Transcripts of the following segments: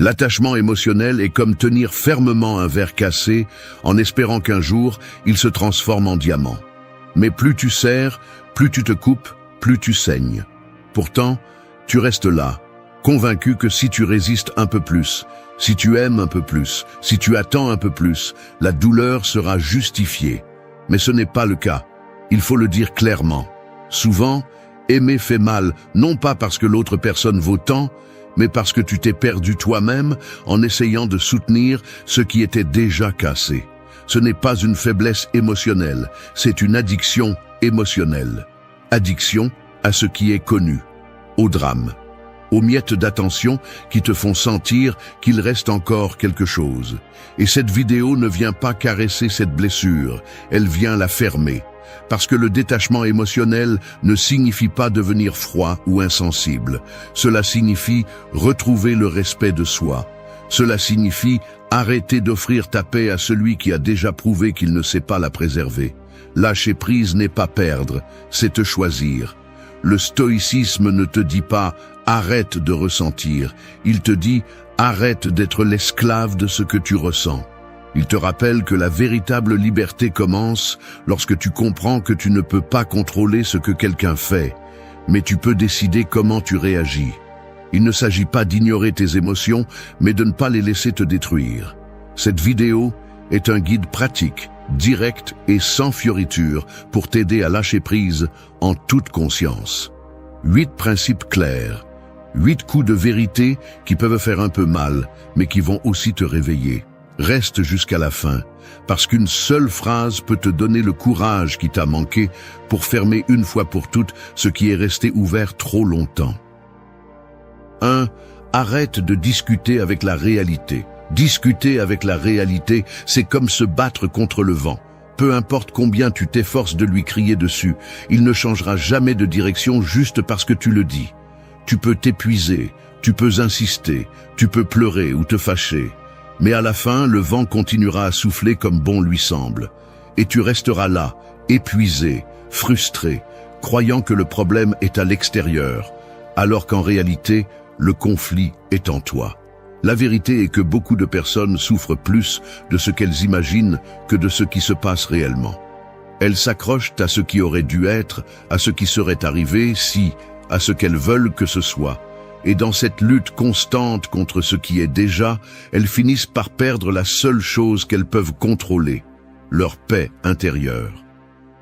L'attachement émotionnel est comme tenir fermement un verre cassé en espérant qu'un jour, il se transforme en diamant. Mais plus tu serres, plus tu te coupes, plus tu saignes. Pourtant, tu restes là, convaincu que si tu résistes un peu plus, si tu aimes un peu plus, si tu attends un peu plus, la douleur sera justifiée. Mais ce n'est pas le cas. Il faut le dire clairement. Souvent, aimer fait mal, non pas parce que l'autre personne vaut tant, mais parce que tu t'es perdu toi-même en essayant de soutenir ce qui était déjà cassé. Ce n'est pas une faiblesse émotionnelle, c'est une addiction émotionnelle. Addiction à ce qui est connu, au drame, aux miettes d'attention qui te font sentir qu'il reste encore quelque chose. Et cette vidéo ne vient pas caresser cette blessure, elle vient la fermer. Parce que le détachement émotionnel ne signifie pas devenir froid ou insensible. Cela signifie retrouver le respect de soi. Cela signifie arrêter d'offrir ta paix à celui qui a déjà prouvé qu'il ne sait pas la préserver. Lâcher prise n'est pas perdre, c'est te choisir. Le stoïcisme ne te dit pas « arrête de ressentir », il te dit « arrête d'être l'esclave de ce que tu ressens ». Il te rappelle que la véritable liberté commence lorsque tu comprends que tu ne peux pas contrôler ce que quelqu'un fait, mais tu peux décider comment tu réagis. Il ne s'agit pas d'ignorer tes émotions, mais de ne pas les laisser te détruire. Cette vidéo est un guide pratique, direct et sans fioriture pour t'aider à lâcher prise en toute conscience. 8 principes clairs, 8 coups de vérité qui peuvent faire un peu mal, mais qui vont aussi te réveiller. Reste jusqu'à la fin, parce qu'une seule phrase peut te donner le courage qui t'a manqué pour fermer une fois pour toutes ce qui est resté ouvert trop longtemps. 1. Arrête de discuter avec la réalité. Discuter avec la réalité, c'est comme se battre contre le vent. Peu importe combien tu t'efforces de lui crier dessus, il ne changera jamais de direction juste parce que tu le dis. Tu peux t'épuiser, tu peux insister, tu peux pleurer ou te fâcher. Mais à la fin, le vent continuera à souffler comme bon lui semble. Et tu resteras là, épuisé, frustré, croyant que le problème est à l'extérieur, alors qu'en réalité, le conflit est en toi. La vérité est que beaucoup de personnes souffrent plus de ce qu'elles imaginent que de ce qui se passe réellement. Elles s'accrochent à ce qui aurait dû être, à ce qui serait arrivé si, à ce qu'elles veulent que ce soit. Et dans cette lutte constante contre ce qui est déjà, elles finissent par perdre la seule chose qu'elles peuvent contrôler, leur paix intérieure.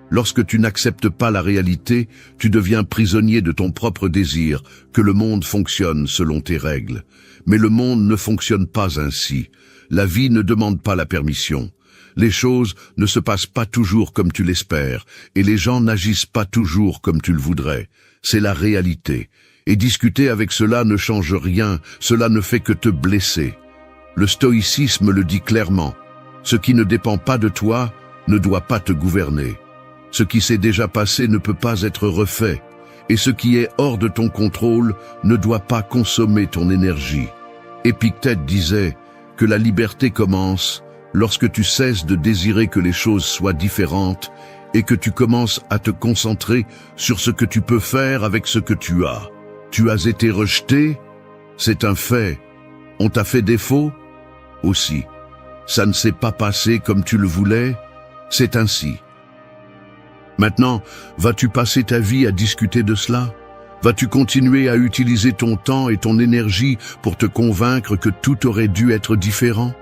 Lorsque tu n'acceptes pas la réalité, tu deviens prisonnier de ton propre désir, que le monde fonctionne selon tes règles. Mais le monde ne fonctionne pas ainsi. La vie ne demande pas la permission. Les choses ne se passent pas toujours comme tu l'espères, et les gens n'agissent pas toujours comme tu le voudrais. C'est la réalité. Et discuter avec cela ne change rien, cela ne fait que te blesser. Le stoïcisme le dit clairement. Ce qui ne dépend pas de toi ne doit pas te gouverner. Ce qui s'est déjà passé ne peut pas être refait. Et ce qui est hors de ton contrôle ne doit pas consommer ton énergie. Épictète disait que la liberté commence lorsque tu cesses de désirer que les choses soient différentes et que tu commences à te concentrer sur ce que tu peux faire avec ce que tu as. Tu as été rejeté, c'est un fait. On t'a fait défaut, aussi. Ça ne s'est pas passé comme tu le voulais, c'est ainsi. Maintenant, vas-tu passer ta vie à discuter de cela? Vas-tu continuer à utiliser ton temps et ton énergie pour te convaincre que tout aurait dû être différent?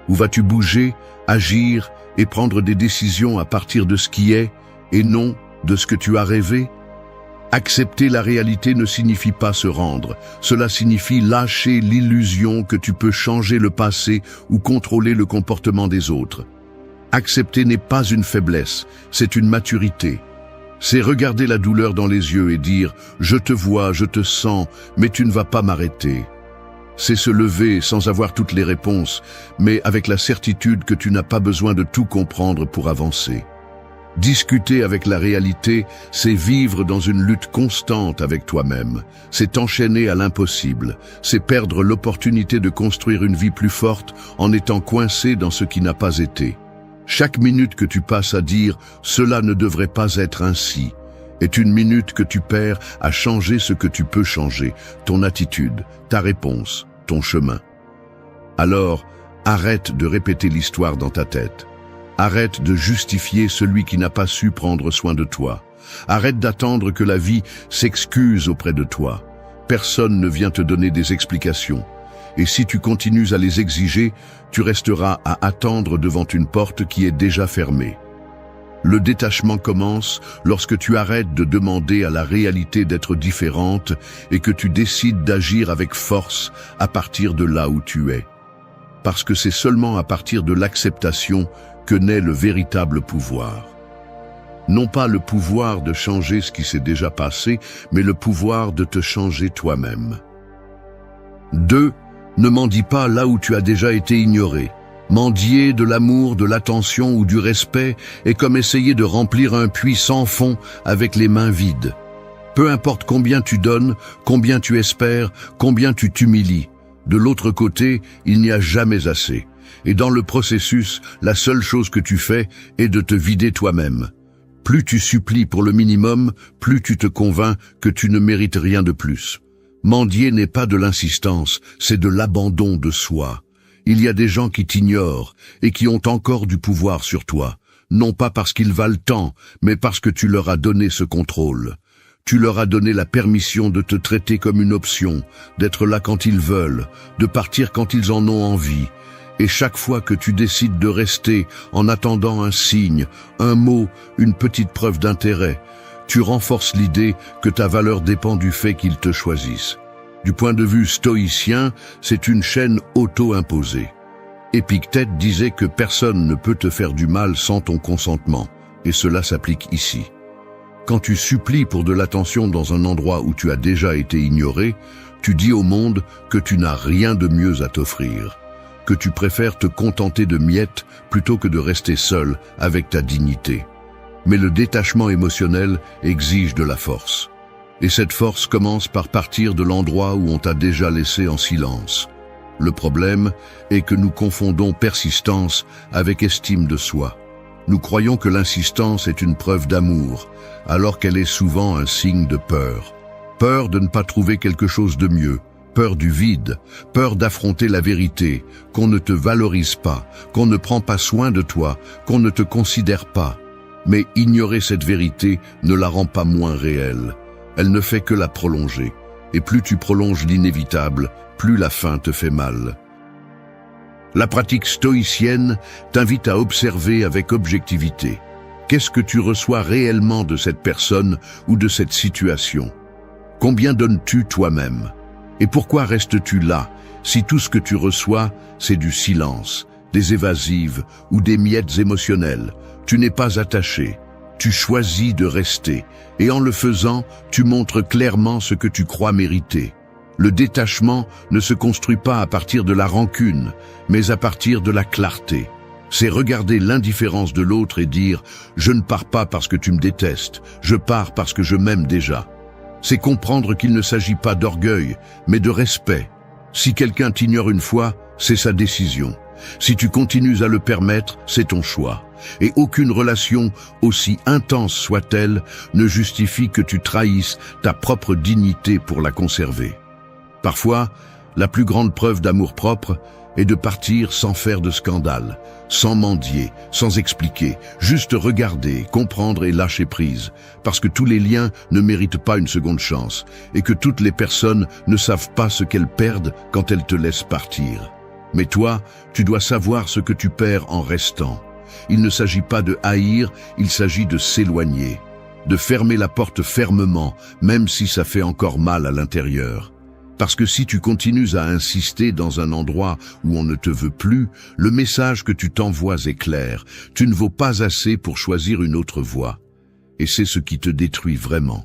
Ou vas-tu bouger, agir et prendre des décisions à partir de ce qui est et non de ce que tu as rêvé? Accepter la réalité ne signifie pas se rendre. Cela signifie lâcher l'illusion que tu peux changer le passé ou contrôler le comportement des autres. Accepter n'est pas une faiblesse, c'est une maturité. C'est regarder la douleur dans les yeux et dire « Je te vois, je te sens, mais tu ne vas pas m'arrêter ». C'est se lever sans avoir toutes les réponses, mais avec la certitude que tu n'as pas besoin de tout comprendre pour avancer. Discuter avec la réalité, c'est vivre dans une lutte constante avec toi-même. C'est t'enchaîner à l'impossible. C'est perdre l'opportunité de construire une vie plus forte en étant coincé dans ce qui n'a pas été. Chaque minute que tu passes à dire « cela ne devrait pas être ainsi » est une minute que tu perds à changer ce que tu peux changer, ton attitude, ta réponse, ton chemin. Alors, arrête de répéter l'histoire dans ta tête. Arrête de justifier celui qui n'a pas su prendre soin de toi. Arrête d'attendre que la vie s'excuse auprès de toi. Personne ne vient te donner des explications. Et si tu continues à les exiger, tu resteras à attendre devant une porte qui est déjà fermée. Le détachement commence lorsque tu arrêtes de demander à la réalité d'être différente et que tu décides d'agir avec force à partir de là où tu es. Parce que c'est seulement à partir de l'acceptation que naît le véritable pouvoir. Non pas le pouvoir de changer ce qui s'est déjà passé, mais le pouvoir de te changer toi-même. 2. Ne mendie pas là où tu as déjà été ignoré. Mendier de l'amour, de l'attention ou du respect est comme essayer de remplir un puits sans fond avec les mains vides. Peu importe combien tu donnes, combien tu espères, combien tu t'humilies. De l'autre côté, il n'y a jamais assez. Et dans le processus, la seule chose que tu fais est de te vider toi-même. Plus tu supplies pour le minimum, plus tu te convaincs que tu ne mérites rien de plus. Mendier n'est pas de l'insistance, c'est de l'abandon de soi. Il y a des gens qui t'ignorent et qui ont encore du pouvoir sur toi, non pas parce qu'ils valent tant, mais parce que tu leur as donné ce contrôle. Tu leur as donné la permission de te traiter comme une option, d'être là quand ils veulent, de partir quand ils en ont envie. Et chaque fois que tu décides de rester en attendant un signe, un mot, une petite preuve d'intérêt, tu renforces l'idée que ta valeur dépend du fait qu'ils te choisissent. Du point de vue stoïcien, c'est une chaîne auto-imposée. Épictète disait que personne ne peut te faire du mal sans ton consentement, et cela s'applique ici. Quand tu supplies pour de l'attention dans un endroit où tu as déjà été ignoré, tu dis au monde que tu n'as rien de mieux à t'offrir, que tu préfères te contenter de miettes plutôt que de rester seul avec ta dignité. Mais le détachement émotionnel exige de la force. Et cette force commence par partir de l'endroit où on t'a déjà laissé en silence. Le problème est que nous confondons persistance avec estime de soi. Nous croyons que l'insistance est une preuve d'amour, alors qu'elle est souvent un signe de peur. Peur de ne pas trouver quelque chose de mieux, peur du vide, peur d'affronter la vérité, qu'on ne te valorise pas, qu'on ne prend pas soin de toi, qu'on ne te considère pas. Mais ignorer cette vérité ne la rend pas moins réelle. Elle ne fait que la prolonger. Et plus tu prolonges l'inévitable, plus la fin te fait mal. La pratique stoïcienne t'invite à observer avec objectivité. Qu'est-ce que tu reçois réellement de cette personne ou de cette situation? Combien donnes-tu toi-même? Et pourquoi restes-tu là, si tout ce que tu reçois, c'est du silence, des évasives ou des miettes émotionnelles? Tu n'es pas attaché, tu choisis de rester, et en le faisant, tu montres clairement ce que tu crois mériter. Le détachement ne se construit pas à partir de la rancune, mais à partir de la clarté. C'est regarder l'indifférence de l'autre et dire « Je ne pars pas parce que tu me détestes, je pars parce que je m'aime déjà ». C'est comprendre qu'il ne s'agit pas d'orgueil, mais de respect. Si quelqu'un t'ignore une fois, c'est sa décision. Si tu continues à le permettre, c'est ton choix. Et aucune relation, aussi intense soit-elle, ne justifie que tu trahisses ta propre dignité pour la conserver. Parfois, la plus grande preuve d'amour-propre est de partir sans faire de scandale, sans mendier, sans expliquer, juste regarder, comprendre et lâcher prise, parce que tous les liens ne méritent pas une seconde chance, et que toutes les personnes ne savent pas ce qu'elles perdent quand elles te laissent partir. Mais toi, tu dois savoir ce que tu perds en restant. Il ne s'agit pas de haïr, il s'agit de s'éloigner, de fermer la porte fermement, même si ça fait encore mal à l'intérieur. Parce que si tu continues à insister dans un endroit où on ne te veut plus, le message que tu t'envoies est clair. Tu ne vaux pas assez pour choisir une autre voie. Et c'est ce qui te détruit vraiment.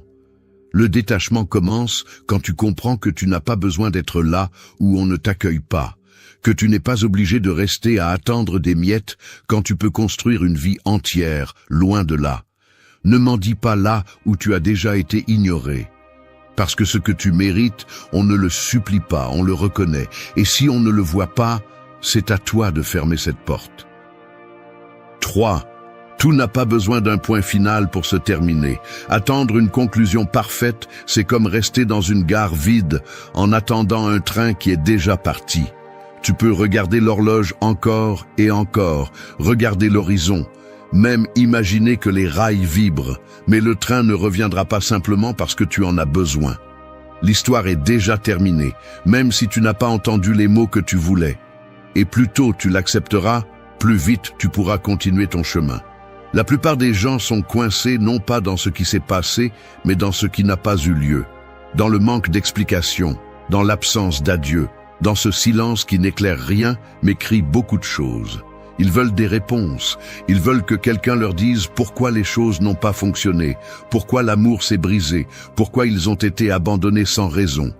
Le détachement commence quand tu comprends que tu n'as pas besoin d'être là où on ne t'accueille pas, que tu n'es pas obligé de rester à attendre des miettes quand tu peux construire une vie entière, loin de là. Ne mendie pas là où tu as déjà été ignoré. Parce que ce que tu mérites, on ne le supplie pas, on le reconnaît. Et si on ne le voit pas, c'est à toi de fermer cette porte. 3. Tout n'a pas besoin d'un point final pour se terminer. Attendre une conclusion parfaite, c'est comme rester dans une gare vide en attendant un train qui est déjà parti. Tu peux regarder l'horloge encore et encore, regarder l'horizon, même imaginer que les rails vibrent, mais le train ne reviendra pas simplement parce que tu en as besoin. L'histoire est déjà terminée, même si tu n'as pas entendu les mots que tu voulais. Et plus tôt tu l'accepteras, plus vite tu pourras continuer ton chemin. La plupart des gens sont coincés non pas dans ce qui s'est passé, mais dans ce qui n'a pas eu lieu, dans le manque d'explication, dans l'absence d'adieu, dans ce silence qui n'éclaire rien, mais crie beaucoup de choses. Ils veulent des réponses, ils veulent que quelqu'un leur dise pourquoi les choses n'ont pas fonctionné, pourquoi l'amour s'est brisé, pourquoi ils ont été abandonnés sans raison.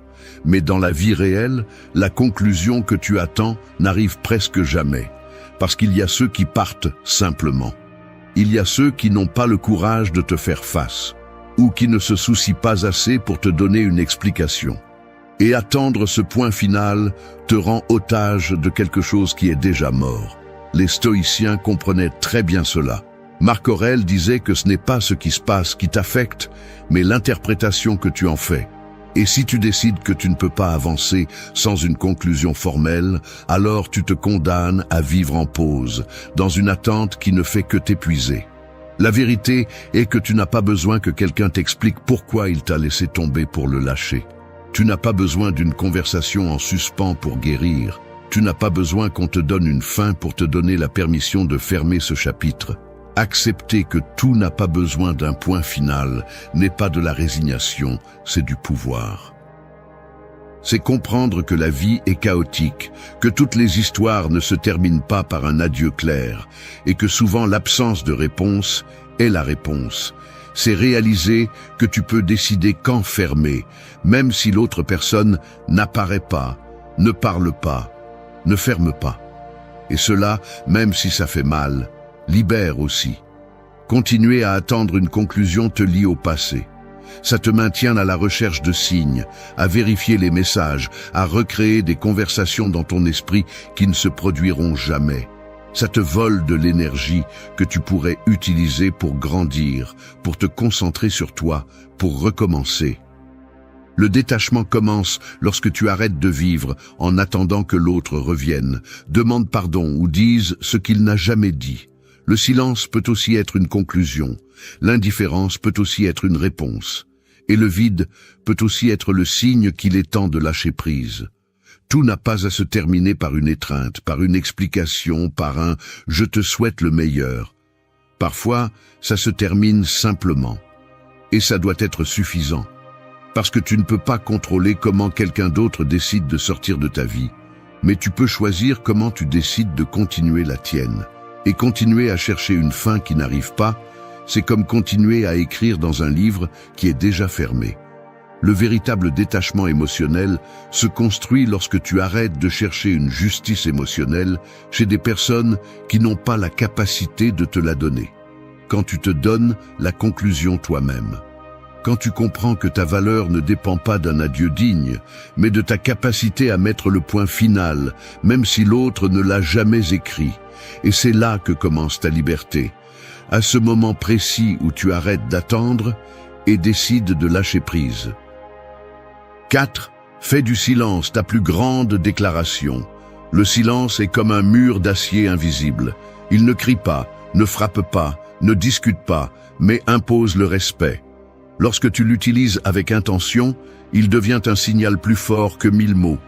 Mais dans la vie réelle, la conclusion que tu attends n'arrive presque jamais, parce qu'il y a ceux qui partent simplement. Il y a ceux qui n'ont pas le courage de te faire face, ou qui ne se soucient pas assez pour te donner une explication. Et attendre ce point final te rend otage de quelque chose qui est déjà mort. Les stoïciens comprenaient très bien cela. Marc Aurèle disait que ce n'est pas ce qui se passe qui t'affecte, mais l'interprétation que tu en fais. Et si tu décides que tu ne peux pas avancer sans une conclusion formelle, alors tu te condamnes à vivre en pause, dans une attente qui ne fait que t'épuiser. La vérité est que tu n'as pas besoin que quelqu'un t'explique pourquoi il t'a laissé tomber pour le lâcher. Tu n'as pas besoin d'une conversation en suspens pour guérir. Tu n'as pas besoin qu'on te donne une fin pour te donner la permission de fermer ce chapitre. Accepter que tout n'a pas besoin d'un point final n'est pas de la résignation, c'est du pouvoir. C'est comprendre que la vie est chaotique, que toutes les histoires ne se terminent pas par un adieu clair, et que souvent l'absence de réponse est la réponse. C'est réaliser que tu peux décider quand fermer, même si l'autre personne n'apparaît pas, ne parle pas, ne ferme pas. Et cela, même si ça fait mal, libère aussi. Continuer à attendre une conclusion te lie au passé. Ça te maintient à la recherche de signes, à vérifier les messages, à recréer des conversations dans ton esprit qui ne se produiront jamais. Ça te vole de l'énergie que tu pourrais utiliser pour grandir, pour te concentrer sur toi, pour recommencer. Le détachement commence lorsque tu arrêtes de vivre en attendant que l'autre revienne, demande pardon ou dise ce qu'il n'a jamais dit. Le silence peut aussi être une conclusion, l'indifférence peut aussi être une réponse, et le vide peut aussi être le signe qu'il est temps de lâcher prise. Tout n'a pas à se terminer par une étreinte, par une explication, par un « je te souhaite le meilleur ». Parfois, ça se termine simplement, et ça doit être suffisant, parce que tu ne peux pas contrôler comment quelqu'un d'autre décide de sortir de ta vie, mais tu peux choisir comment tu décides de continuer la tienne. Et continuer à chercher une fin qui n'arrive pas, c'est comme continuer à écrire dans un livre qui est déjà fermé. Le véritable détachement émotionnel se construit lorsque tu arrêtes de chercher une justice émotionnelle chez des personnes qui n'ont pas la capacité de te la donner. Quand tu te donnes la conclusion toi-même. Quand tu comprends que ta valeur ne dépend pas d'un adieu digne, mais de ta capacité à mettre le point final, même si l'autre ne l'a jamais écrit. Et c'est là que commence ta liberté, à ce moment précis où tu arrêtes d'attendre et décides de lâcher prise. 4. Fais du silence ta plus grande déclaration. Le silence est comme un mur d'acier invisible. Il ne crie pas, ne frappe pas, ne discute pas, mais impose le respect. Lorsque tu l'utilises avec intention, il devient un signal plus fort que 1000 mots.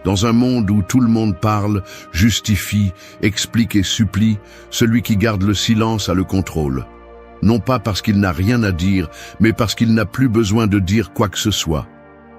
Dans un monde où tout le monde parle, justifie, explique et supplie, celui qui garde le silence a le contrôle. Non pas parce qu'il n'a rien à dire, mais parce qu'il n'a plus besoin de dire quoi que ce soit.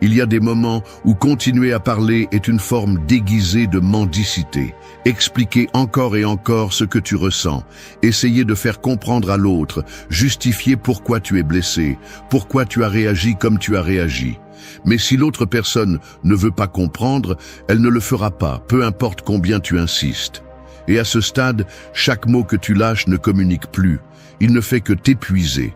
Il y a des moments où continuer à parler est une forme déguisée de mendicité. Expliquer encore et encore ce que tu ressens, essayer de faire comprendre à l'autre, justifier pourquoi tu es blessé, pourquoi tu as réagi comme tu as réagi. Mais si l'autre personne ne veut pas comprendre, elle ne le fera pas, peu importe combien tu insistes. Et à ce stade, chaque mot que tu lâches ne communique plus, il ne fait que t'épuiser.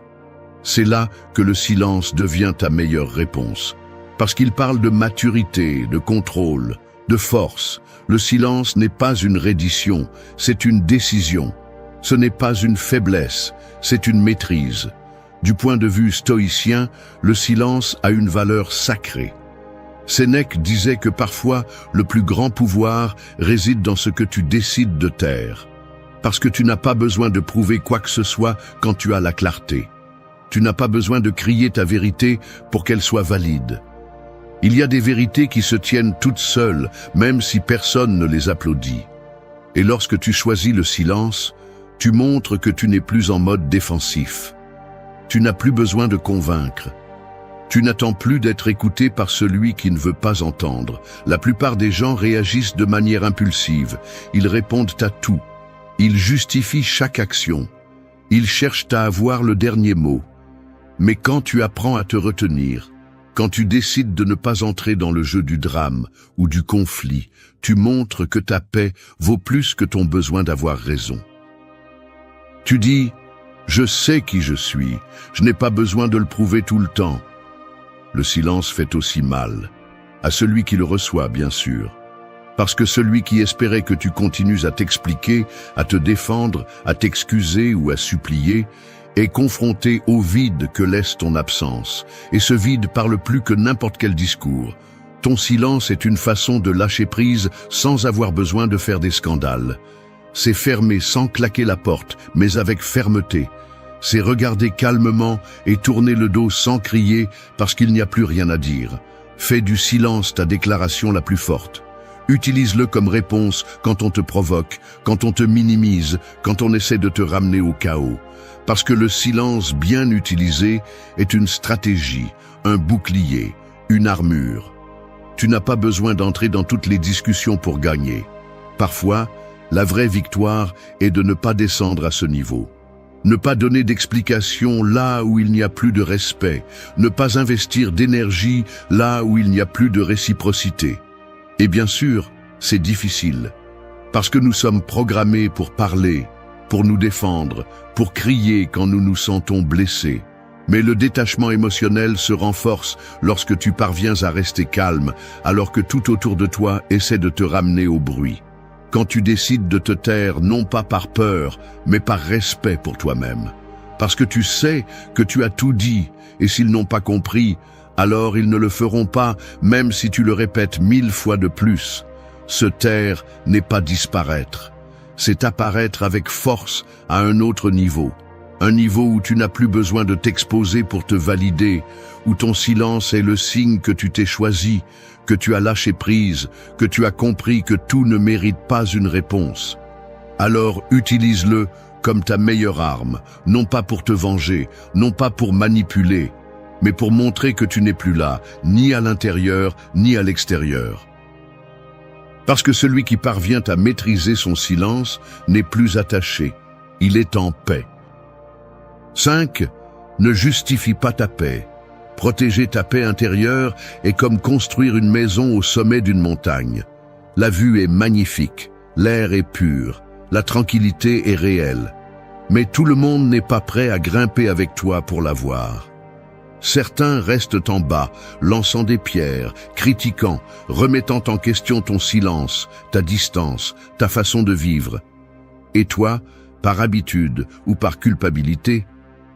C'est là que le silence devient ta meilleure réponse. Parce qu'il parle de maturité, de contrôle, de force. Le silence n'est pas une reddition, c'est une décision. Ce n'est pas une faiblesse, c'est une maîtrise. Du point de vue stoïcien, le silence a une valeur sacrée. Sénèque disait que parfois, le plus grand pouvoir réside dans ce que tu décides de taire. Parce que tu n'as pas besoin de prouver quoi que ce soit quand tu as la clarté. Tu n'as pas besoin de crier ta vérité pour qu'elle soit valide. Il y a des vérités qui se tiennent toutes seules, même si personne ne les applaudit. Et lorsque tu choisis le silence, tu montres que tu n'es plus en mode défensif. Tu n'as plus besoin de convaincre. Tu n'attends plus d'être écouté par celui qui ne veut pas entendre. La plupart des gens réagissent de manière impulsive. Ils répondent à tout. Ils justifient chaque action. Ils cherchent à avoir le dernier mot. Mais quand tu apprends à te retenir, quand tu décides de ne pas entrer dans le jeu du drame ou du conflit, tu montres que ta paix vaut plus que ton besoin d'avoir raison. Tu dis « Je sais qui je suis, je n'ai pas besoin de le prouver tout le temps ». Le silence fait aussi mal, à celui qui le reçoit bien sûr. Parce que celui qui espérait que tu continues à t'expliquer, à te défendre, à t'excuser ou à supplier, est confronté au vide que laisse ton absence. Et ce vide parle plus que n'importe quel discours. Ton silence est une façon de lâcher prise sans avoir besoin de faire des scandales. C'est fermer sans claquer la porte, mais avec fermeté. C'est regarder calmement et tourner le dos sans crier parce qu'il n'y a plus rien à dire. Fais du silence ta déclaration la plus forte. Utilise-le comme réponse quand on te provoque, quand on te minimise, quand on essaie de te ramener au chaos. Parce que le silence bien utilisé est une stratégie, un bouclier, une armure. Tu n'as pas besoin d'entrer dans toutes les discussions pour gagner. Parfois, la vraie victoire est de ne pas descendre à ce niveau. Ne pas donner d'explications là où il n'y a plus de respect. Ne pas investir d'énergie là où il n'y a plus de réciprocité. Et bien sûr, c'est difficile. Parce que nous sommes programmés pour parler, pour nous défendre, pour crier quand nous nous sentons blessés. Mais le détachement émotionnel se renforce lorsque tu parviens à rester calme, alors que tout autour de toi essaie de te ramener au bruit. Quand tu décides de te taire, non pas par peur, mais par respect pour toi-même. Parce que tu sais que tu as tout dit, et s'ils n'ont pas compris, alors ils ne le feront pas, même si tu le répètes 1000 fois de plus. Se taire n'est pas disparaître. C'est apparaître avec force à un autre niveau. Un niveau où tu n'as plus besoin de t'exposer pour te valider, où ton silence est le signe que tu t'es choisi, que tu as lâché prise, que tu as compris que tout ne mérite pas une réponse. Alors utilise-le comme ta meilleure arme, non pas pour te venger, non pas pour manipuler, mais pour montrer que tu n'es plus là, ni à l'intérieur, ni à l'extérieur. Parce que celui qui parvient à maîtriser son silence n'est plus attaché, il est en paix. 5. Ne justifie pas ta paix. Protéger ta paix intérieure est comme construire une maison au sommet d'une montagne. La vue est magnifique, l'air est pur, la tranquillité est réelle. Mais tout le monde n'est pas prêt à grimper avec toi pour la voir. Certains restent en bas, lançant des pierres, critiquant, remettant en question ton silence, ta distance, ta façon de vivre. Et toi, par habitude ou par culpabilité,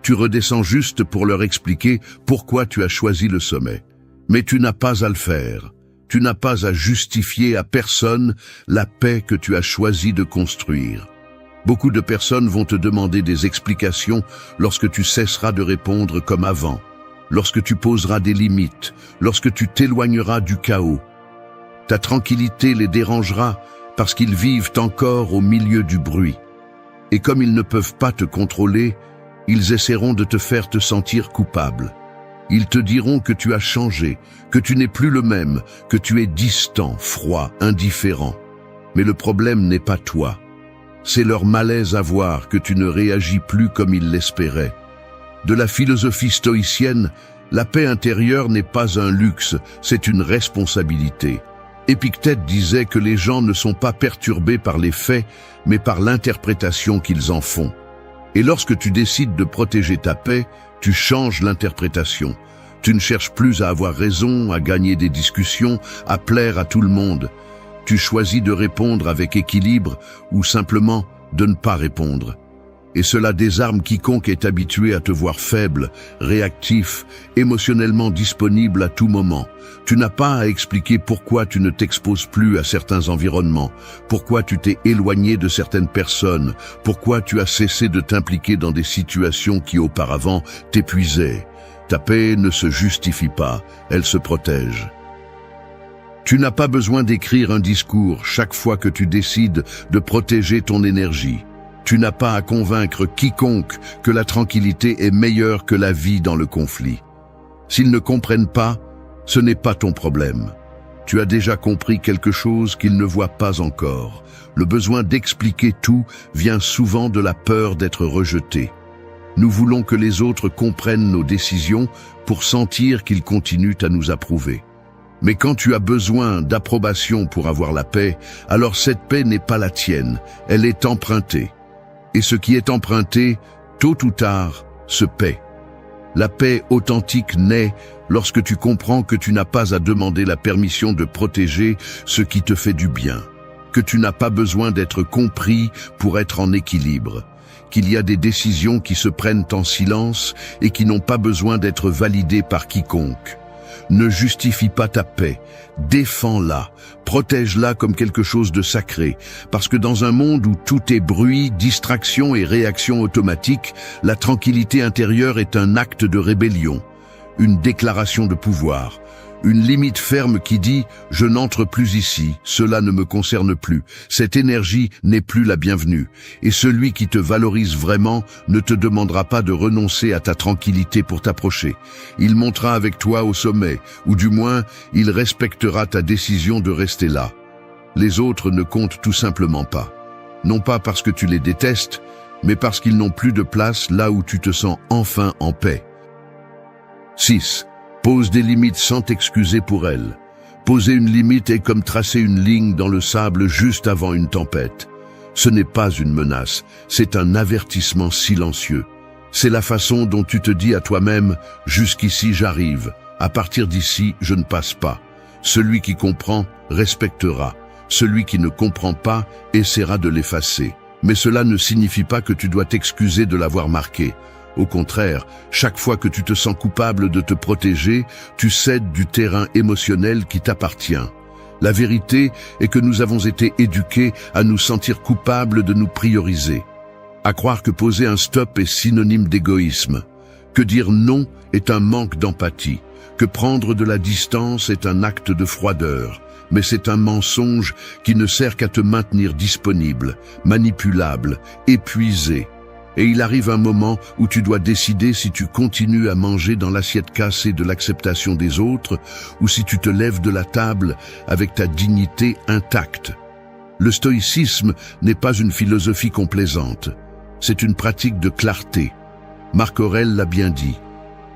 tu redescends juste pour leur expliquer pourquoi tu as choisi le sommet. Mais tu n'as pas à le faire. Tu n'as pas à justifier à personne la paix que tu as choisi de construire. Beaucoup de personnes vont te demander des explications lorsque tu cesseras de répondre comme avant, lorsque tu poseras des limites, lorsque tu t'éloigneras du chaos. Ta tranquillité les dérangera parce qu'ils vivent encore au milieu du bruit. Et comme ils ne peuvent pas te contrôler, ils essaieront de te faire te sentir coupable. Ils te diront que tu as changé, que tu n'es plus le même, que tu es distant, froid, indifférent. Mais le problème n'est pas toi. C'est leur malaise à voir que tu ne réagis plus comme ils l'espéraient. De la philosophie stoïcienne, la paix intérieure n'est pas un luxe, c'est une responsabilité. Épictète disait que les gens ne sont pas perturbés par les faits, mais par l'interprétation qu'ils en font. Et lorsque tu décides de protéger ta paix, tu changes l'interprétation. Tu ne cherches plus à avoir raison, à gagner des discussions, à plaire à tout le monde. Tu choisis de répondre avec équilibre ou simplement de ne pas répondre. Et cela désarme quiconque est habitué à te voir faible, réactif, émotionnellement disponible à tout moment. Tu n'as pas à expliquer pourquoi tu ne t'exposes plus à certains environnements, pourquoi tu t'es éloigné de certaines personnes, pourquoi tu as cessé de t'impliquer dans des situations qui auparavant t'épuisaient. Ta paix ne se justifie pas, elle se protège. Tu n'as pas besoin d'écrire un discours chaque fois que tu décides de protéger ton énergie. Tu n'as pas à convaincre quiconque que la tranquillité est meilleure que la vie dans le conflit. S'ils ne comprennent pas, ce n'est pas ton problème. Tu as déjà compris quelque chose qu'ils ne voient pas encore. Le besoin d'expliquer tout vient souvent de la peur d'être rejeté. Nous voulons que les autres comprennent nos décisions pour sentir qu'ils continuent à nous approuver. Mais quand tu as besoin d'approbation pour avoir la paix, alors cette paix n'est pas la tienne, elle est empruntée. Et ce qui est emprunté, tôt ou tard, se paie. La paix authentique naît lorsque tu comprends que tu n'as pas à demander la permission de protéger ce qui te fait du bien, que tu n'as pas besoin d'être compris pour être en équilibre, qu'il y a des décisions qui se prennent en silence et qui n'ont pas besoin d'être validées par quiconque. Ne justifie pas ta paix, défends-la, protège-la comme quelque chose de sacré, parce que dans un monde où tout est bruit, distraction et réaction automatique, la tranquillité intérieure est un acte de rébellion, une déclaration de pouvoir, une limite ferme qui dit « je n'entre plus ici, cela ne me concerne plus, cette énergie n'est plus la bienvenue ». Et celui qui te valorise vraiment ne te demandera pas de renoncer à ta tranquillité pour t'approcher. Il montera avec toi au sommet, ou du moins, il respectera ta décision de rester là. Les autres ne comptent tout simplement pas. Non pas parce que tu les détestes, mais parce qu'ils n'ont plus de place là où tu te sens enfin en paix. 6. Pose des limites sans t'excuser pour elles. Poser une limite est comme tracer une ligne dans le sable juste avant une tempête. Ce n'est pas une menace, c'est un avertissement silencieux. C'est la façon dont tu te dis à toi-même « jusqu'ici j'arrive, à partir d'ici je ne passe pas ». Celui qui comprend respectera, celui qui ne comprend pas essaiera de l'effacer. Mais cela ne signifie pas que tu dois t'excuser de l'avoir marqué. Au contraire, chaque fois que tu te sens coupable de te protéger, tu cèdes du terrain émotionnel qui t'appartient. La vérité est que nous avons été éduqués à nous sentir coupables de nous prioriser, à croire que poser un stop est synonyme d'égoïsme, que dire non est un manque d'empathie, que prendre de la distance est un acte de froideur. Mais c'est un mensonge qui ne sert qu'à te maintenir disponible, manipulable, épuisé. Et il arrive un moment où tu dois décider si tu continues à manger dans l'assiette cassée de l'acceptation des autres ou si tu te lèves de la table avec ta dignité intacte. Le stoïcisme n'est pas une philosophie complaisante, c'est une pratique de clarté. Marc Aurèle l'a bien dit.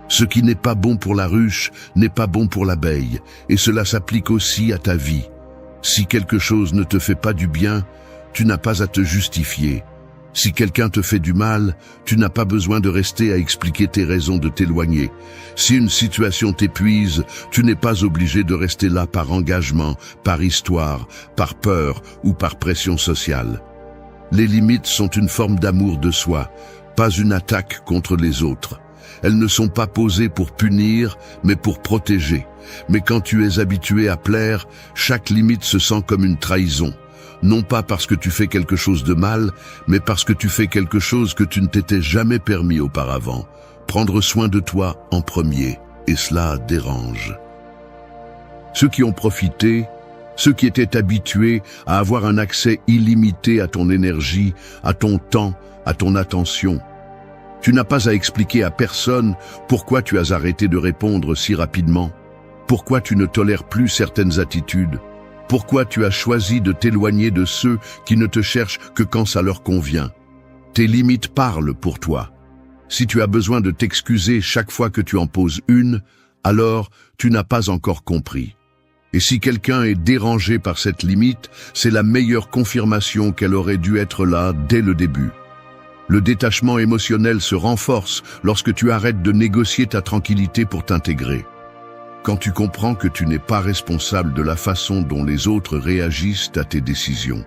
Ce qui n'est pas bon pour la ruche n'est pas bon pour l'abeille, et cela s'applique aussi à ta vie. Si quelque chose ne te fait pas du bien, tu n'as pas à te justifier. Si quelqu'un te fait du mal, tu n'as pas besoin de rester à expliquer tes raisons de t'éloigner. Si une situation t'épuise, tu n'es pas obligé de rester là par engagement, par histoire, par peur ou par pression sociale. Les limites sont une forme d'amour de soi, pas une attaque contre les autres. Elles ne sont pas posées pour punir, mais pour protéger. Mais quand tu es habitué à plaire, chaque limite se sent comme une trahison. Non pas parce que tu fais quelque chose de mal, mais parce que tu fais quelque chose que tu ne t'étais jamais permis auparavant. Prendre soin de toi en premier, et cela dérange. Ceux qui ont profité, ceux qui étaient habitués à avoir un accès illimité à ton énergie, à ton temps, à ton attention. Tu n'as pas à expliquer à personne pourquoi tu as arrêté de répondre si rapidement, pourquoi tu ne tolères plus certaines attitudes. Pourquoi tu as choisi de t'éloigner de ceux qui ne te cherchent que quand ça leur convient? Tes limites parlent pour toi. Si tu as besoin de t'excuser chaque fois que tu en poses une, alors tu n'as pas encore compris. Et si quelqu'un est dérangé par cette limite, c'est la meilleure confirmation qu'elle aurait dû être là dès le début. Le détachement émotionnel se renforce lorsque tu arrêtes de négocier ta tranquillité pour t'intégrer. Quand tu comprends que tu n'es pas responsable de la façon dont les autres réagissent à tes décisions.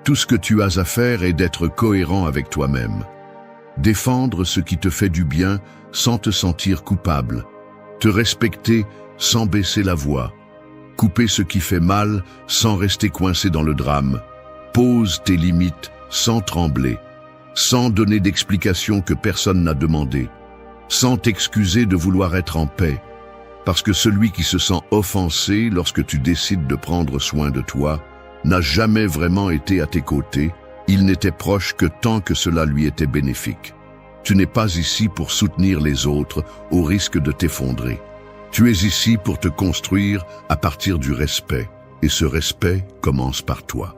Tout ce que tu as à faire est d'être cohérent avec toi-même. Défendre ce qui te fait du bien sans te sentir coupable. Te respecter sans baisser la voix. Couper ce qui fait mal sans rester coincé dans le drame. Pose tes limites sans trembler, sans donner d'explications que personne n'a demandé, sans t'excuser de vouloir être en paix. Parce que celui qui se sent offensé lorsque tu décides de prendre soin de toi n'a jamais vraiment été à tes côtés, il n'était proche que tant que cela lui était bénéfique. Tu n'es pas ici pour soutenir les autres au risque de t'effondrer. Tu es ici pour te construire à partir du respect, et ce respect commence par toi.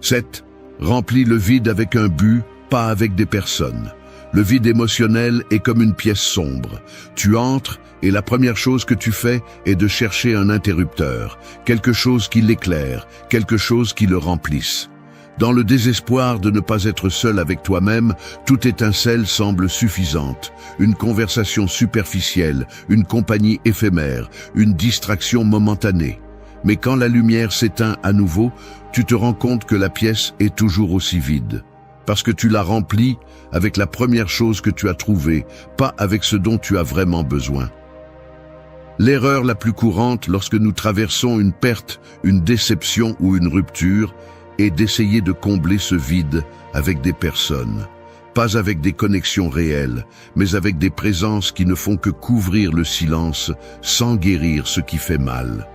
7. Remplis le vide avec un but, pas avec des personnes. Le vide émotionnel est comme une pièce sombre. Tu entres et la première chose que tu fais est de chercher un interrupteur, quelque chose qui l'éclaire, quelque chose qui le remplisse. Dans le désespoir de ne pas être seul avec toi-même, toute étincelle semble suffisante. Une conversation superficielle, une compagnie éphémère, une distraction momentanée. Mais quand la lumière s'éteint à nouveau, tu te rends compte que la pièce est toujours aussi vide. Parce que tu l'as remplie avec la première chose que tu as trouvée, pas avec ce dont tu as vraiment besoin. L'erreur la plus courante lorsque nous traversons une perte, une déception ou une rupture est d'essayer de combler ce vide avec des personnes. Pas avec des connexions réelles, mais avec des présences qui ne font que couvrir le silence sans guérir ce qui fait mal.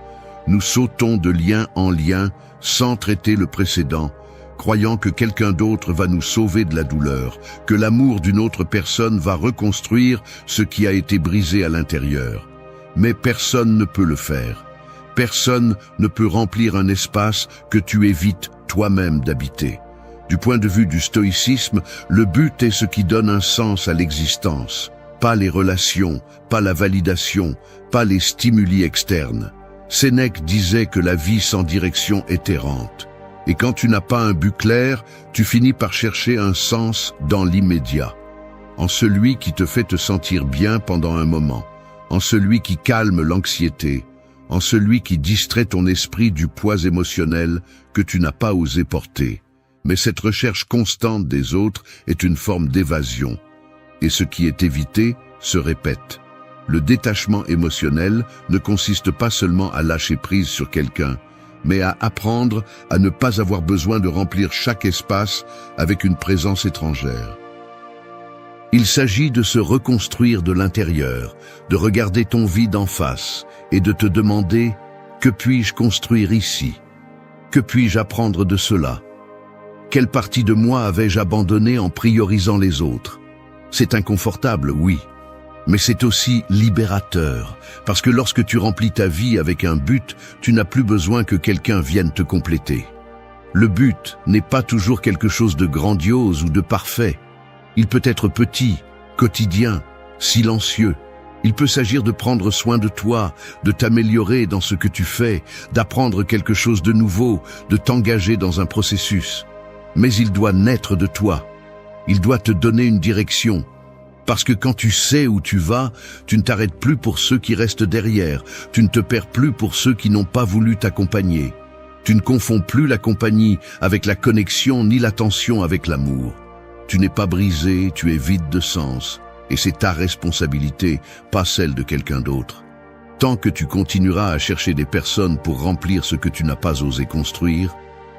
Nous sautons de lien en lien sans traiter le précédent, croyant que quelqu'un d'autre va nous sauver de la douleur, que l'amour d'une autre personne va reconstruire ce qui a été brisé à l'intérieur. Mais personne ne peut le faire. Personne ne peut remplir un espace que tu évites toi-même d'habiter. Du point de vue du stoïcisme, le but est ce qui donne un sens à l'existence, pas les relations, pas la validation, pas les stimuli externes. Sénèque disait que la vie sans direction est errante. Et quand tu n'as pas un but clair, tu finis par chercher un sens dans l'immédiat, en celui qui te fait te sentir bien pendant un moment, en celui qui calme l'anxiété, en celui qui distrait ton esprit du poids émotionnel que tu n'as pas osé porter. Mais cette recherche constante des autres est une forme d'évasion, et ce qui est évité se répète. Le détachement émotionnel ne consiste pas seulement à lâcher prise sur quelqu'un, mais à apprendre à ne pas avoir besoin de remplir chaque espace avec une présence étrangère. Il s'agit de se reconstruire de l'intérieur, de regarder ton vide en face et de te demander « Que puis-je construire ici ? Que puis-je apprendre de cela ? Quelle partie de moi avais-je abandonnée en priorisant les autres ?» C'est inconfortable, oui, mais c'est aussi libérateur, parce que lorsque tu remplis ta vie avec un but, tu n'as plus besoin que quelqu'un vienne te compléter. Le but n'est pas toujours quelque chose de grandiose ou de parfait. Il peut être petit, quotidien, silencieux. Il peut s'agir de prendre soin de toi, de t'améliorer dans ce que tu fais, d'apprendre quelque chose de nouveau, de t'engager dans un processus. Mais il doit naître de toi. Il doit te donner une direction. Parce que quand tu sais où tu vas, tu ne t'arrêtes plus pour ceux qui restent derrière. Tu ne te perds plus pour ceux qui n'ont pas voulu t'accompagner. Tu ne confonds plus la compagnie avec la connexion ni l'attention avec l'amour. Tu n'es pas brisé, tu es vide de sens. Et c'est ta responsabilité, pas celle de quelqu'un d'autre. Tant que tu continueras à chercher des personnes pour remplir ce que tu n'as pas osé construire,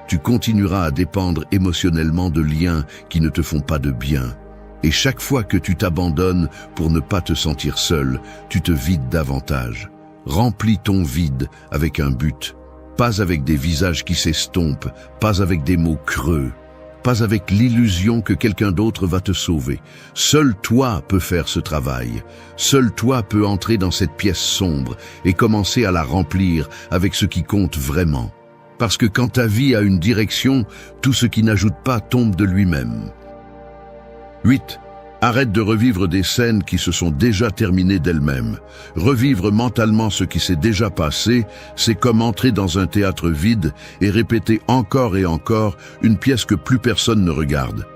tu continueras à dépendre émotionnellement de liens qui ne te font pas de bien. Et chaque fois que tu t'abandonnes pour ne pas te sentir seul, tu te vides davantage. Remplis ton vide avec un but, pas avec des visages qui s'estompent, pas avec des mots creux, pas avec l'illusion que quelqu'un d'autre va te sauver. Seul toi peux faire ce travail. Seul toi peux entrer dans cette pièce sombre et commencer à la remplir avec ce qui compte vraiment. Parce que quand ta vie a une direction, tout ce qui n'ajoute pas tombe de lui-même. 8. Arrête de revivre des scènes qui se sont déjà terminées d'elles-mêmes. Revivre mentalement ce qui s'est déjà passé, c'est comme entrer dans un théâtre vide et répéter encore et encore une pièce que plus personne ne regarde.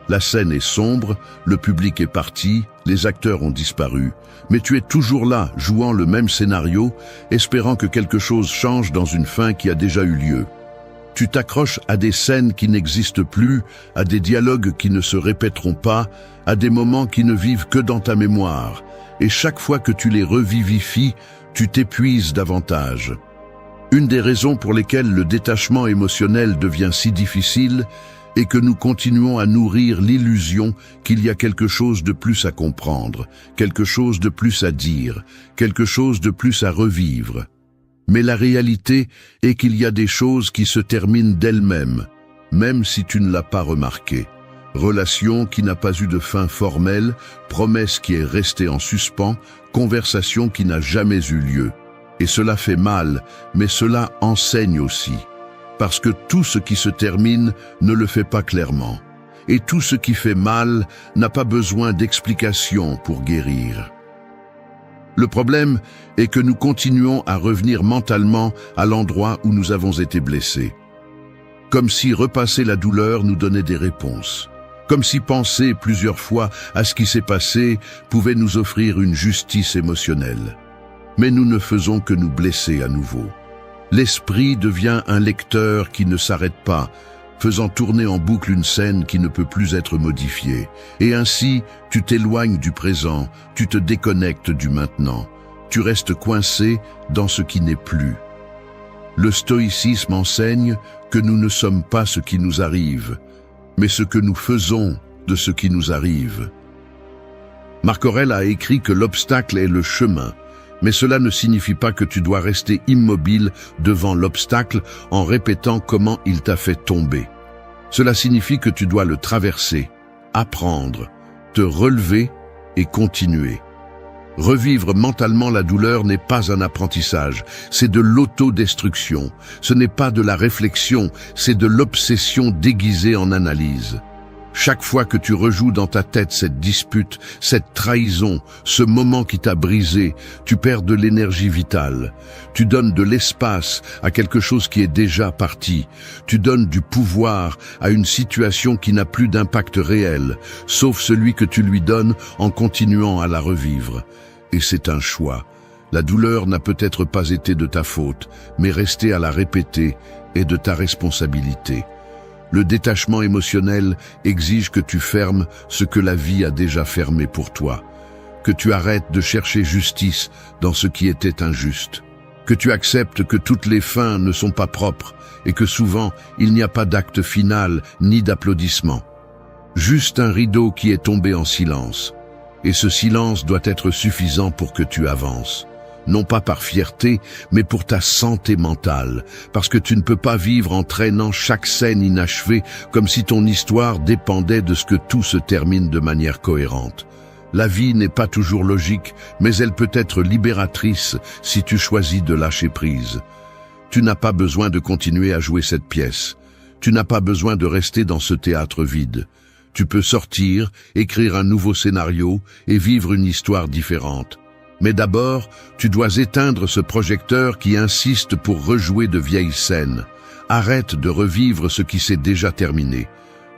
La scène est sombre, le public est parti, les acteurs ont disparu, mais tu es toujours là, jouant le même scénario, espérant que quelque chose change dans une fin qui a déjà eu lieu. Tu t'accroches à des scènes qui n'existent plus, à des dialogues qui ne se répéteront pas, à des moments qui ne vivent que dans ta mémoire. Et chaque fois que tu les revivifies, tu t'épuises davantage. Une des raisons pour lesquelles le détachement émotionnel devient si difficile est que nous continuons à nourrir l'illusion qu'il y a quelque chose de plus à comprendre, quelque chose de plus à dire, quelque chose de plus à revivre. Mais la réalité est qu'il y a des choses qui se terminent d'elles-mêmes, même si tu ne l'as pas remarqué. Relation qui n'a pas eu de fin formelle, promesse qui est restée en suspens, conversation qui n'a jamais eu lieu. Et cela fait mal, mais cela enseigne aussi. Parce que tout ce qui se termine ne le fait pas clairement. Et tout ce qui fait mal n'a pas besoin d'explication pour guérir. Le problème est que nous continuons à revenir mentalement à l'endroit où nous avons été blessés. Comme si repasser la douleur nous donnait des réponses. Comme si penser plusieurs fois à ce qui s'est passé pouvait nous offrir une justice émotionnelle. Mais nous ne faisons que nous blesser à nouveau. L'esprit devient un lecteur qui ne s'arrête pas, faisant tourner en boucle une scène qui ne peut plus être modifiée. Et ainsi, tu t'éloignes du présent, tu te déconnectes du maintenant. Tu restes coincé dans ce qui n'est plus. Le stoïcisme enseigne que nous ne sommes pas ce qui nous arrive, mais ce que nous faisons de ce qui nous arrive. Marc Aurèle a écrit que l'obstacle est le chemin, mais cela ne signifie pas que tu dois rester immobile devant l'obstacle en répétant comment il t'a fait tomber. Cela signifie que tu dois le traverser, apprendre, te relever et continuer. Revivre mentalement la douleur n'est pas un apprentissage, c'est de l'autodestruction. Ce n'est pas de la réflexion, c'est de l'obsession déguisée en analyse. Chaque fois que tu rejoues dans ta tête cette dispute, cette trahison, ce moment qui t'a brisé, tu perds de l'énergie vitale. Tu donnes de l'espace à quelque chose qui est déjà parti. Tu donnes du pouvoir à une situation qui n'a plus d'impact réel, sauf celui que tu lui donnes en continuant à la revivre. Et c'est un choix. La douleur n'a peut-être pas été de ta faute, mais rester à la répéter est de ta responsabilité. Le détachement émotionnel exige que tu fermes ce que la vie a déjà fermé pour toi, que tu arrêtes de chercher justice dans ce qui était injuste, que tu acceptes que toutes les fins ne sont pas propres et que souvent il n'y a pas d'acte final ni d'applaudissement. Juste un rideau qui est tombé en silence. Et ce silence doit être suffisant pour que tu avances. Non pas par fierté, mais pour ta santé mentale, parce que tu ne peux pas vivre en traînant chaque scène inachevée comme si ton histoire dépendait de ce que tout se termine de manière cohérente. La vie n'est pas toujours logique, mais elle peut être libératrice si tu choisis de lâcher prise. Tu n'as pas besoin de continuer à jouer cette pièce. Tu n'as pas besoin de rester dans ce théâtre vide. Tu peux sortir, écrire un nouveau scénario et vivre une histoire différente. Mais d'abord, tu dois éteindre ce projecteur qui insiste pour rejouer de vieilles scènes. Arrête de revivre ce qui s'est déjà terminé.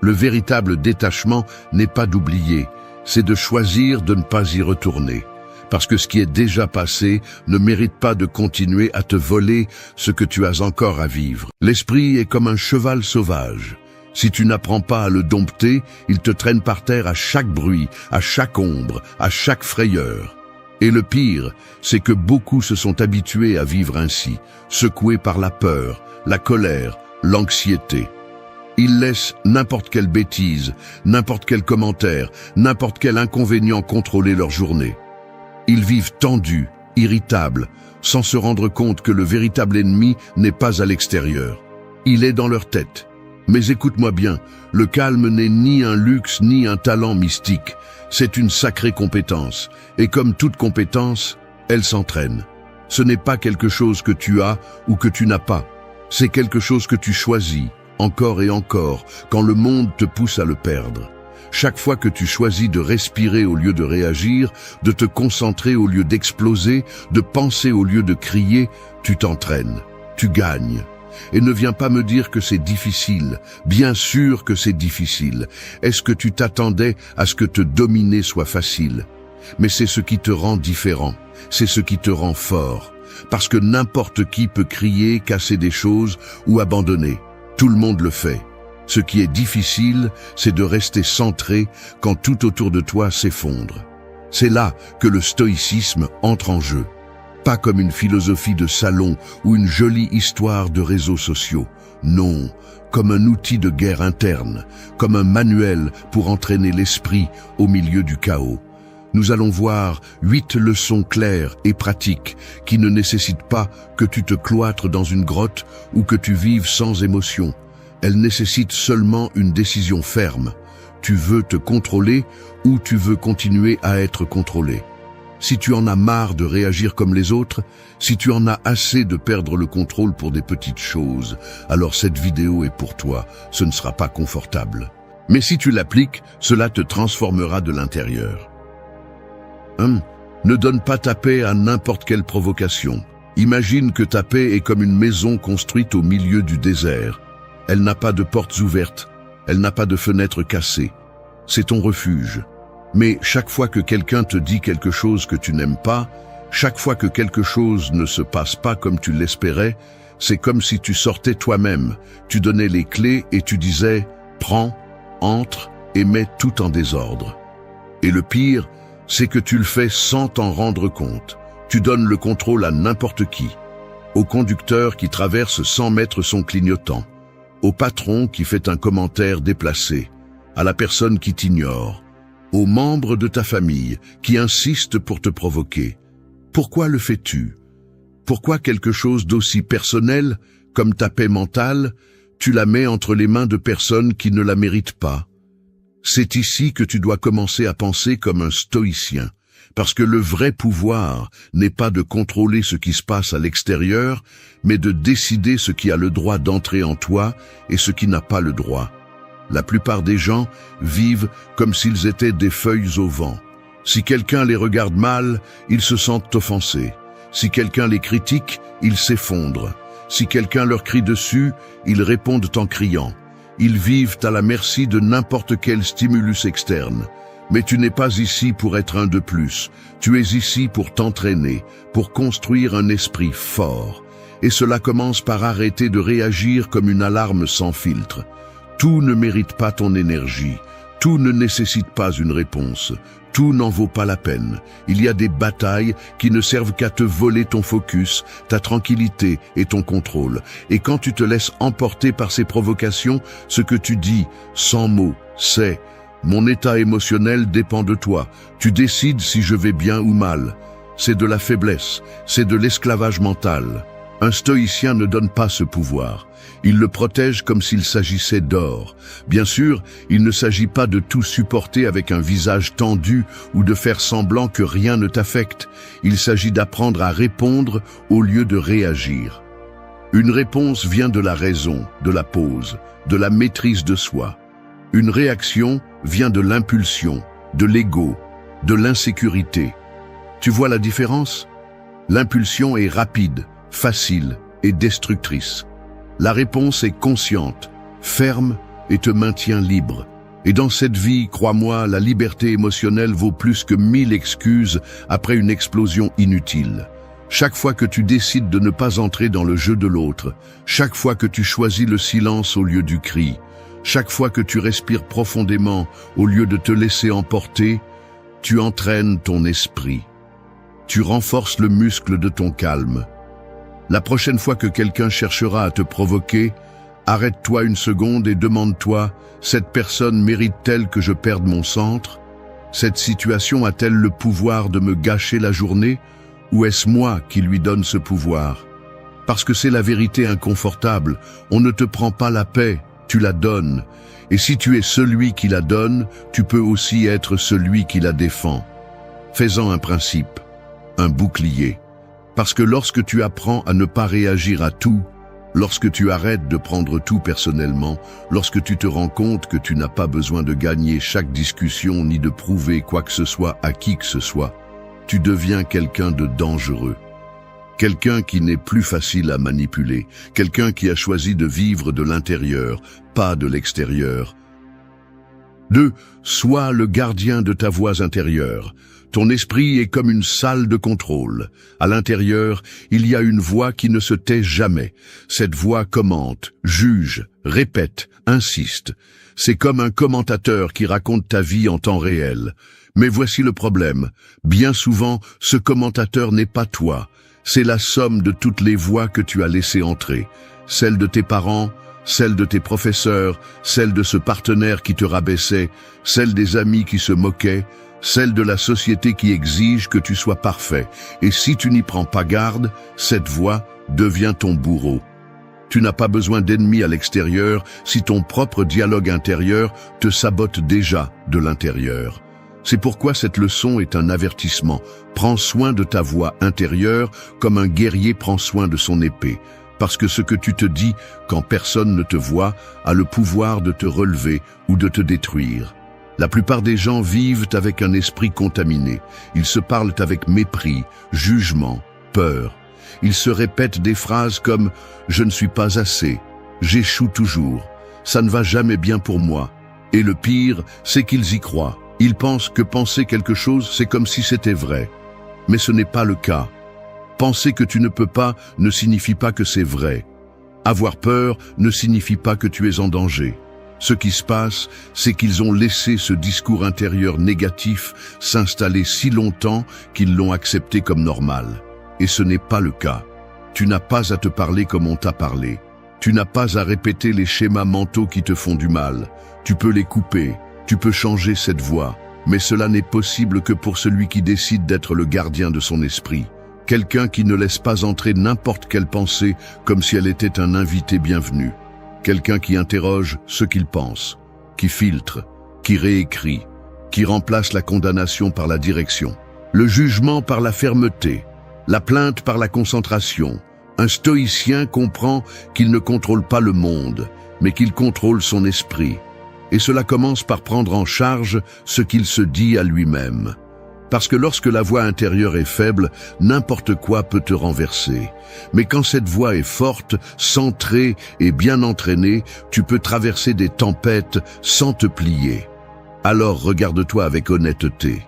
Le véritable détachement n'est pas d'oublier, c'est de choisir de ne pas y retourner. Parce que ce qui est déjà passé ne mérite pas de continuer à te voler ce que tu as encore à vivre. L'esprit est comme un cheval sauvage. Si tu n'apprends pas à le dompter, il te traîne par terre à chaque bruit, à chaque ombre, à chaque frayeur. Et le pire, c'est que beaucoup se sont habitués à vivre ainsi, secoués par la peur, la colère, l'anxiété. Ils laissent n'importe quelle bêtise, n'importe quel commentaire, n'importe quel inconvénient contrôler leur journée. Ils vivent tendus, irritables, sans se rendre compte que le véritable ennemi n'est pas à l'extérieur. Il est dans leur tête. Mais écoute-moi bien, le calme n'est ni un luxe ni un talent mystique. C'est une sacrée compétence, et comme toute compétence, elle s'entraîne. Ce n'est pas quelque chose que tu as ou que tu n'as pas. C'est quelque chose que tu choisis, encore et encore, quand le monde te pousse à le perdre. Chaque fois que tu choisis de respirer au lieu de réagir, de te concentrer au lieu d'exploser, de penser au lieu de crier, tu t'entraînes, tu gagnes. Et ne viens pas me dire que c'est difficile. Bien sûr que c'est difficile. Est-ce que tu t'attendais à ce que te dominer soit facile? Mais c'est ce qui te rend différent. C'est ce qui te rend fort. Parce que n'importe qui peut crier, casser des choses ou abandonner. Tout le monde le fait. Ce qui est difficile, c'est de rester centré quand tout autour de toi s'effondre. C'est là que le stoïcisme entre en jeu. Pas comme une philosophie de salon ou une jolie histoire de réseaux sociaux. Non, comme un outil de guerre interne, comme un manuel pour entraîner l'esprit au milieu du chaos. Nous allons voir 8 leçons claires et pratiques qui ne nécessitent pas que tu te cloîtres dans une grotte ou que tu vives sans émotion. Elles nécessitent seulement une décision ferme. Tu veux te contrôler ou tu veux continuer à être contrôlé. Si tu en as marre de réagir comme les autres, si tu en as assez de perdre le contrôle pour des petites choses, alors cette vidéo est pour toi, ce ne sera pas confortable. Mais si tu l'appliques, cela te transformera de l'intérieur. Ne donne pas ta paix à n'importe quelle provocation. Imagine que ta paix est comme une maison construite au milieu du désert. Elle n'a pas de portes ouvertes, elle n'a pas de fenêtres cassées. C'est ton refuge. Mais chaque fois que quelqu'un te dit quelque chose que tu n'aimes pas, chaque fois que quelque chose ne se passe pas comme tu l'espérais, c'est comme si tu sortais toi-même, tu donnais les clés et tu disais « Prends, entre et mets tout en désordre ». Et le pire, c'est que tu le fais sans t'en rendre compte. Tu donnes le contrôle à n'importe qui. Au conducteur qui traverse sans mettre son clignotant, au patron qui fait un commentaire déplacé, à la personne qui t'ignore, aux membres de ta famille qui insistent pour te provoquer. Pourquoi le fais-tu? Pourquoi quelque chose d'aussi personnel, comme ta paix mentale, tu la mets entre les mains de personnes qui ne la méritent pas? C'est ici que tu dois commencer à penser comme un stoïcien, parce que le vrai pouvoir n'est pas de contrôler ce qui se passe à l'extérieur, mais de décider ce qui a le droit d'entrer en toi et ce qui n'a pas le droit. La plupart des gens vivent comme s'ils étaient des feuilles au vent. Si quelqu'un les regarde mal, ils se sentent offensés. Si quelqu'un les critique, ils s'effondrent. Si quelqu'un leur crie dessus, ils répondent en criant. Ils vivent à la merci de n'importe quel stimulus externe. Mais tu n'es pas ici pour être un de plus. Tu es ici pour t'entraîner, pour construire un esprit fort. Et cela commence par arrêter de réagir comme une alarme sans filtre. Tout ne mérite pas ton énergie. Tout ne nécessite pas une réponse. Tout n'en vaut pas la peine. Il y a des batailles qui ne servent qu'à te voler ton focus, ta tranquillité et ton contrôle. Et quand tu te laisses emporter par ces provocations, ce que tu dis, sans mots, c'est « Mon état émotionnel dépend de toi. Tu décides si je vais bien ou mal. » C'est de la faiblesse, c'est de l'esclavage mental. Un stoïcien ne donne pas ce pouvoir. Il le protège comme s'il s'agissait d'or. Bien sûr, il ne s'agit pas de tout supporter avec un visage tendu ou de faire semblant que rien ne t'affecte. Il s'agit d'apprendre à répondre au lieu de réagir. Une réponse vient de la raison, de la pause, de la maîtrise de soi. Une réaction vient de l'impulsion, de l'ego, de l'insécurité. Tu vois la différence? L'impulsion est rapide, facile et destructrice. La réponse est consciente, ferme et te maintient libre. Et dans cette vie, crois-moi, la liberté émotionnelle vaut plus que 1000 excuses après une explosion inutile. Chaque fois que tu décides de ne pas entrer dans le jeu de l'autre, chaque fois que tu choisis le silence au lieu du cri, chaque fois que tu respires profondément au lieu de te laisser emporter, tu entraînes ton esprit. Tu renforces le muscle de ton calme. La prochaine fois que quelqu'un cherchera à te provoquer, arrête-toi une seconde et demande-toi, cette personne mérite-t-elle que je perde mon centre? Cette situation a-t-elle le pouvoir de me gâcher la journée? Ou est-ce moi qui lui donne ce pouvoir? Parce que c'est la vérité inconfortable, on ne te prend pas la paix, tu la donnes. Et si tu es celui qui la donne, tu peux aussi être celui qui la défend. Fais-en un principe, un bouclier. Parce que lorsque tu apprends à ne pas réagir à tout, lorsque tu arrêtes de prendre tout personnellement, lorsque tu te rends compte que tu n'as pas besoin de gagner chaque discussion ni de prouver quoi que ce soit à qui que ce soit, tu deviens quelqu'un de dangereux. Quelqu'un qui n'est plus facile à manipuler, quelqu'un qui a choisi de vivre de l'intérieur, pas de l'extérieur. 2. Sois le gardien de ta voix intérieure. Ton esprit est comme une salle de contrôle. À l'intérieur, il y a une voix qui ne se tait jamais. Cette voix commente, juge, répète, insiste. C'est comme un commentateur qui raconte ta vie en temps réel. Mais voici le problème. Bien souvent, ce commentateur n'est pas toi. C'est la somme de toutes les voix que tu as laissées entrer. Celle de tes parents, celle de tes professeurs, celle de ce partenaire qui te rabaissait, celle des amis qui se moquaient, celle de la société qui exige que tu sois parfait. Et si tu n'y prends pas garde, cette voix devient ton bourreau. Tu n'as pas besoin d'ennemis à l'extérieur si ton propre dialogue intérieur te sabote déjà de l'intérieur. C'est pourquoi cette leçon est un avertissement. Prends soin de ta voix intérieure comme un guerrier prend soin de son épée. Parce que ce que tu te dis quand personne ne te voit a le pouvoir de te relever ou de te détruire. La plupart des gens vivent avec un esprit contaminé. Ils se parlent avec mépris, jugement, peur. Ils se répètent des phrases comme « je ne suis pas assez »,« j'échoue toujours »,« ça ne va jamais bien pour moi ». Et le pire, c'est qu'ils y croient. Ils pensent que penser quelque chose, c'est comme si c'était vrai. Mais ce n'est pas le cas. Penser que tu ne peux pas ne signifie pas que c'est vrai. Avoir peur ne signifie pas que tu es en danger. Ce qui se passe, c'est qu'ils ont laissé ce discours intérieur négatif s'installer si longtemps qu'ils l'ont accepté comme normal. Et ce n'est pas le cas. Tu n'as pas à te parler comme on t'a parlé. Tu n'as pas à répéter les schémas mentaux qui te font du mal. Tu peux les couper, tu peux changer cette voix. Mais cela n'est possible que pour celui qui décide d'être le gardien de son esprit. Quelqu'un qui ne laisse pas entrer n'importe quelle pensée comme si elle était un invité bienvenu. Quelqu'un qui interroge ce qu'il pense, qui filtre, qui réécrit, qui remplace la condamnation par la direction, le jugement par la fermeté, la plainte par la concentration. Un stoïcien comprend qu'il ne contrôle pas le monde, mais qu'il contrôle son esprit. Et cela commence par prendre en charge ce qu'il se dit à lui-même. Parce que lorsque la voix intérieure est faible, n'importe quoi peut te renverser. Mais quand cette voix est forte, centrée et bien entraînée, tu peux traverser des tempêtes sans te plier. Alors regarde-toi avec honnêteté.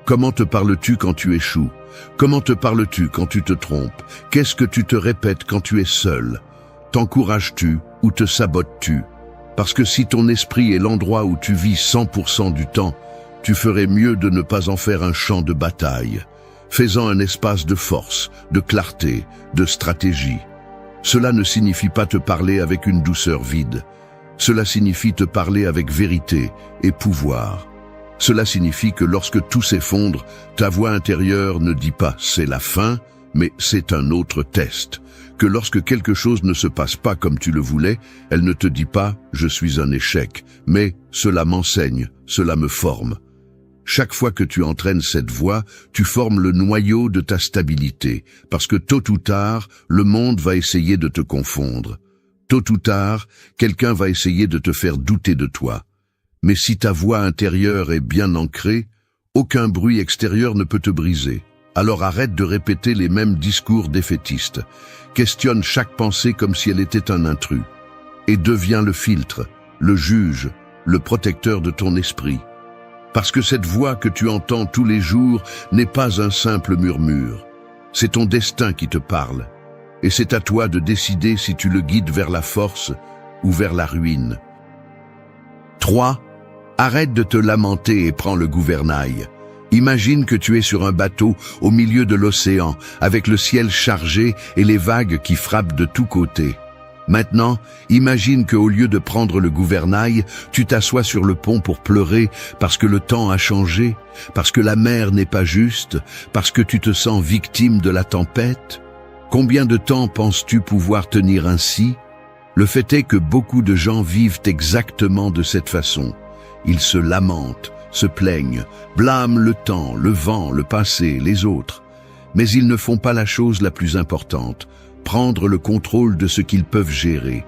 Comment te parles-tu quand tu échoues? Comment te parles-tu quand tu te trompes? Qu'est-ce que tu te répètes quand tu es seul? T'encourages-tu ou te sabotes-tu? Parce que si ton esprit est l'endroit où tu vis 100% du temps, tu ferais mieux de ne pas en faire un champ de bataille. Fais-en un espace de force, de clarté, de stratégie. Cela ne signifie pas te parler avec une douceur vide. Cela signifie te parler avec vérité et pouvoir. Cela signifie que lorsque tout s'effondre, ta voix intérieure ne dit pas « c'est la fin », mais « c'est un autre test ». Que lorsque quelque chose ne se passe pas comme tu le voulais, elle ne te dit pas « je suis un échec », mais « cela m'enseigne, cela me forme ». Chaque fois que tu entraînes cette voie, tu formes le noyau de ta stabilité, parce que tôt ou tard, le monde va essayer de te confondre. Tôt ou tard, quelqu'un va essayer de te faire douter de toi. Mais si ta voix intérieure est bien ancrée, aucun bruit extérieur ne peut te briser. Alors arrête de répéter les mêmes discours défaitistes. Questionne chaque pensée comme si elle était un intrus. Et deviens le filtre, le juge, le protecteur de ton esprit. Parce que cette voix que tu entends tous les jours n'est pas un simple murmure. C'est ton destin qui te parle. Et c'est à toi de décider si tu le guides vers la force ou vers la ruine. 3. Arrête de te lamenter et prends le gouvernail. Imagine que tu es sur un bateau au milieu de l'océan, avec le ciel chargé et les vagues qui frappent de tous côtés. Maintenant, imagine qu'au lieu de prendre le gouvernail, tu t'assois sur le pont pour pleurer parce que le temps a changé, parce que la mer n'est pas juste, parce que tu te sens victime de la tempête. Combien de temps penses-tu pouvoir tenir ainsi? Le fait est que beaucoup de gens vivent exactement de cette façon. Ils se lamentent, se plaignent, blâment le temps, le vent, le passé, les autres. Mais ils ne font pas la chose la plus importante, prendre le contrôle de ce qu'ils peuvent gérer.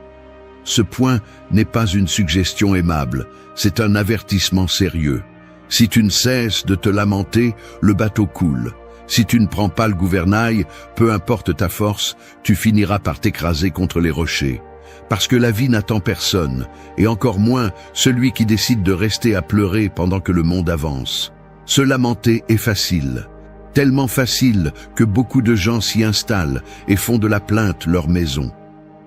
Ce point n'est pas une suggestion aimable, c'est un avertissement sérieux. Si tu ne cesses de te lamenter, le bateau coule. Si tu ne prends pas le gouvernail, peu importe ta force, tu finiras par t'écraser contre les rochers. parce que la vie n'attend personne, et encore moins celui qui décide de rester à pleurer pendant que le monde avance. Se lamenter est facile, tellement facile que beaucoup de gens s'y installent et font de la plainte leur maison.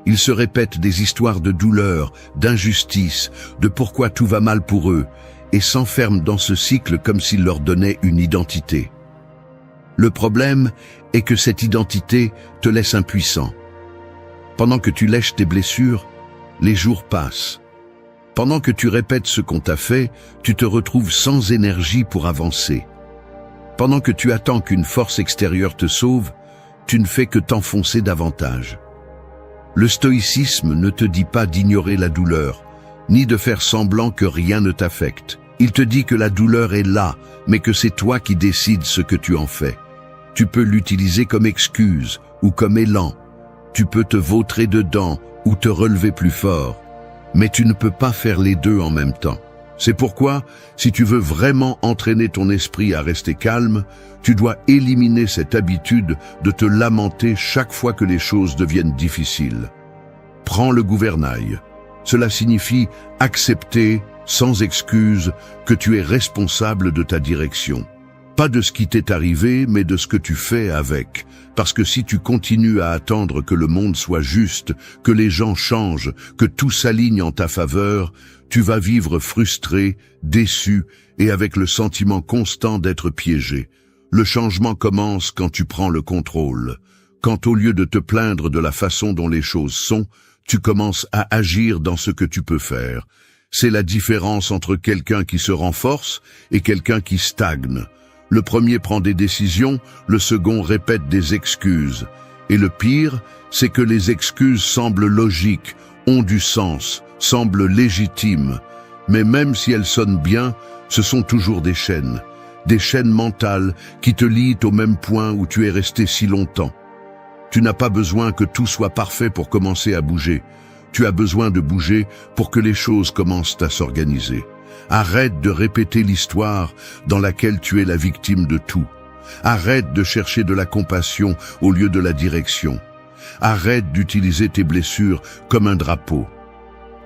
Ils se répètent des histoires de douleur, d'injustice, de pourquoi tout va mal pour eux, et s'enferment dans ce cycle comme s'il leur donnait une identité. Le problème est que cette identité te laisse impuissant. Pendant que tu lèches tes blessures, les jours passent. Pendant que tu répètes ce qu'on t'a fait, tu te retrouves sans énergie pour avancer. Pendant que tu attends qu'une force extérieure te sauve, tu ne fais que t'enfoncer davantage. Le stoïcisme ne te dit pas d'ignorer la douleur, ni de faire semblant que rien ne t'affecte. Il te dit que la douleur est là, mais que c'est toi qui décides ce que tu en fais. Tu peux l'utiliser comme excuse ou comme élan. Tu peux te vautrer dedans ou te relever plus fort. Mais tu ne peux pas faire les deux en même temps. C'est pourquoi, si tu veux vraiment entraîner ton esprit à rester calme, tu dois éliminer cette habitude de te lamenter chaque fois que les choses deviennent difficiles. Prends le gouvernail. Cela signifie accepter, sans excuse, que tu es responsable de ta direction. Pas de ce qui t'est arrivé, mais de ce que tu fais avec. Parce que si tu continues à attendre que le monde soit juste, que les gens changent, que tout s'aligne en ta faveur, tu vas vivre frustré, déçu et avec le sentiment constant d'être piégé. Le changement commence quand tu prends le contrôle. Quand au lieu de te plaindre de la façon dont les choses sont, tu commences à agir dans ce que tu peux faire. C'est la différence entre quelqu'un qui se renforce et quelqu'un qui stagne. Le premier prend des décisions, le second répète des excuses. Et le pire, c'est que les excuses semblent logiques, ont du sens, semblent légitimes. Mais même si elles sonnent bien, ce sont toujours des chaînes mentales qui te lient au même point où tu es resté si longtemps. Tu n'as pas besoin que tout soit parfait pour commencer à bouger. Tu as besoin de bouger pour que les choses commencent à s'organiser. Arrête de répéter l'histoire dans laquelle tu es la victime de tout. Arrête de chercher de la compassion au lieu de la direction. Arrête d'utiliser tes blessures comme un drapeau.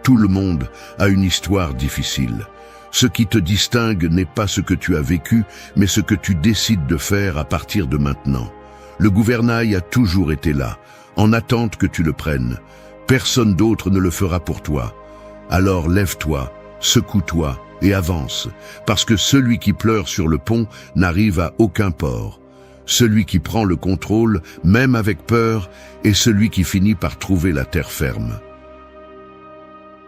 Tout le monde a une histoire difficile. Ce qui te distingue n'est pas ce que tu as vécu, mais ce que tu décides de faire à partir de maintenant. Le gouvernail a toujours été là, en attente que tu le prennes. Personne d'autre ne le fera pour toi. Alors lève-toi, secoue-toi et avance, parce que celui qui pleure sur le pont n'arrive à aucun port. Celui qui prend le contrôle, même avec peur, est celui qui finit par trouver la terre ferme.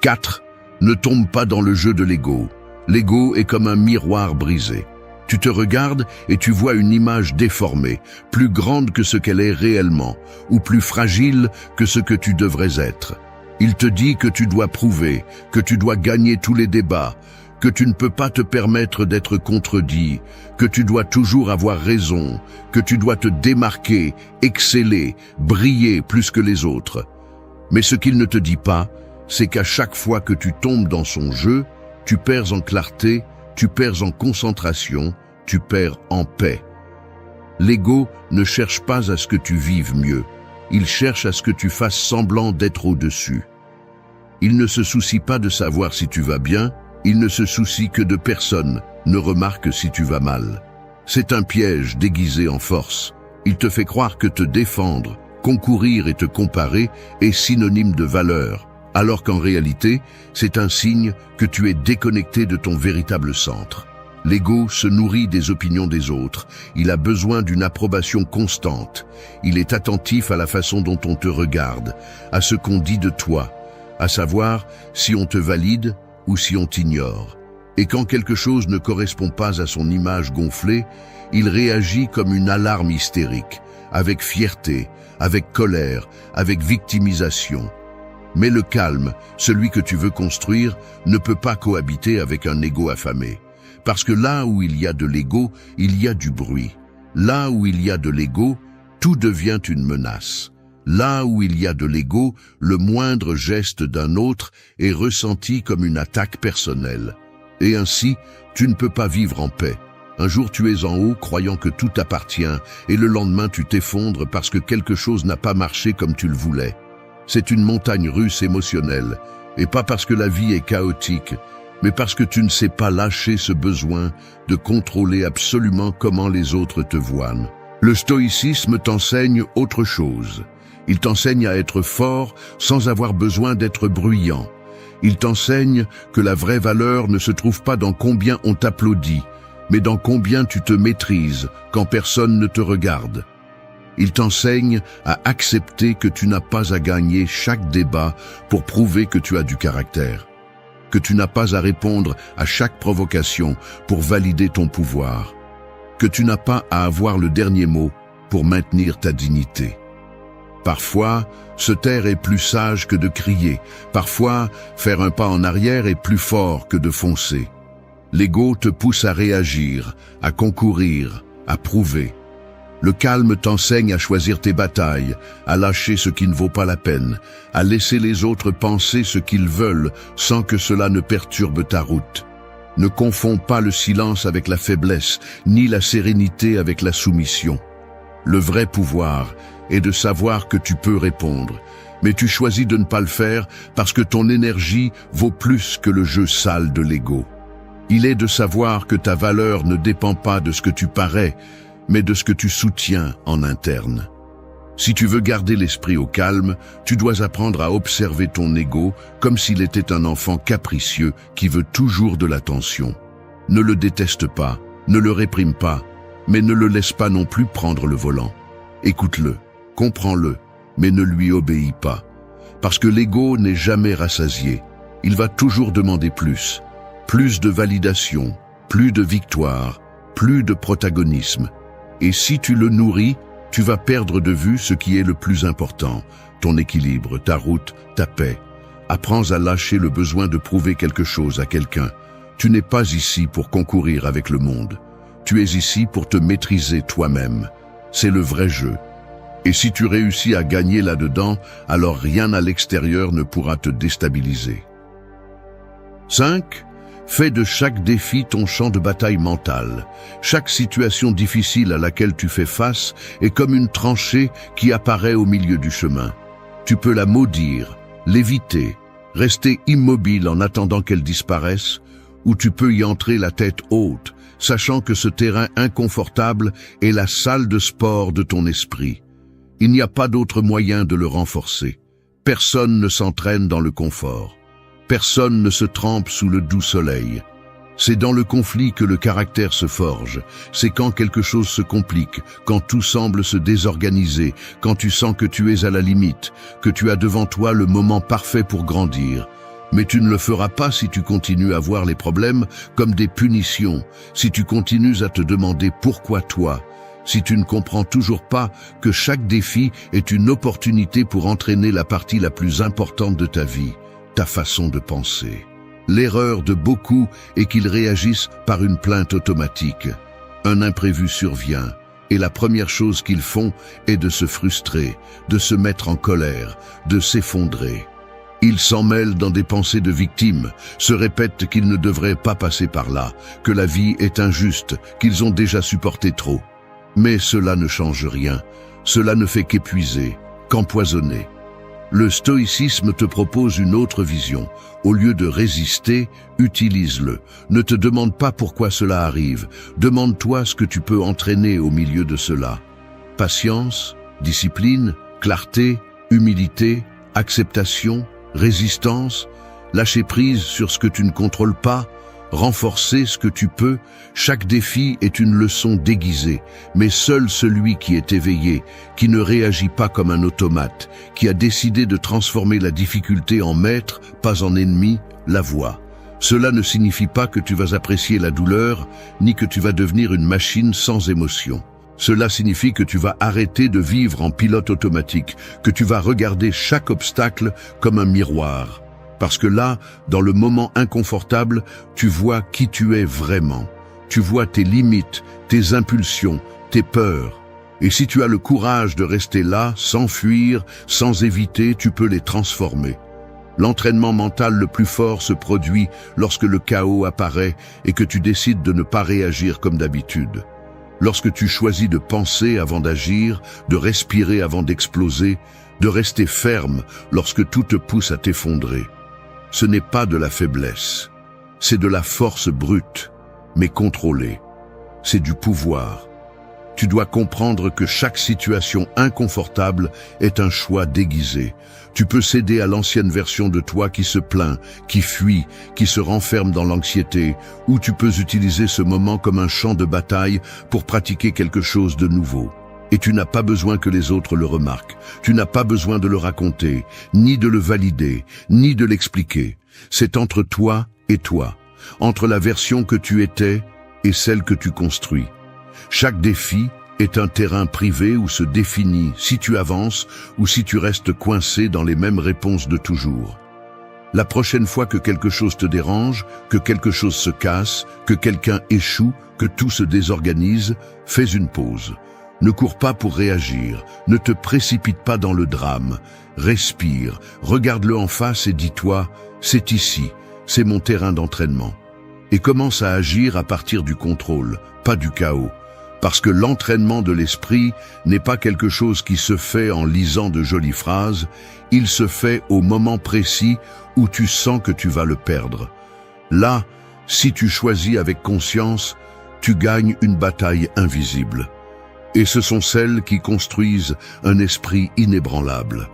4. Ne tombe pas dans le jeu de l'ego. L'ego est comme un miroir brisé. Tu te regardes et tu vois une image déformée, plus grande que ce qu'elle est réellement, ou plus fragile que ce que tu devrais être. Il te dit que tu dois prouver, que tu dois gagner tous les débats, que tu ne peux pas te permettre d'être contredit, que tu dois toujours avoir raison, que tu dois te démarquer, exceller, briller plus que les autres. Mais ce qu'il ne te dit pas, c'est qu'à chaque fois que tu tombes dans son jeu, tu perds en clarté, tu perds en concentration, tu perds en paix. L'ego ne cherche pas à ce que tu vives mieux, il cherche à ce que tu fasses semblant d'être au-dessus. Il ne se soucie pas de savoir si tu vas bien, il ne se soucie que de personne ne remarque si tu vas mal. C'est un piège déguisé en force. Il te fait croire que te défendre, concourir et te comparer est synonyme de valeur, alors qu'en réalité, c'est un signe que tu es déconnecté de ton véritable centre. L'ego se nourrit des opinions des autres, il a besoin d'une approbation constante, il est attentif à la façon dont on te regarde, à ce qu'on dit de toi, à savoir si on te valide ou si on t'ignore. Et quand quelque chose ne correspond pas à son image gonflée, il réagit comme une alarme hystérique, avec fierté, avec colère, avec victimisation. Mais le calme, celui que tu veux construire, ne peut pas cohabiter avec un ego affamé. Parce que là où il y a de l'ego, il y a du bruit. Là où il y a de l'ego, tout devient une menace. Là où il y a de l'ego, le moindre geste d'un autre est ressenti comme une attaque personnelle. Et ainsi, tu ne peux pas vivre en paix. Un jour tu es en haut croyant que tout t'appartient, et le lendemain tu t'effondres parce que quelque chose n'a pas marché comme tu le voulais. C'est une montagne russe émotionnelle, et pas parce que la vie est chaotique, mais parce que tu ne sais pas lâcher ce besoin de contrôler absolument comment les autres te voient. Le stoïcisme t'enseigne autre chose. Il t'enseigne à être fort sans avoir besoin d'être bruyant. Il t'enseigne que la vraie valeur ne se trouve pas dans combien on t'applaudit, mais dans combien tu te maîtrises quand personne ne te regarde. Il t'enseigne à accepter que tu n'as pas à gagner chaque débat pour prouver que tu as du caractère, que tu n'as pas à répondre à chaque provocation pour valider ton pouvoir, que tu n'as pas à avoir le dernier mot pour maintenir ta dignité. Parfois, se taire est plus sage que de crier. Parfois, faire un pas en arrière est plus fort que de foncer. L'ego te pousse à réagir, à concourir, à prouver. Le calme t'enseigne à choisir tes batailles, à lâcher ce qui ne vaut pas la peine, à laisser les autres penser ce qu'ils veulent sans que cela ne perturbe ta route. Ne confonds pas le silence avec la faiblesse, ni la sérénité avec la soumission. Le vrai pouvoir est de savoir que tu peux répondre, mais tu choisis de ne pas le faire parce que ton énergie vaut plus que le jeu sale de l'ego. Il est de savoir que ta valeur ne dépend pas de ce que tu parais, mais de ce que tu soutiens en interne. Si tu veux garder l'esprit au calme, tu dois apprendre à observer ton ego comme s'il était un enfant capricieux qui veut toujours de l'attention. Ne le déteste pas, ne le réprime pas, mais ne le laisse pas non plus prendre le volant. Écoute-le, comprends-le, mais ne lui obéis pas. Parce que l'ego n'est jamais rassasié. Il va toujours demander plus. Plus de validation, plus de victoire, plus de protagonisme. Et si tu le nourris, tu vas perdre de vue ce qui est le plus important, ton équilibre, ta route, ta paix. Apprends à lâcher le besoin de prouver quelque chose à quelqu'un. Tu n'es pas ici pour concourir avec le monde. Tu es ici pour te maîtriser toi-même. C'est le vrai jeu. Et si tu réussis à gagner là-dedans, alors rien à l'extérieur ne pourra te déstabiliser. 5. Fais de chaque défi ton champ de bataille mental. Chaque situation difficile à laquelle tu fais face est comme une tranchée qui apparaît au milieu du chemin. Tu peux la maudire, l'éviter, rester immobile en attendant qu'elle disparaisse, ou tu peux y entrer la tête haute, sachant que ce terrain inconfortable est la salle de sport de ton esprit. Il n'y a pas d'autre moyen de le renforcer. Personne ne s'entraîne dans le confort. Personne ne se trempe sous le doux soleil. C'est dans le conflit que le caractère se forge. C'est quand quelque chose se complique, quand tout semble se désorganiser, quand tu sens que tu es à la limite, que tu as devant toi le moment parfait pour grandir. Mais tu ne le feras pas si tu continues à voir les problèmes comme des punitions, si tu continues à te demander pourquoi toi, si tu ne comprends toujours pas que chaque défi est une opportunité pour entraîner la partie la plus importante de ta vie, ta façon de penser. L'erreur de beaucoup est qu'ils réagissent par une plainte automatique. Un imprévu survient, et la première chose qu'ils font est de se frustrer, de se mettre en colère, de s'effondrer. Ils s'en mêlent dans des pensées de victimes, se répètent qu'ils ne devraient pas passer par là, que la vie est injuste, qu'ils ont déjà supporté trop. Mais cela ne change rien, cela ne fait qu'épuiser, qu'empoisonner. Le stoïcisme te propose une autre vision. Au lieu de résister, utilise-le. Ne te demande pas pourquoi cela arrive. Demande-toi ce que tu peux entraîner au milieu de cela. Patience, discipline, clarté, humilité, acceptation, résistance, lâcher prise sur ce que tu ne contrôles pas, renforcer ce que tu peux. Chaque défi est une leçon déguisée, mais seul celui qui est éveillé, qui ne réagit pas comme un automate, qui a décidé de transformer la difficulté en maître, pas en ennemi, la voit. Cela ne signifie pas que tu vas apprécier la douleur, ni que tu vas devenir une machine sans émotion. Cela signifie que tu vas arrêter de vivre en pilote automatique, que tu vas regarder chaque obstacle comme un miroir. Parce que là, dans le moment inconfortable, tu vois qui tu es vraiment. Tu vois tes limites, tes impulsions, tes peurs. Et si tu as le courage de rester là, sans fuir, sans éviter, tu peux les transformer. L'entraînement mental le plus fort se produit lorsque le chaos apparaît et que tu décides de ne pas réagir comme d'habitude. Lorsque tu choisis de penser avant d'agir, de respirer avant d'exploser, de rester ferme lorsque tout te pousse à t'effondrer. Ce n'est pas de la faiblesse, c'est de la force brute, mais contrôlée. C'est du pouvoir. Tu dois comprendre que chaque situation inconfortable est un choix déguisé. Tu peux céder à l'ancienne version de toi qui se plaint, qui fuit, qui se renferme dans l'anxiété, ou tu peux utiliser ce moment comme un champ de bataille pour pratiquer quelque chose de nouveau. Et tu n'as pas besoin que les autres le remarquent. Tu n'as pas besoin de le raconter, ni de le valider, ni de l'expliquer. C'est entre toi et toi, entre la version que tu étais et celle que tu construis. Chaque défi est un terrain privé où se définit si tu avances ou si tu restes coincé dans les mêmes réponses de toujours. La prochaine fois que quelque chose te dérange, que quelque chose se casse, que quelqu'un échoue, que tout se désorganise, fais une pause. Ne cours pas pour réagir, ne te précipite pas dans le drame. Respire, regarde-le en face et dis-toi, c'est ici, c'est mon terrain d'entraînement. Et commence à agir à partir du contrôle, pas du chaos. Parce que l'entraînement de l'esprit n'est pas quelque chose qui se fait en lisant de jolies phrases, il se fait au moment précis où tu sens que tu vas le perdre. Là, si tu choisis avec conscience, tu gagnes une bataille invisible. Et ce sont celles qui construisent un esprit inébranlable.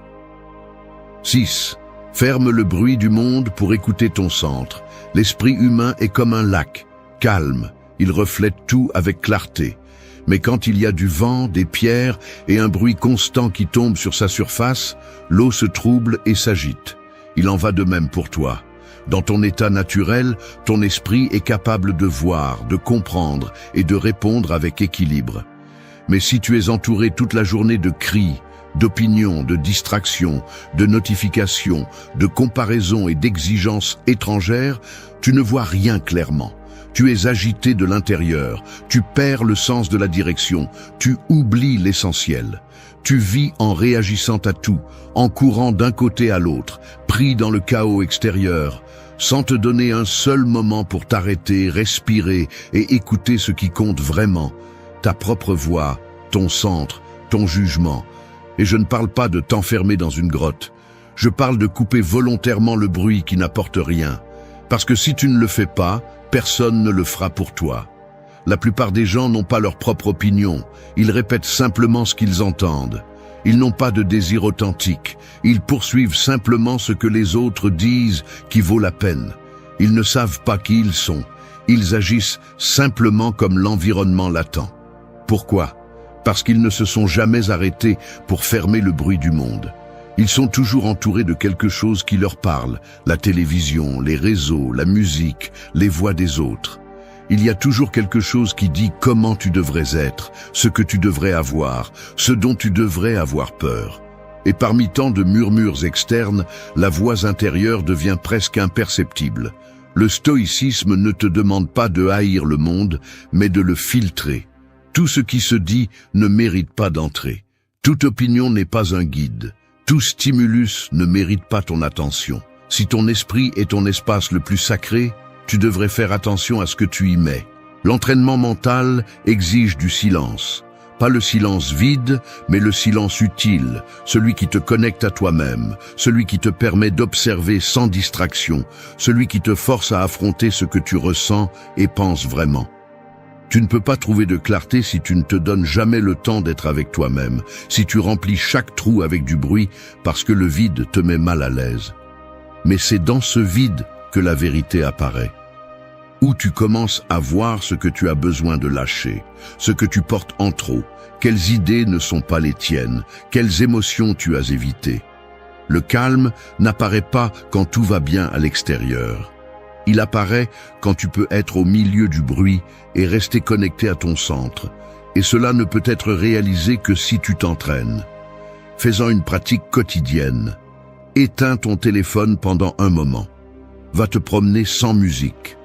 6. Ferme le bruit du monde pour écouter ton centre. L'esprit humain est comme un lac, calme, il reflète tout avec clarté. Mais quand il y a du vent, des pierres et un bruit constant qui tombe sur sa surface, l'eau se trouble et s'agite. Il en va de même pour toi. Dans ton état naturel, ton esprit est capable de voir, de comprendre et de répondre avec équilibre. Mais si tu es entouré toute la journée de cris, d'opinions, de distractions, de notifications, de comparaisons et d'exigences étrangères, tu ne vois rien clairement. Tu es agité de l'intérieur, tu perds le sens de la direction, tu oublies l'essentiel. Tu vis en réagissant à tout, en courant d'un côté à l'autre, pris dans le chaos extérieur, sans te donner un seul moment pour t'arrêter, respirer et écouter ce qui compte vraiment, ta propre voix, ton centre, ton jugement. Et je ne parle pas de t'enfermer dans une grotte, je parle de couper volontairement le bruit qui n'apporte rien. Parce que si tu ne le fais pas, personne ne le fera pour toi. La plupart des gens n'ont pas leur propre opinion, ils répètent simplement ce qu'ils entendent. Ils n'ont pas de désir authentique, ils poursuivent simplement ce que les autres disent qui vaut la peine. Ils ne savent pas qui ils sont, ils agissent simplement comme l'environnement l'attend. Pourquoi ? Parce qu'ils ne se sont jamais arrêtés pour fermer le bruit du monde. Ils sont toujours entourés de quelque chose qui leur parle, la télévision, les réseaux, la musique, les voix des autres. Il y a toujours quelque chose qui dit comment tu devrais être, ce que tu devrais avoir, ce dont tu devrais avoir peur. Et parmi tant de murmures externes, la voix intérieure devient presque imperceptible. Le stoïcisme ne te demande pas de haïr le monde, mais de le filtrer. Tout ce qui se dit ne mérite pas d'entrer. Toute opinion n'est pas un guide. Tout stimulus ne mérite pas ton attention. Si ton esprit est ton espace le plus sacré, tu devrais faire attention à ce que tu y mets. L'entraînement mental exige du silence. Pas le silence vide, mais le silence utile, celui qui te connecte à toi-même, celui qui te permet d'observer sans distraction, celui qui te force à affronter ce que tu ressens et penses vraiment. Tu ne peux pas trouver de clarté si tu ne te donnes jamais le temps d'être avec toi-même, si tu remplis chaque trou avec du bruit parce que le vide te met mal à l'aise. Mais c'est dans ce vide que la vérité apparaît. Où tu commences à voir ce que tu as besoin de lâcher, ce que tu portes en trop, quelles idées ne sont pas les tiennes, quelles émotions tu as évitées. Le calme n'apparaît pas quand tout va bien à l'extérieur. Il apparaît quand tu peux être au milieu du bruit et rester connecté à ton centre. Et cela ne peut être réalisé que si tu t'entraînes. Fais-en une pratique quotidienne. Éteins ton téléphone pendant un moment. Va te promener sans musique.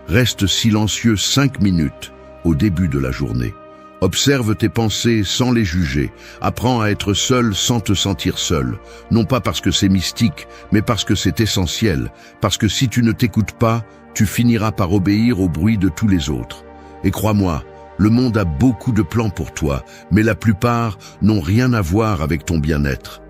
Reste silencieux 5 minutes au début de la journée. Observe tes pensées sans les juger. Apprends à être seul sans te sentir seul. Non pas parce que c'est mystique, mais parce que c'est essentiel. Parce que si tu ne t'écoutes pas, tu finiras par obéir au bruit de tous les autres. Et crois-moi, le monde a beaucoup de plans pour toi, mais la plupart n'ont rien à voir avec ton bien-être.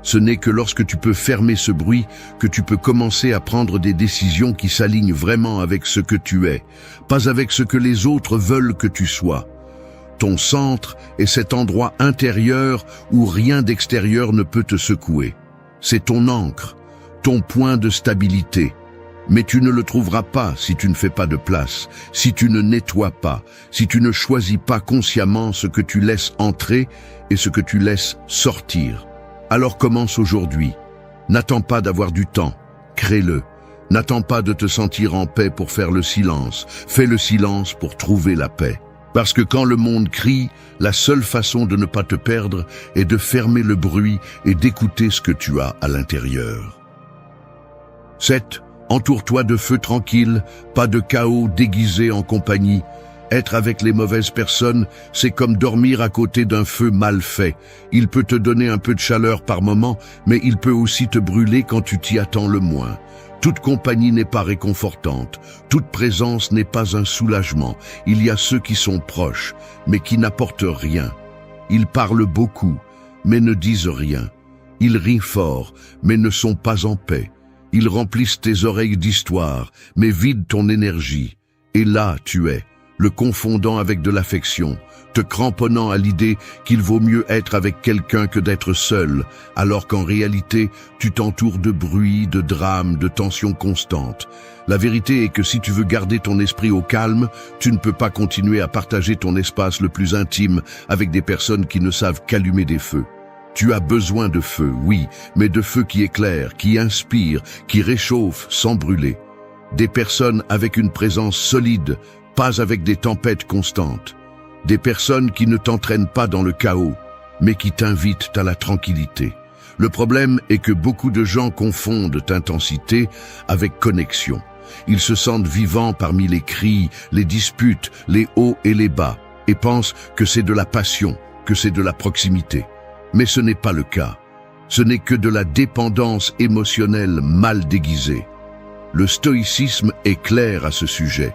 Ce n'est que lorsque tu peux fermer ce bruit que tu peux commencer à prendre des décisions qui s'alignent vraiment avec ce que tu es, pas avec ce que les autres veulent que tu sois. Ton centre est cet endroit intérieur où rien d'extérieur ne peut te secouer. C'est ton ancre, ton point de stabilité. Mais tu ne le trouveras pas si tu ne fais pas de place, si tu ne nettoies pas, si tu ne choisis pas consciemment ce que tu laisses entrer et ce que tu laisses sortir. Alors commence aujourd'hui. N'attends pas d'avoir du temps, crée-le. N'attends pas de te sentir en paix pour faire le silence. Fais le silence pour trouver la paix. Parce que quand le monde crie, la seule façon de ne pas te perdre est de fermer le bruit et d'écouter ce que tu as à l'intérieur. 7. Entoure-toi de feu tranquille, pas de chaos déguisé en compagnie. Être avec les mauvaises personnes, c'est comme dormir à côté d'un feu mal fait. Il peut te donner un peu de chaleur par moment, mais il peut aussi te brûler quand tu t'y attends le moins. Toute compagnie n'est pas réconfortante, toute présence n'est pas un soulagement. Il y a ceux qui sont proches, mais qui n'apportent rien. Ils parlent beaucoup, mais ne disent rien. Ils rient fort, mais ne sont pas en paix. Ils remplissent tes oreilles d'histoire, mais vident ton énergie. Et là, tu es, le confondant avec de l'affection, te cramponnant à l'idée qu'il vaut mieux être avec quelqu'un que d'être seul, alors qu'en réalité, tu t'entoures de bruit, de drames, de tensions constantes. La vérité est que si tu veux garder ton esprit au calme, tu ne peux pas continuer à partager ton espace le plus intime avec des personnes qui ne savent qu'allumer des feux. Tu as besoin de feu, oui, mais de feu qui éclaire, qui inspire, qui réchauffe sans brûler. Des personnes avec une présence solide, pas avec des tempêtes constantes. Des personnes qui ne t'entraînent pas dans le chaos, mais qui t'invitent à la tranquillité. Le problème est que beaucoup de gens confondent intensité avec connexion. Ils se sentent vivants parmi les cris, les disputes, les hauts et les bas, et pensent que c'est de la passion, que c'est de la proximité. Mais ce n'est pas le cas. Ce n'est que de la dépendance émotionnelle mal déguisée. Le stoïcisme est clair à ce sujet.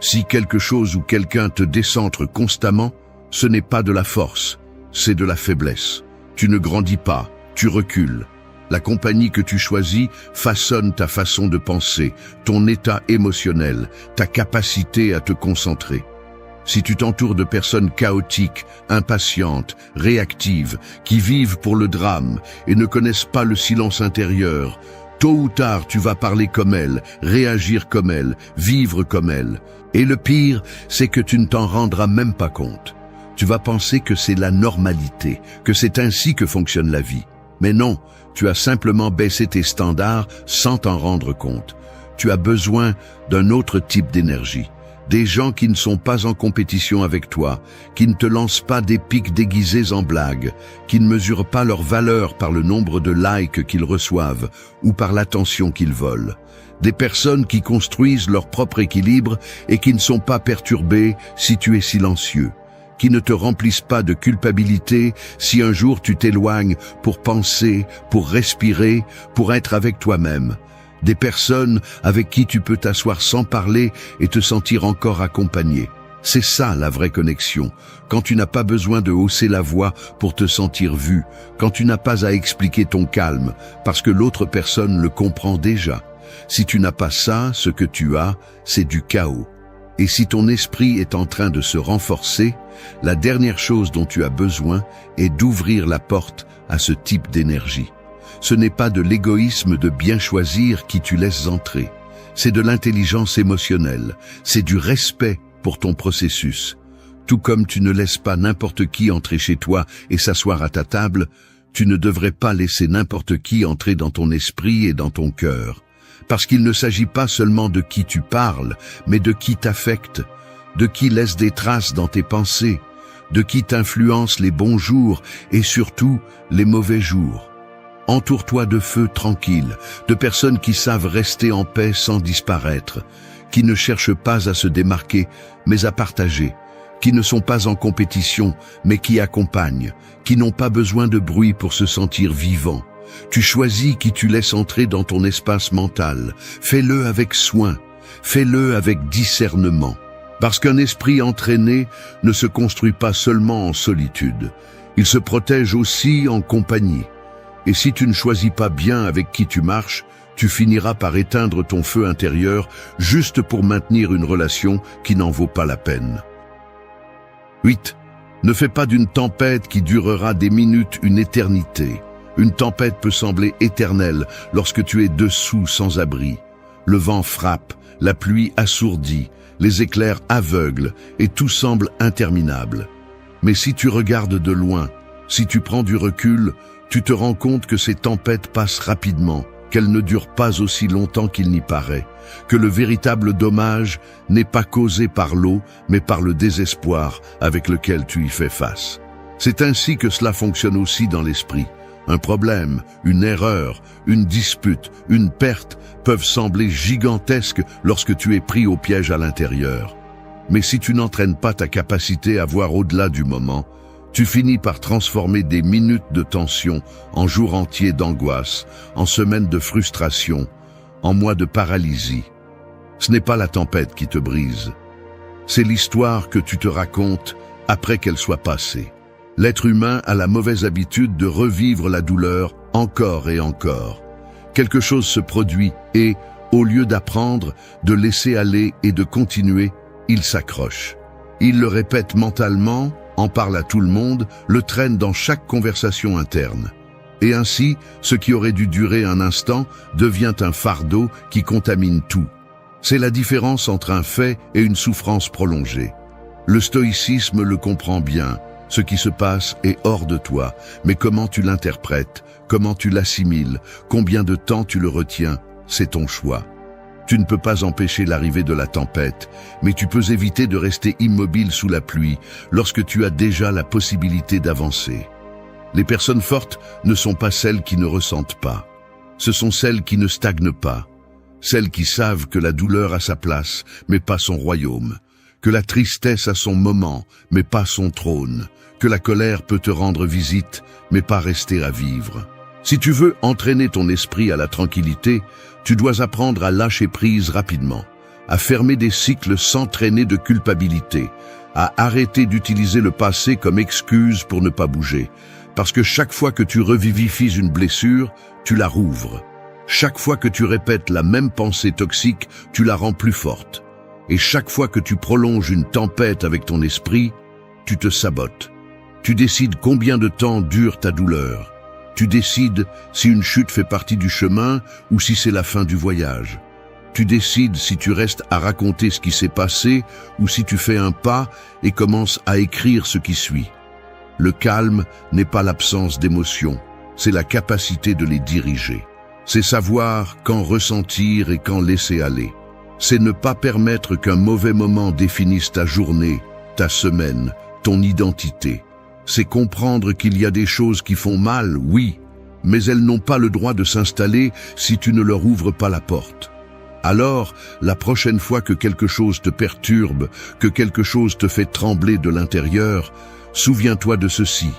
Si quelque chose ou quelqu'un te décentre constamment, ce n'est pas de la force, c'est de la faiblesse. Tu ne grandis pas, tu recules. La compagnie que tu choisis façonne ta façon de penser, ton état émotionnel, ta capacité à te concentrer. Si tu t'entoures de personnes chaotiques, impatientes, réactives, qui vivent pour le drame et ne connaissent pas le silence intérieur, tôt ou tard tu vas parler comme elles, réagir comme elles, vivre comme elles. Et le pire, c'est que tu ne t'en rendras même pas compte. Tu vas penser que c'est la normalité, que c'est ainsi que fonctionne la vie. Mais non, tu as simplement baissé tes standards sans t'en rendre compte. Tu as besoin d'un autre type d'énergie. Des gens qui ne sont pas en compétition avec toi, qui ne te lancent pas des pics déguisés en blagues, qui ne mesurent pas leur valeur par le nombre de likes qu'ils reçoivent ou par l'attention qu'ils volent. Des personnes qui construisent leur propre équilibre et qui ne sont pas perturbées si tu es silencieux, qui ne te remplissent pas de culpabilité si un jour tu t'éloignes pour penser, pour respirer, pour être avec toi-même. Des personnes avec qui tu peux t'asseoir sans parler et te sentir encore accompagné. C'est ça la vraie connexion, quand tu n'as pas besoin de hausser la voix pour te sentir vu, quand tu n'as pas à expliquer ton calme, parce que l'autre personne le comprend déjà. Si tu n'as pas ça, ce que tu as, c'est du chaos. Et si ton esprit est en train de se renforcer, la dernière chose dont tu as besoin est d'ouvrir la porte à ce type d'énergie. Ce n'est pas de l'égoïsme de bien choisir qui tu laisses entrer. C'est de l'intelligence émotionnelle. C'est du respect pour ton processus. Tout comme tu ne laisses pas n'importe qui entrer chez toi et s'asseoir à ta table, tu ne devrais pas laisser n'importe qui entrer dans ton esprit et dans ton cœur. Parce qu'il ne s'agit pas seulement de qui tu parles, mais de qui t'affecte, de qui laisse des traces dans tes pensées, de qui t'influence les bons jours et surtout les mauvais jours. Entoure-toi de feux tranquilles, de personnes qui savent rester en paix sans disparaître, qui ne cherchent pas à se démarquer, mais à partager, qui ne sont pas en compétition, mais qui accompagnent, qui n'ont pas besoin de bruit pour se sentir vivants. Tu choisis qui tu laisses entrer dans ton espace mental. Fais-le avec soin, fais-le avec discernement. Parce qu'un esprit entraîné ne se construit pas seulement en solitude, il se protège aussi en compagnie. Et si tu ne choisis pas bien avec qui tu marches, tu finiras par éteindre ton feu intérieur juste pour maintenir une relation qui n'en vaut pas la peine. 8. Ne fais pas d'une tempête qui durera des minutes une éternité. Une tempête peut sembler éternelle lorsque tu es dessous sans abri. Le vent frappe, la pluie assourdit, les éclairs aveuglent et tout semble interminable. Mais si tu regardes de loin, si tu prends du recul, tu te rends compte que ces tempêtes passent rapidement, qu'elles ne durent pas aussi longtemps qu'il n'y paraît, que le véritable dommage n'est pas causé par l'eau, mais par le désespoir avec lequel tu y fais face. C'est ainsi que cela fonctionne aussi dans l'esprit. Un problème, une erreur, une dispute, une perte peuvent sembler gigantesques lorsque tu es pris au piège à l'intérieur. Mais si tu n'entraînes pas ta capacité à voir au-delà du moment, tu finis par transformer des minutes de tension en jours entiers d'angoisse, en semaines de frustration, en mois de paralysie. Ce n'est pas la tempête qui te brise. C'est l'histoire que tu te racontes après qu'elle soit passée. L'être humain a la mauvaise habitude de revivre la douleur encore et encore. Quelque chose se produit et, au lieu d'apprendre, de laisser aller et de continuer, il s'accroche. Il le répète mentalement, en parle à tout le monde, le traîne dans chaque conversation interne. Et ainsi, ce qui aurait dû durer un instant devient un fardeau qui contamine tout. C'est la différence entre un fait et une souffrance prolongée. Le stoïcisme le comprend bien. Ce qui se passe est hors de toi, mais comment tu l'interprètes, comment tu l'assimiles, combien de temps tu le retiens, c'est ton choix. Tu ne peux pas empêcher l'arrivée de la tempête, mais tu peux éviter de rester immobile sous la pluie lorsque tu as déjà la possibilité d'avancer. Les personnes fortes ne sont pas celles qui ne ressentent pas. Ce sont celles qui ne stagnent pas. Celles qui savent que la douleur a sa place, mais pas son royaume. Que la tristesse a son moment, mais pas son trône. Que la colère peut te rendre visite, mais pas rester à vivre. Si tu veux entraîner ton esprit à la tranquillité, tu dois apprendre à lâcher prise rapidement, à fermer des cycles sans traîner de culpabilité, à arrêter d'utiliser le passé comme excuse pour ne pas bouger. Parce que chaque fois que tu revivifies une blessure, tu la rouvres. Chaque fois que tu répètes la même pensée toxique, tu la rends plus forte. Et chaque fois que tu prolonges une tempête avec ton esprit, tu te sabotes. Tu décides combien de temps dure ta douleur. Tu décides si une chute fait partie du chemin ou si c'est la fin du voyage. Tu décides si tu restes à raconter ce qui s'est passé ou si tu fais un pas et commences à écrire ce qui suit. Le calme n'est pas l'absence d'émotions, c'est la capacité de les diriger. C'est savoir quand ressentir et quand laisser aller. C'est ne pas permettre qu'un mauvais moment définisse ta journée, ta semaine, ton identité. C'est comprendre qu'il y a des choses qui font mal, oui, mais elles n'ont pas le droit de s'installer si tu ne leur ouvres pas la porte. Alors, la prochaine fois que quelque chose te perturbe, que quelque chose te fait trembler de l'intérieur, souviens-toi de ceci.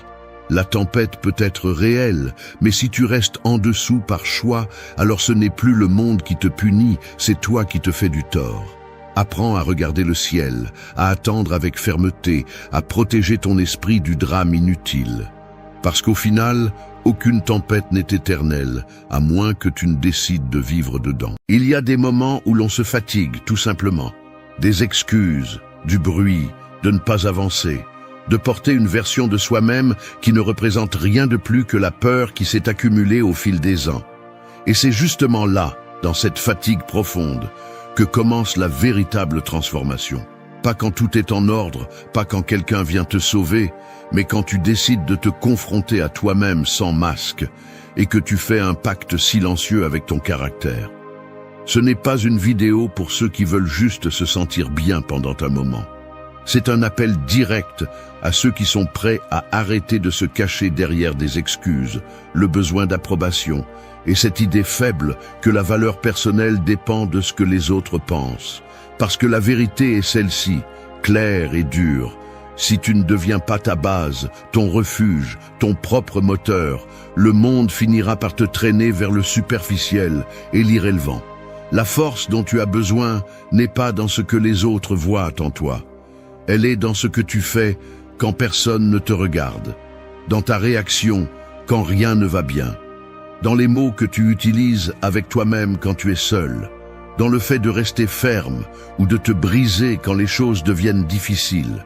La tempête peut être réelle, mais si tu restes en dessous par choix, alors ce n'est plus le monde qui te punit, c'est toi qui te fais du tort. Apprends à regarder le ciel, à attendre avec fermeté, à protéger ton esprit du drame inutile. Parce qu'au final, aucune tempête n'est éternelle, à moins que tu ne décides de vivre dedans. Il y a des moments où l'on se fatigue, tout simplement. Des excuses, du bruit, de ne pas avancer, de porter une version de soi-même qui ne représente rien de plus que la peur qui s'est accumulée au fil des ans. Et c'est justement là, dans cette fatigue profonde, que commence la véritable transformation. Pas quand tout est en ordre, pas quand quelqu'un vient te sauver, mais quand tu décides de te confronter à toi-même sans masque et que tu fais un pacte silencieux avec ton caractère. Ce n'est pas une vidéo pour ceux qui veulent juste se sentir bien pendant un moment. C'est un appel direct à ceux qui sont prêts à arrêter de se cacher derrière des excuses, le besoin d'approbation et cette idée faible que la valeur personnelle dépend de ce que les autres pensent. Parce que la vérité est celle-ci, claire et dure. Si tu ne deviens pas ta base, ton refuge, ton propre moteur, le monde finira par te traîner vers le superficiel et l'irrélevant. La force dont tu as besoin n'est pas dans ce que les autres voient en toi. Elle est dans ce que tu fais quand personne ne te regarde, dans ta réaction quand rien ne va bien, dans les mots que tu utilises avec toi-même quand tu es seul, dans le fait de rester ferme ou de te briser quand les choses deviennent difficiles.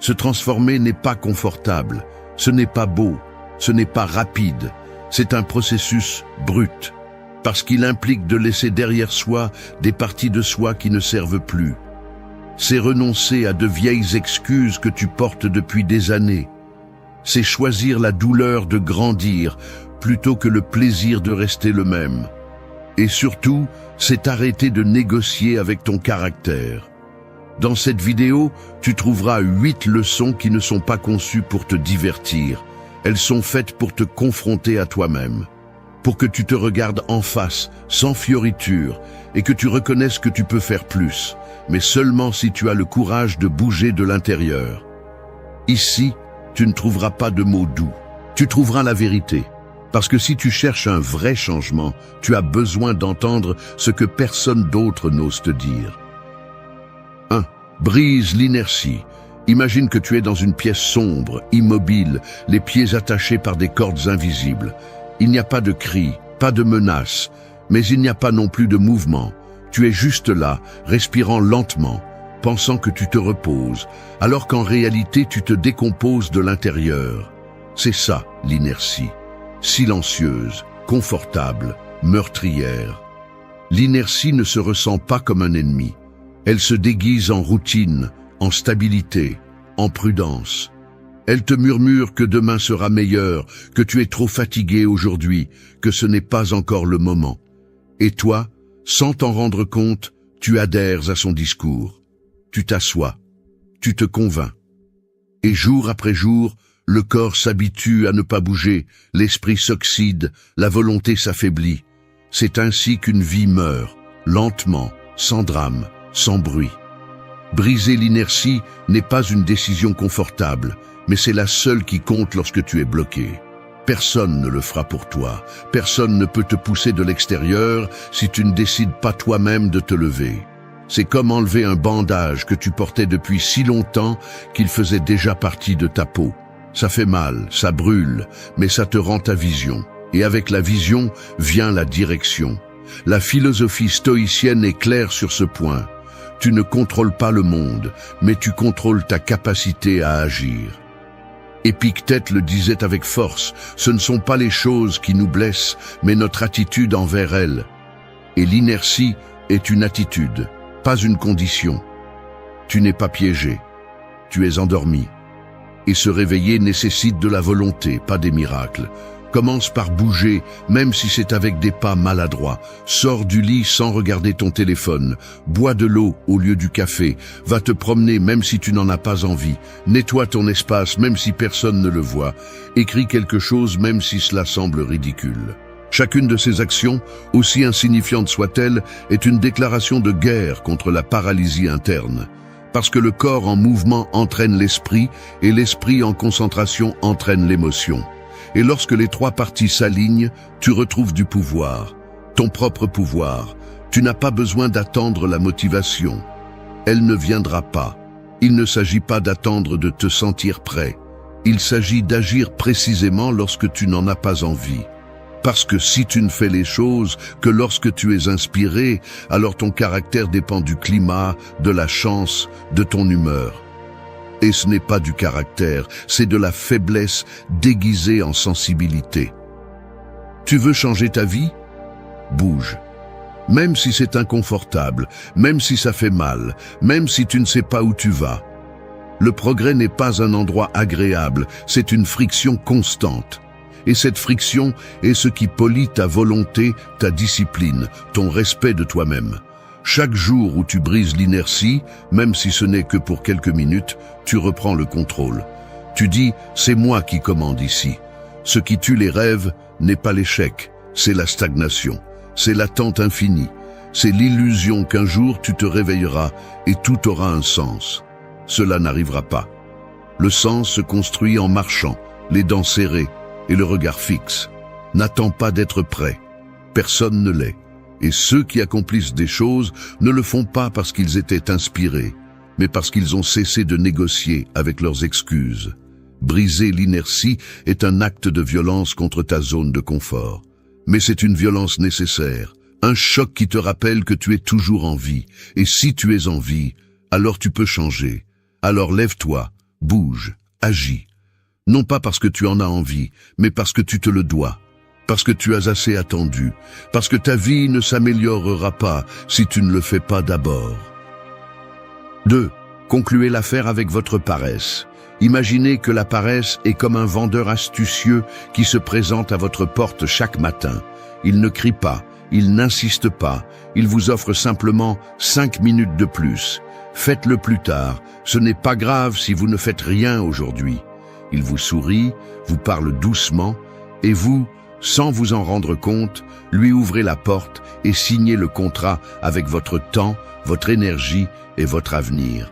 Se transformer n'est pas confortable, ce n'est pas beau, ce n'est pas rapide, c'est un processus brut, parce qu'il implique de laisser derrière soi des parties de soi qui ne servent plus. C'est renoncer à de vieilles excuses que tu portes depuis des années. C'est choisir la douleur de grandir plutôt que le plaisir de rester le même. Et surtout, c'est arrêter de négocier avec ton caractère. Dans cette vidéo, tu trouveras 8 leçons qui ne sont pas conçues pour te divertir. Elles sont faites pour te confronter à toi-même, pour que tu te regardes en face, sans fioriture, et que tu reconnaisses que tu peux faire plus, mais seulement si tu as le courage de bouger de l'intérieur. Ici, tu ne trouveras pas de mots doux, tu trouveras la vérité. Parce que si tu cherches un vrai changement, tu as besoin d'entendre ce que personne d'autre n'ose te dire. 1. Brise l'inertie. Imagine que tu es dans une pièce sombre, immobile, les pieds attachés par des cordes invisibles. Il n'y a pas de cri, pas de menace, mais il n'y a pas non plus de mouvement. Tu es juste là, respirant lentement, pensant que tu te reposes, alors qu'en réalité tu te décomposes de l'intérieur. C'est ça, l'inertie. Silencieuse, confortable, meurtrière. L'inertie ne se ressent pas comme un ennemi. Elle se déguise en routine, en stabilité, en prudence. Elle te murmure que demain sera meilleur, que tu es trop fatigué aujourd'hui, que ce n'est pas encore le moment. Et toi, sans t'en rendre compte, tu adhères à son discours. Tu t'assois, tu te convaincs. Et jour après jour, le corps s'habitue à ne pas bouger, l'esprit s'oxyde, la volonté s'affaiblit. C'est ainsi qu'une vie meurt, lentement, sans drame, sans bruit. Briser l'inertie n'est pas une décision confortable, mais c'est la seule qui compte lorsque tu es bloqué. Personne ne le fera pour toi, personne ne peut te pousser de l'extérieur si tu ne décides pas toi-même de te lever. C'est comme enlever un bandage que tu portais depuis si longtemps qu'il faisait déjà partie de ta peau. Ça fait mal, ça brûle, mais ça te rend ta vision. Et avec la vision vient la direction. La philosophie stoïcienne est claire sur ce point. Tu ne contrôles pas le monde, mais tu contrôles ta capacité à agir. Épictète le disait avec force, ce ne sont pas les choses qui nous blessent, mais notre attitude envers elles. Et l'inertie est une attitude, pas une condition. Tu n'es pas piégé, tu es endormi. Et se réveiller nécessite de la volonté, pas des miracles. Commence par bouger, même si c'est avec des pas maladroits. Sors du lit sans regarder ton téléphone. Bois de l'eau au lieu du café. Va te promener même si tu n'en as pas envie. Nettoie ton espace même si personne ne le voit. Écris quelque chose même si cela semble ridicule. Chacune de ces actions, aussi insignifiante soit-elle, est une déclaration de guerre contre la paralysie interne. Parce que le corps en mouvement entraîne l'esprit et l'esprit en concentration entraîne l'émotion. Et lorsque les 3 parties s'alignent, tu retrouves du pouvoir, ton propre pouvoir. Tu n'as pas besoin d'attendre la motivation. Elle ne viendra pas. Il ne s'agit pas d'attendre de te sentir prêt. Il s'agit d'agir précisément lorsque tu n'en as pas envie. Parce que si tu ne fais les choses que lorsque tu es inspiré, alors ton caractère dépend du climat, de la chance, de ton humeur. Et ce n'est pas du caractère, c'est de la faiblesse déguisée en sensibilité. Tu veux changer ta vie? Bouge. Même si c'est inconfortable, même si ça fait mal, même si tu ne sais pas où tu vas. Le progrès n'est pas un endroit agréable, c'est une friction constante. Et cette friction est ce qui polie ta volonté, ta discipline, ton respect de toi-même. Chaque jour où tu brises l'inertie, même si ce n'est que pour quelques minutes, tu reprends le contrôle. Tu dis, c'est moi qui commande ici. Ce qui tue les rêves n'est pas l'échec, c'est la stagnation, c'est l'attente infinie, c'est l'illusion qu'un jour tu te réveilleras et tout aura un sens. Cela n'arrivera pas. Le sens se construit en marchant, les dents serrées et le regard fixe. N'attends pas d'être prêt. Personne ne l'est. Et ceux qui accomplissent des choses ne le font pas parce qu'ils étaient inspirés, mais parce qu'ils ont cessé de négocier avec leurs excuses. Briser l'inertie est un acte de violence contre ta zone de confort. Mais c'est une violence nécessaire, un choc qui te rappelle que tu es toujours en vie. Et si tu es en vie, alors tu peux changer. Alors lève-toi, bouge, agis. Non pas parce que tu en as envie, mais parce que tu te le dois. Parce que tu as assez attendu. Parce que ta vie ne s'améliorera pas si tu ne le fais pas d'abord. 2. Concluez l'affaire avec votre paresse. Imaginez que la paresse est comme un vendeur astucieux qui se présente à votre porte chaque matin. Il ne crie pas, il n'insiste pas, il vous offre simplement 5 minutes de plus. Faites-le plus tard, ce n'est pas grave si vous ne faites rien aujourd'hui. Il vous sourit, vous parle doucement, et vous, sans vous en rendre compte, lui ouvrez la porte et signez le contrat avec votre temps, votre énergie et votre avenir.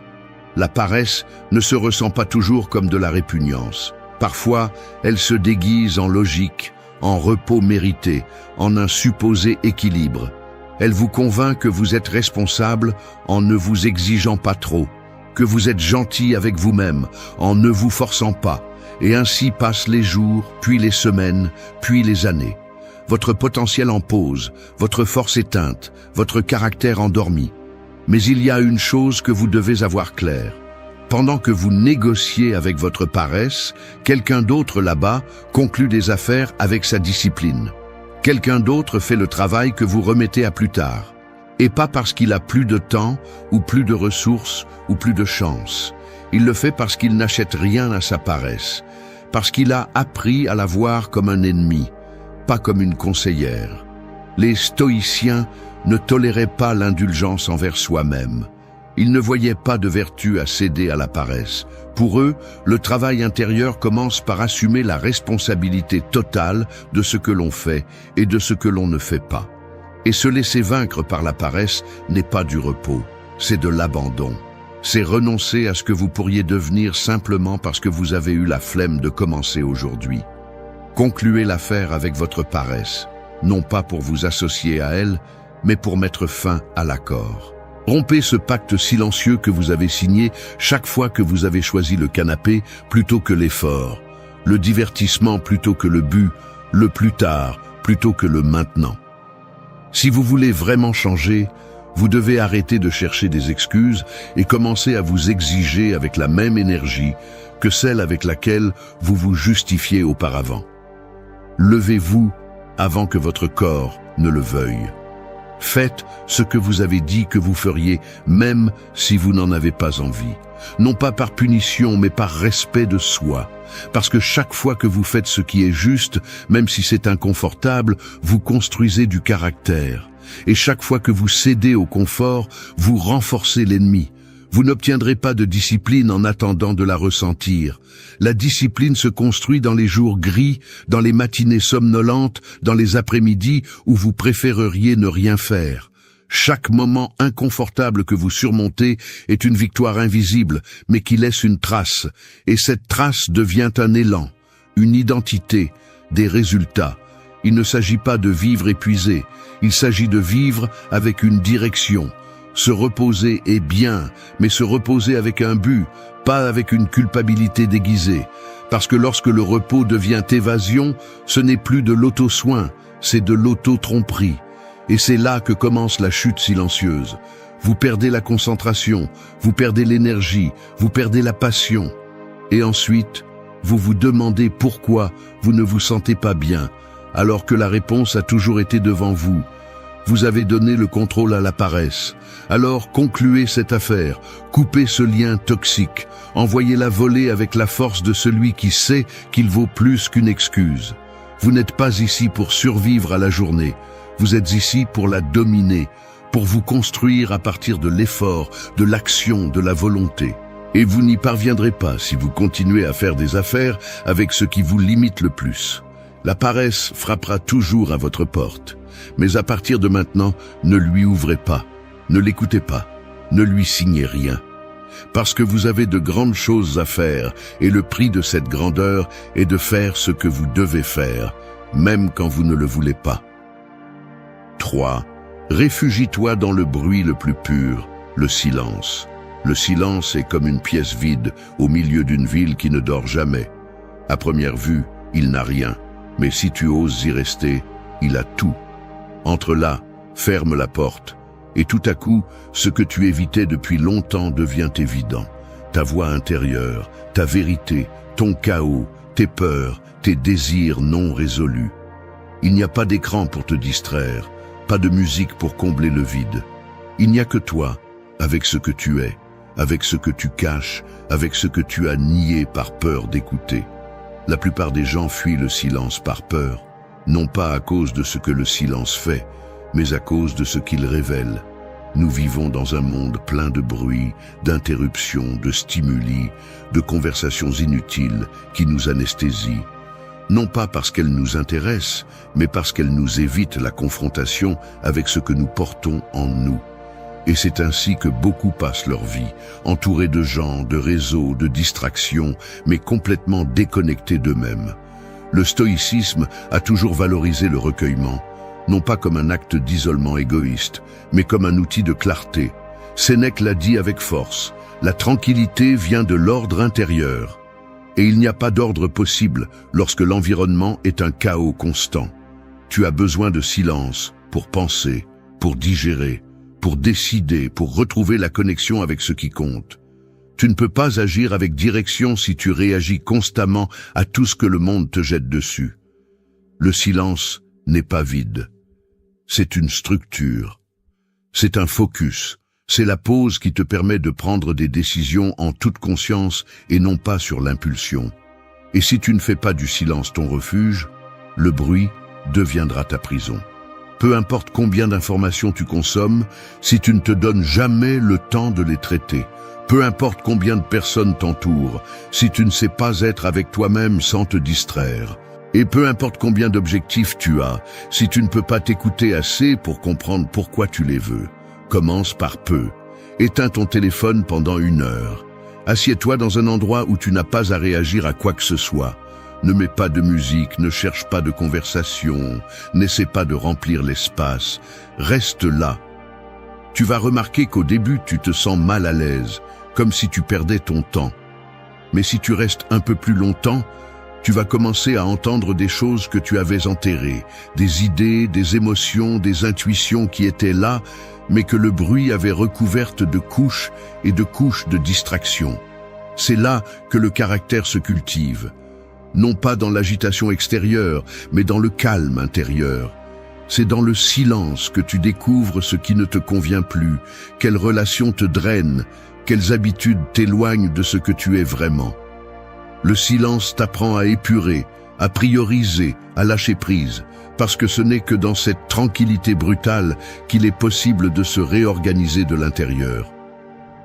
La paresse ne se ressent pas toujours comme de la répugnance. Parfois, elle se déguise en logique, en repos mérité, en un supposé équilibre. Elle vous convainc que vous êtes responsable en ne vous exigeant pas trop, que vous êtes gentil avec vous-même en ne vous forçant pas, et ainsi passent les jours, puis les semaines, puis les années. Votre potentiel en pause, votre force éteinte, votre caractère endormi. Mais il y a une chose que vous devez avoir claire. Pendant que vous négociez avec votre paresse, quelqu'un d'autre là-bas conclut des affaires avec sa discipline. Quelqu'un d'autre fait le travail que vous remettez à plus tard. Et pas parce qu'il a plus de temps, ou plus de ressources, ou plus de chance. Il le fait parce qu'il n'achète rien à sa paresse. Parce qu'il a appris à la voir comme un ennemi, pas comme une conseillère. Les stoïciens ne toléraient pas l'indulgence envers soi-même. Ils ne voyaient pas de vertu à céder à la paresse. Pour eux, le travail intérieur commence par assumer la responsabilité totale de ce que l'on fait et de ce que l'on ne fait pas. Et se laisser vaincre par la paresse n'est pas du repos, c'est de l'abandon. C'est renoncer à ce que vous pourriez devenir simplement parce que vous avez eu la flemme de commencer aujourd'hui. Concluez l'affaire avec votre paresse, non pas pour vous associer à elle, mais pour mettre fin à l'accord. Rompez ce pacte silencieux que vous avez signé chaque fois que vous avez choisi le canapé plutôt que l'effort, le divertissement plutôt que le but, le plus tard plutôt que le maintenant. Si vous voulez vraiment changer, vous devez arrêter de chercher des excuses et commencer à vous exiger avec la même énergie que celle avec laquelle vous vous justifiez auparavant. Levez-vous avant que votre corps ne le veuille. Faites ce que vous avez dit que vous feriez, même si vous n'en avez pas envie. Non pas par punition, mais par respect de soi. Parce que chaque fois que vous faites ce qui est juste, même si c'est inconfortable, vous construisez du caractère. Et chaque fois que vous cédez au confort, vous renforcez l'ennemi. Vous n'obtiendrez pas de discipline en attendant de la ressentir. La discipline se construit dans les jours gris, dans les matinées somnolentes, dans les après-midi où vous préféreriez ne rien faire. Chaque moment inconfortable que vous surmontez est une victoire invisible, mais qui laisse une trace. Et cette trace devient un élan, une identité, des résultats. Il ne s'agit pas de vivre épuisé, il s'agit de vivre avec une direction. Se reposer est bien, mais se reposer avec un but, pas avec une culpabilité déguisée. Parce que lorsque le repos devient évasion, ce n'est plus de l'auto-soin, c'est de l'auto-tromperie. Et c'est là que commence la chute silencieuse. Vous perdez la concentration, vous perdez l'énergie, vous perdez la passion. Et ensuite, vous vous demandez pourquoi vous ne vous sentez pas bien, alors que la réponse a toujours été devant vous. Vous avez donné le contrôle à la paresse. Alors concluez cette affaire, coupez ce lien toxique, envoyez-la voler avec la force de celui qui sait qu'il vaut plus qu'une excuse. Vous n'êtes pas ici pour survivre à la journée, vous êtes ici pour la dominer, pour vous construire à partir de l'effort, de l'action, de la volonté. Et vous n'y parviendrez pas si vous continuez à faire des affaires avec ce qui vous limite le plus. La paresse frappera toujours à votre porte. Mais à partir de maintenant, ne lui ouvrez pas, ne l'écoutez pas, ne lui signez rien. Parce que vous avez de grandes choses à faire et le prix de cette grandeur est de faire ce que vous devez faire, même quand vous ne le voulez pas. 3. Réfugie-toi dans le bruit le plus pur, le silence. Le silence est comme une pièce vide au milieu d'une ville qui ne dort jamais. À première vue, il n'a rien, mais si tu oses y rester, il a tout. Entre là, ferme la porte, et tout à coup, ce que tu évitais depuis longtemps devient évident. Ta voix intérieure, ta vérité, ton chaos, tes peurs, tes désirs non résolus. Il n'y a pas d'écran pour te distraire, pas de musique pour combler le vide. Il n'y a que toi, avec ce que tu es, avec ce que tu caches, avec ce que tu as nié par peur d'écouter. La plupart des gens fuient le silence par peur, non pas à cause de ce que le silence fait, mais à cause de ce qu'il révèle. Nous vivons dans un monde plein de bruit, d'interruptions, de stimuli, de conversations inutiles qui nous anesthésient. Non pas parce qu'elles nous intéressent, mais parce qu'elles nous évitent la confrontation avec ce que nous portons en nous. Et c'est ainsi que beaucoup passent leur vie, entourés de gens, de réseaux, de distractions, mais complètement déconnectés d'eux-mêmes. Le stoïcisme a toujours valorisé le recueillement, non pas comme un acte d'isolement égoïste, mais comme un outil de clarté. Sénèque l'a dit avec force, la tranquillité vient de l'ordre intérieur. Et il n'y a pas d'ordre possible lorsque l'environnement est un chaos constant. Tu as besoin de silence pour penser, pour digérer, pour décider, pour retrouver la connexion avec ce qui compte. Tu ne peux pas agir avec direction si tu réagis constamment à tout ce que le monde te jette dessus. Le silence n'est pas vide. C'est une structure. C'est un focus. C'est la pause qui te permet de prendre des décisions en toute conscience et non pas sur l'impulsion. Et si tu ne fais pas du silence ton refuge, le bruit deviendra ta prison. Peu importe combien d'informations tu consommes, si tu ne te donnes jamais le temps de les traiter. Peu importe combien de personnes t'entourent, si tu ne sais pas être avec toi-même sans te distraire. Et peu importe combien d'objectifs tu as, si tu ne peux pas t'écouter assez pour comprendre pourquoi tu les veux. Commence par peu. Éteins ton téléphone pendant 1 heure. Assieds-toi dans un endroit où tu n'as pas à réagir à quoi que ce soit. Ne mets pas de musique, ne cherche pas de conversation, n'essaie pas de remplir l'espace. Reste là. Tu vas remarquer qu'au début, tu te sens mal à l'aise, comme si tu perdais ton temps. Mais si tu restes un peu plus longtemps, tu vas commencer à entendre des choses que tu avais enterrées, des idées, des émotions, des intuitions qui étaient là, mais que le bruit avait recouvertes de couches et de couches de distraction. C'est là que le caractère se cultive, non pas dans l'agitation extérieure, mais dans le calme intérieur. C'est dans le silence que tu découvres ce qui ne te convient plus, quelles relations te drainent, quelles habitudes t'éloignent de ce que tu es vraiment. Le silence t'apprend à épurer, à prioriser, à lâcher prise, parce que ce n'est que dans cette tranquillité brutale qu'il est possible de se réorganiser de l'intérieur.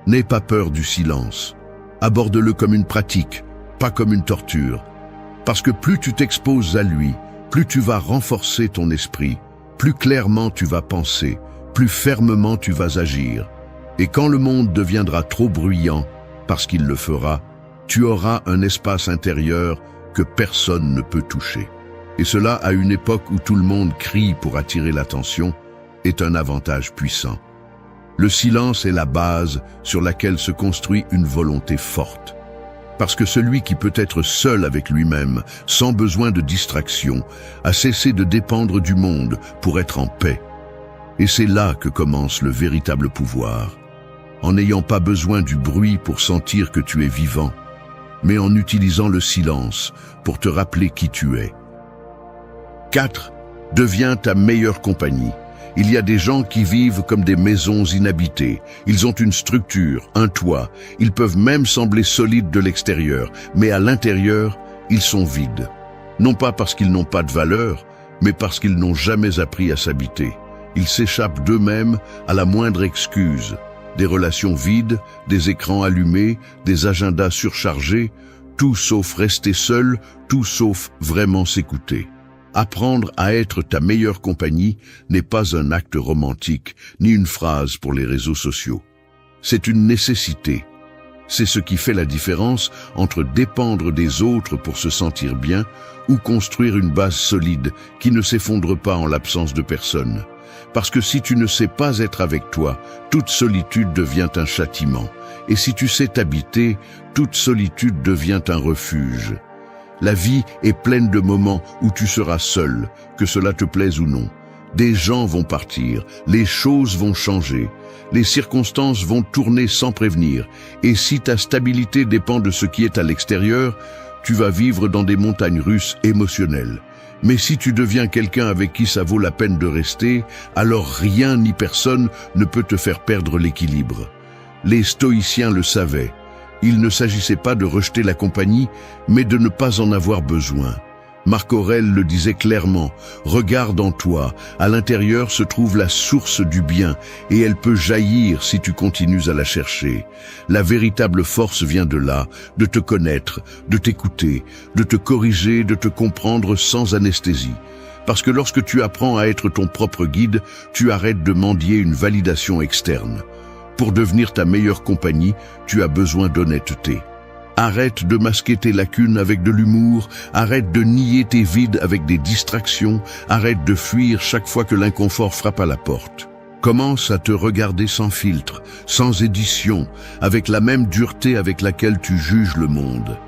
N'aie pas peur du silence. Aborde-le comme une pratique, pas comme une torture. Parce que plus tu t'exposes à lui, plus tu vas renforcer ton esprit, plus clairement tu vas penser, plus fermement tu vas agir. Et quand le monde deviendra trop bruyant, parce qu'il le fera, tu auras un espace intérieur que personne ne peut toucher. Et cela, à une époque où tout le monde crie pour attirer l'attention, est un avantage puissant. Le silence est la base sur laquelle se construit une volonté forte. Parce que celui qui peut être seul avec lui-même, sans besoin de distraction, a cessé de dépendre du monde pour être en paix. Et c'est là que commence le véritable pouvoir. En n'ayant pas besoin du bruit pour sentir que tu es vivant, mais en utilisant le silence pour te rappeler qui tu es. 4. Deviens ta meilleure compagnie. Il y a des gens qui vivent comme des maisons inhabitées. Ils ont une structure, un toit. Ils peuvent même sembler solides de l'extérieur, mais à l'intérieur, ils sont vides. Non pas parce qu'ils n'ont pas de valeur, mais parce qu'ils n'ont jamais appris à s'habiter. Ils s'échappent d'eux-mêmes à la moindre excuse. Des relations vides, des écrans allumés, des agendas surchargés, tout sauf rester seul, tout sauf vraiment s'écouter. Apprendre à être ta meilleure compagnie n'est pas un acte romantique, ni une phrase pour les réseaux sociaux. C'est une nécessité. C'est ce qui fait la différence entre dépendre des autres pour se sentir bien ou construire une base solide qui ne s'effondre pas en l'absence de personne. Parce que si tu ne sais pas être avec toi, toute solitude devient un châtiment. Et si tu sais t'habiter, toute solitude devient un refuge. La vie est pleine de moments où tu seras seul, que cela te plaise ou non. Des gens vont partir, les choses vont changer, les circonstances vont tourner sans prévenir. Et si ta stabilité dépend de ce qui est à l'extérieur, tu vas vivre dans des montagnes russes émotionnelles. Mais si tu deviens quelqu'un avec qui ça vaut la peine de rester, alors rien ni personne ne peut te faire perdre l'équilibre. Les stoïciens le savaient. Il ne s'agissait pas de rejeter la compagnie, mais de ne pas en avoir besoin. Marc Aurèle le disait clairement, « Regarde en toi, à l'intérieur se trouve la source du bien, et elle peut jaillir si tu continues à la chercher. La véritable force vient de là, de te connaître, de t'écouter, de te corriger, de te comprendre sans anesthésie. Parce que lorsque tu apprends à être ton propre guide, tu arrêtes de mendier une validation externe. Pour devenir ta meilleure compagnie, tu as besoin d'honnêteté. Arrête de masquer tes lacunes avec de l'humour, arrête de nier tes vides avec des distractions, arrête de fuir chaque fois que l'inconfort frappe à la porte. Commence à te regarder sans filtre, sans édition, avec la même dureté avec laquelle tu juges le monde.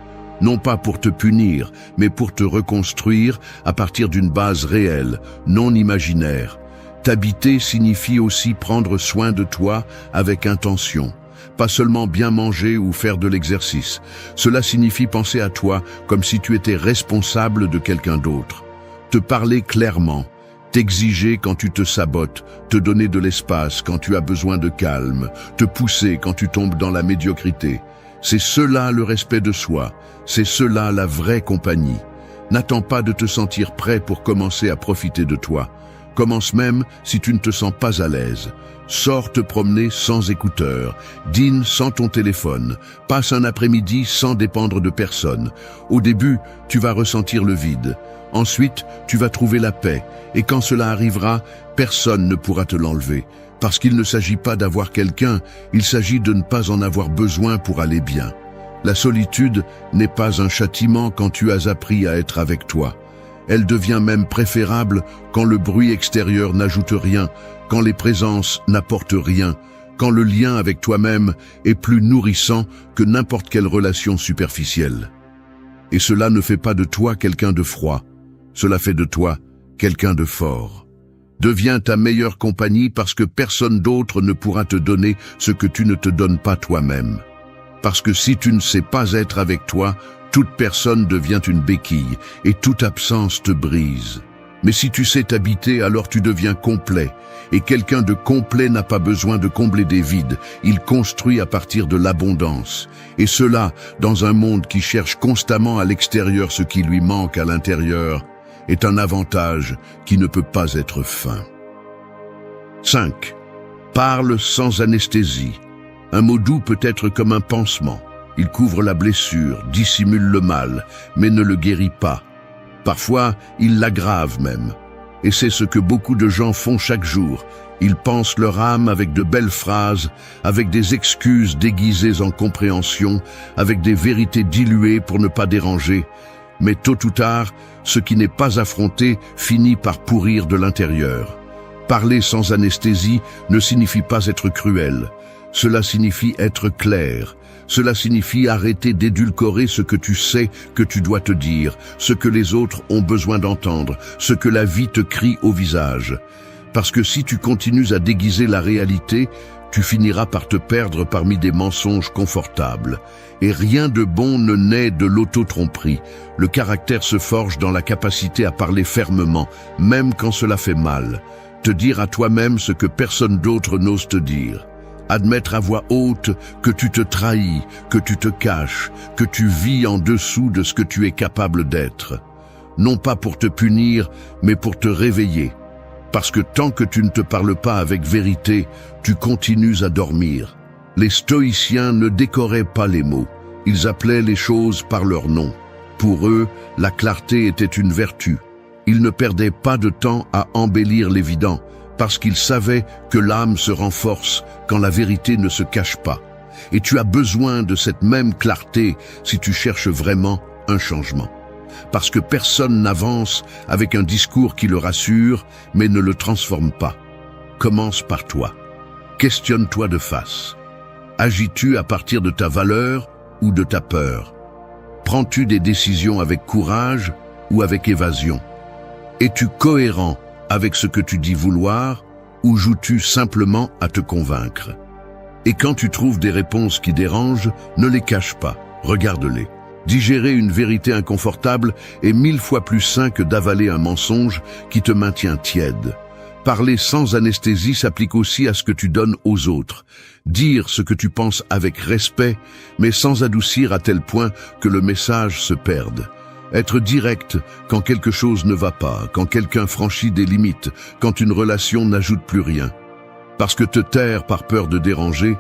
Non pas pour te punir, mais pour te reconstruire à partir d'une base réelle, non imaginaire. T'habiter signifie aussi prendre soin de toi avec intention. Pas seulement bien manger ou faire de l'exercice. Cela signifie penser à toi comme si tu étais responsable de quelqu'un d'autre. Te parler clairement, t'exiger quand tu te sabotes, te donner de l'espace quand tu as besoin de calme, te pousser quand tu tombes dans la médiocrité. C'est cela le respect de soi, c'est cela la vraie compagnie. N'attends pas de te sentir prêt pour commencer à profiter de toi. Commence même si tu ne te sens pas à l'aise. Sors te promener sans écouteurs, dîne sans ton téléphone, passe un après-midi sans dépendre de personne. Au début, tu vas ressentir le vide. Ensuite, tu vas trouver la paix. Et quand cela arrivera, personne ne pourra te l'enlever. Parce qu'il ne s'agit pas d'avoir quelqu'un, il s'agit de ne pas en avoir besoin pour aller bien. La solitude n'est pas un châtiment quand tu as appris à être avec toi. Elle devient même préférable quand le bruit extérieur n'ajoute rien, quand les présences n'apportent rien, quand le lien avec toi-même est plus nourrissant que n'importe quelle relation superficielle. Et cela ne fait pas de toi quelqu'un de froid, cela fait de toi quelqu'un de fort. Deviens ta meilleure compagnie parce que personne d'autre ne pourra te donner ce que tu ne te donnes pas toi-même. Parce que si tu ne sais pas être avec toi, toute personne devient une béquille et toute absence te brise. Mais si tu sais t'habiter, alors tu deviens complet. Et quelqu'un de complet n'a pas besoin de combler des vides. Il construit à partir de l'abondance. Et cela, dans un monde qui cherche constamment à l'extérieur ce qui lui manque à l'intérieur, est un avantage qui ne peut pas être feint. 5. Parle sans anesthésie. Un mot doux peut être comme un pansement. Il couvre la blessure, dissimule le mal, mais ne le guérit pas. Parfois, il l'aggrave même. Et c'est ce que beaucoup de gens font chaque jour. Ils pansent leur âme avec de belles phrases, avec des excuses déguisées en compréhension, avec des vérités diluées pour ne pas déranger. Mais tôt ou tard, ce qui n'est pas affronté finit par pourrir de l'intérieur. Parler sans anesthésie ne signifie pas être cruel. Cela signifie être clair. Cela signifie arrêter d'édulcorer ce que tu sais que tu dois te dire, ce que les autres ont besoin d'entendre, ce que la vie te crie au visage. Parce que si tu continues à déguiser la réalité, tu finiras par te perdre parmi des mensonges confortables. Et rien de bon ne naît de l'auto-tromperie. Le caractère se forge dans la capacité à parler fermement, même quand cela fait mal. Te dire à toi-même ce que personne d'autre n'ose te dire. Admettre à voix haute que tu te trahis, que tu te caches, que tu vis en dessous de ce que tu es capable d'être. Non pas pour te punir, mais pour te réveiller. Parce que tant que tu ne te parles pas avec vérité, tu continues à dormir. Les stoïciens ne décoraient pas les mots, ils appelaient les choses par leur nom. Pour eux, la clarté était une vertu. Ils ne perdaient pas de temps à embellir l'évident, parce qu'ils savaient que l'âme se renforce quand la vérité ne se cache pas. Et tu as besoin de cette même clarté si tu cherches vraiment un changement. Parce que personne n'avance avec un discours qui le rassure, mais ne le transforme pas. Commence par toi. Questionne-toi de face. Agis-tu à partir de ta valeur ou de ta peur? Prends-tu des décisions avec courage ou avec évasion? Es-tu cohérent avec ce que tu dis vouloir ou joues-tu simplement à te convaincre? Et quand tu trouves des réponses qui dérangent, ne les cache pas, regarde-les. Digérer une vérité inconfortable est 1000 fois plus sain que d'avaler un mensonge qui te maintient tiède. Parler sans anesthésie s'applique aussi à ce que tu donnes aux autres. Dire ce que tu penses avec respect, mais sans adoucir à tel point que le message se perde. Être direct quand quelque chose ne va pas, quand quelqu'un franchit des limites, quand une relation n'ajoute plus rien. Parce que te taire par peur de déranger,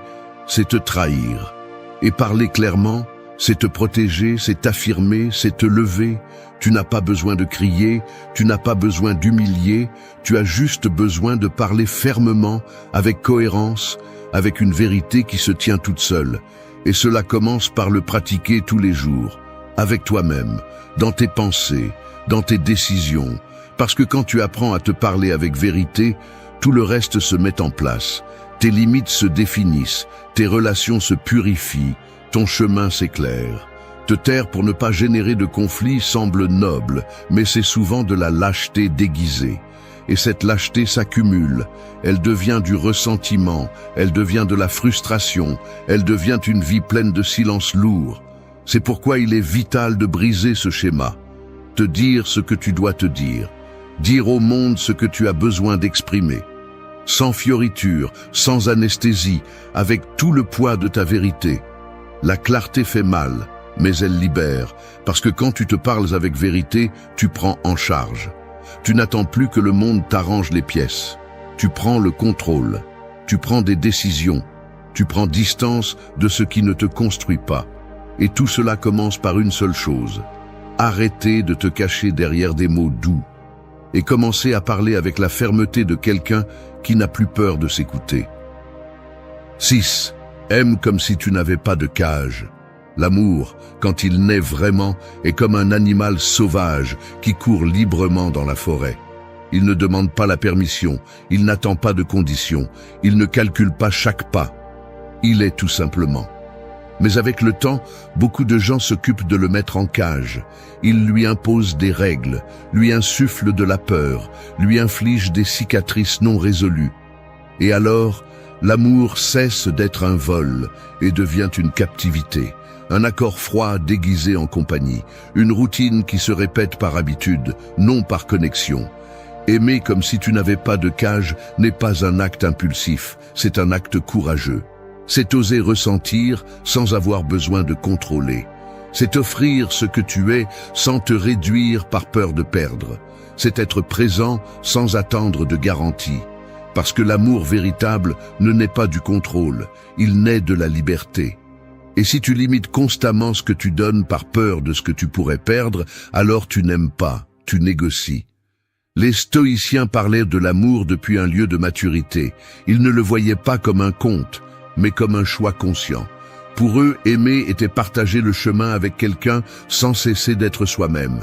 c'est te trahir. Et parler clairement, c'est te protéger, c'est t'affirmer, c'est te lever. Tu n'as pas besoin de crier, tu n'as pas besoin d'humilier, tu as juste besoin de parler fermement, avec cohérence, avec une vérité qui se tient toute seule. Et cela commence par le pratiquer tous les jours, avec toi-même, dans tes pensées, dans tes décisions. Parce que quand tu apprends à te parler avec vérité, tout le reste se met en place. Tes limites se définissent, tes relations se purifient, ton chemin s'éclaire. Te taire pour ne pas générer de conflits semble noble, mais c'est souvent de la lâcheté déguisée. Et cette lâcheté s'accumule, elle devient du ressentiment, elle devient de la frustration, elle devient une vie pleine de silence lourd. C'est pourquoi il est vital de briser ce schéma. Te dire ce que tu dois te dire. Dire au monde ce que tu as besoin d'exprimer. Sans fioriture, sans anesthésie, avec tout le poids de ta vérité. La clarté fait mal, mais elle libère, parce que quand tu te parles avec vérité, tu prends en charge. Tu n'attends plus que le monde t'arrange les pièces. Tu prends le contrôle. Tu prends des décisions. Tu prends distance de ce qui ne te construit pas. Et tout cela commence par une seule chose. Arrêter de te cacher derrière des mots doux. Et commencer à parler avec la fermeté de quelqu'un qui n'a plus peur de s'écouter. 6. Aime comme si tu n'avais pas de cage. L'amour, quand il naît vraiment, est comme un animal sauvage qui court librement dans la forêt. Il ne demande pas la permission, il n'attend pas de conditions, il ne calcule pas chaque pas. Il est tout simplement. Mais avec le temps, beaucoup de gens s'occupent de le mettre en cage. Ils lui imposent des règles, lui insufflent de la peur, lui infligent des cicatrices non résolues. Et alors, l'amour cesse d'être un vol et devient une captivité, un accord froid déguisé en compagnie, une routine qui se répète par habitude, non par connexion. Aimer comme si tu n'avais pas de cage n'est pas un acte impulsif, c'est un acte courageux. C'est oser ressentir sans avoir besoin de contrôler. C'est offrir ce que tu es sans te réduire par peur de perdre. C'est être présent sans attendre de garantie. Parce que l'amour véritable ne naît pas du contrôle, il naît de la liberté. Et si tu limites constamment ce que tu donnes par peur de ce que tu pourrais perdre, alors tu n'aimes pas, tu négocies. Les stoïciens parlaient de l'amour depuis un lieu de maturité. Ils ne le voyaient pas comme un conte, mais comme un choix conscient. Pour eux, aimer était partager le chemin avec quelqu'un sans cesser d'être soi-même.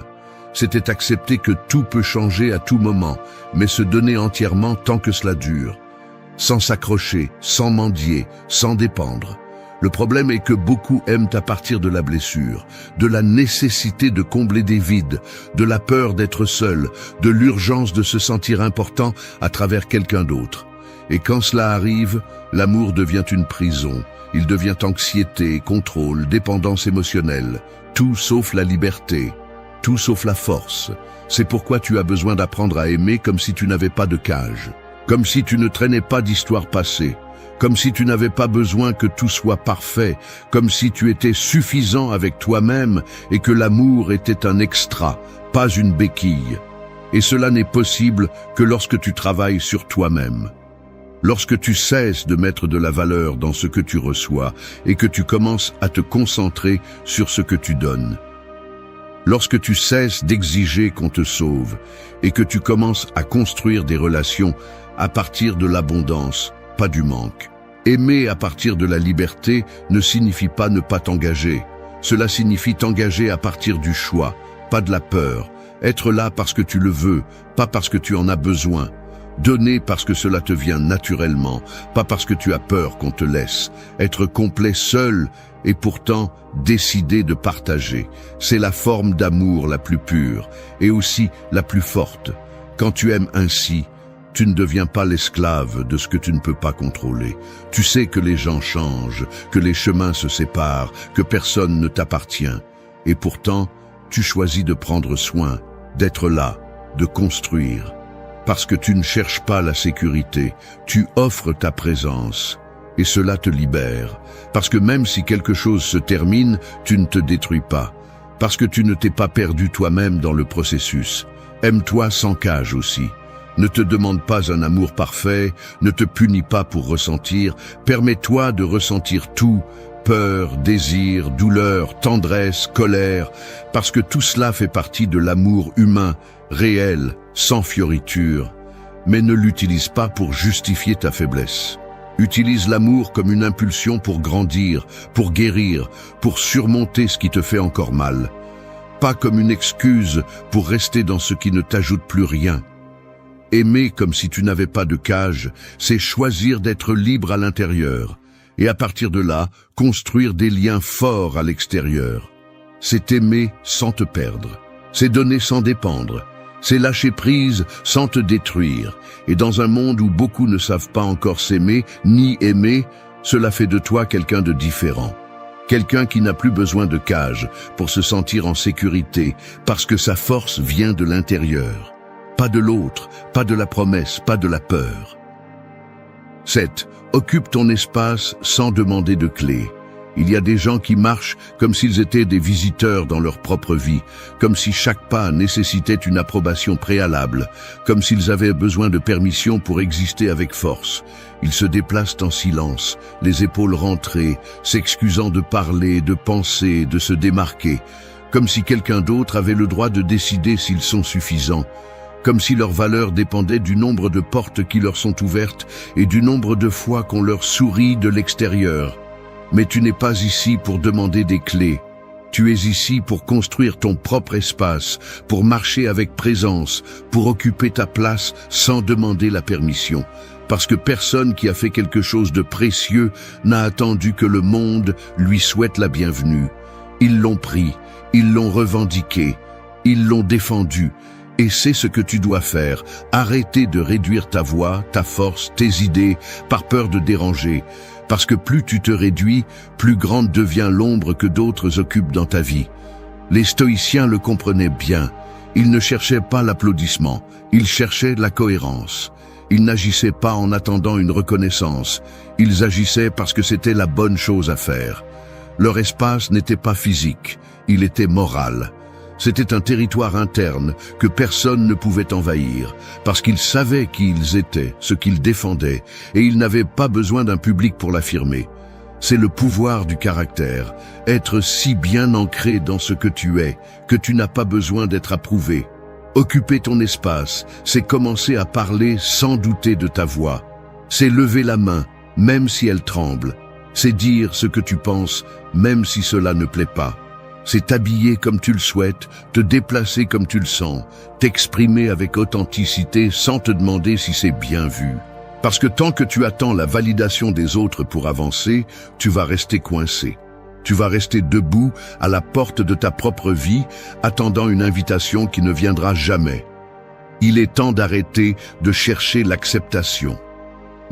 C'était accepter que tout peut changer à tout moment, mais se donner entièrement tant que cela dure. Sans s'accrocher, sans mendier, sans dépendre. Le problème est que beaucoup aiment à partir de la blessure, de la nécessité de combler des vides, de la peur d'être seul, de l'urgence de se sentir important à travers quelqu'un d'autre. Et quand cela arrive, l'amour devient une prison. Il devient anxiété, contrôle, dépendance émotionnelle. Tout sauf la liberté. Tout sauf la force. C'est pourquoi tu as besoin d'apprendre à aimer comme si tu n'avais pas de cage. Comme si tu ne traînais pas d'histoire passée. Comme si tu n'avais pas besoin que tout soit parfait. Comme si tu étais suffisant avec toi-même et que l'amour était un extra, pas une béquille. Et cela n'est possible que lorsque tu travailles sur toi-même. Lorsque tu cesses de mettre de la valeur dans ce que tu reçois et que tu commences à te concentrer sur ce que tu donnes. Lorsque tu cesses d'exiger qu'on te sauve et que tu commences à construire des relations à partir de l'abondance, pas du manque. Aimer à partir de la liberté ne signifie pas ne pas t'engager. Cela signifie t'engager à partir du choix, pas de la peur. Être là parce que tu le veux, pas parce que tu en as besoin. Donner parce que cela te vient naturellement, pas parce que tu as peur qu'on te laisse. Être complet seul et pourtant décider de partager. C'est la forme d'amour la plus pure et aussi la plus forte. Quand tu aimes ainsi, tu ne deviens pas l'esclave de ce que tu ne peux pas contrôler. Tu sais que les gens changent, que les chemins se séparent, que personne ne t'appartient. Et pourtant, tu choisis de prendre soin, d'être là, de construire. Parce que tu ne cherches pas la sécurité, tu offres ta présence. Et cela te libère. Parce que même si quelque chose se termine, tu ne te détruis pas. Parce que tu ne t'es pas perdu toi-même dans le processus. Aime-toi sans cage aussi. Ne te demande pas un amour parfait, ne te punis pas pour ressentir, permets-toi de ressentir tout, peur, désir, douleur, tendresse, colère, parce que tout cela fait partie de l'amour humain, réel, sans fioriture. Mais ne l'utilise pas pour justifier ta faiblesse. Utilise l'amour comme une impulsion pour grandir, pour guérir, pour surmonter ce qui te fait encore mal. Pas comme une excuse pour rester dans ce qui ne t'ajoute plus rien. Aimer comme si tu n'avais pas de cage, c'est choisir d'être libre à l'intérieur. Et à partir de là, construire des liens forts à l'extérieur. C'est aimer sans te perdre. C'est donner sans dépendre. C'est lâcher prise sans te détruire. Et dans un monde où beaucoup ne savent pas encore s'aimer, ni aimer, cela fait de toi quelqu'un de différent. Quelqu'un qui n'a plus besoin de cage pour se sentir en sécurité, parce que sa force vient de l'intérieur. Pas de l'autre, pas de la promesse, pas de la peur. 7. Occupe ton espace sans demander de clé. Il y a des gens qui marchent comme s'ils étaient des visiteurs dans leur propre vie, comme si chaque pas nécessitait une approbation préalable, comme s'ils avaient besoin de permission pour exister avec force. Ils se déplacent en silence, les épaules rentrées, s'excusant de parler, de penser, de se démarquer, comme si quelqu'un d'autre avait le droit de décider s'ils sont suffisants. Comme si leur valeur dépendait du nombre de portes qui leur sont ouvertes et du nombre de fois qu'on leur sourit de l'extérieur. Mais tu n'es pas ici pour demander des clés. Tu es ici pour construire ton propre espace, pour marcher avec présence, pour occuper ta place sans demander la permission. Parce que personne qui a fait quelque chose de précieux n'a attendu que le monde lui souhaite la bienvenue. Ils l'ont pris, ils l'ont revendiqué, ils l'ont défendu. Et c'est ce que tu dois faire. Arrêter de réduire ta voix, ta force, tes idées, par peur de déranger. Parce que plus tu te réduis, plus grande devient l'ombre que d'autres occupent dans ta vie. Les stoïciens le comprenaient bien. Ils ne cherchaient pas l'applaudissement, ils cherchaient la cohérence. Ils n'agissaient pas en attendant une reconnaissance. Ils agissaient parce que c'était la bonne chose à faire. Leur espace n'était pas physique, il était moral. C'était un territoire interne que personne ne pouvait envahir, parce qu'ils savaient qui ils étaient, ce qu'ils défendaient, et ils n'avaient pas besoin d'un public pour l'affirmer. C'est le pouvoir du caractère, être si bien ancré dans ce que tu es, que tu n'as pas besoin d'être approuvé. Occuper ton espace, c'est commencer à parler sans douter de ta voix. C'est lever la main, même si elle tremble. C'est dire ce que tu penses, même si cela ne plaît pas. C'est t'habiller comme tu le souhaites, te déplacer comme tu le sens, t'exprimer avec authenticité sans te demander si c'est bien vu. Parce que tant que tu attends la validation des autres pour avancer, tu vas rester coincé. Tu vas rester debout à la porte de ta propre vie, attendant une invitation qui ne viendra jamais. Il est temps d'arrêter de chercher l'acceptation.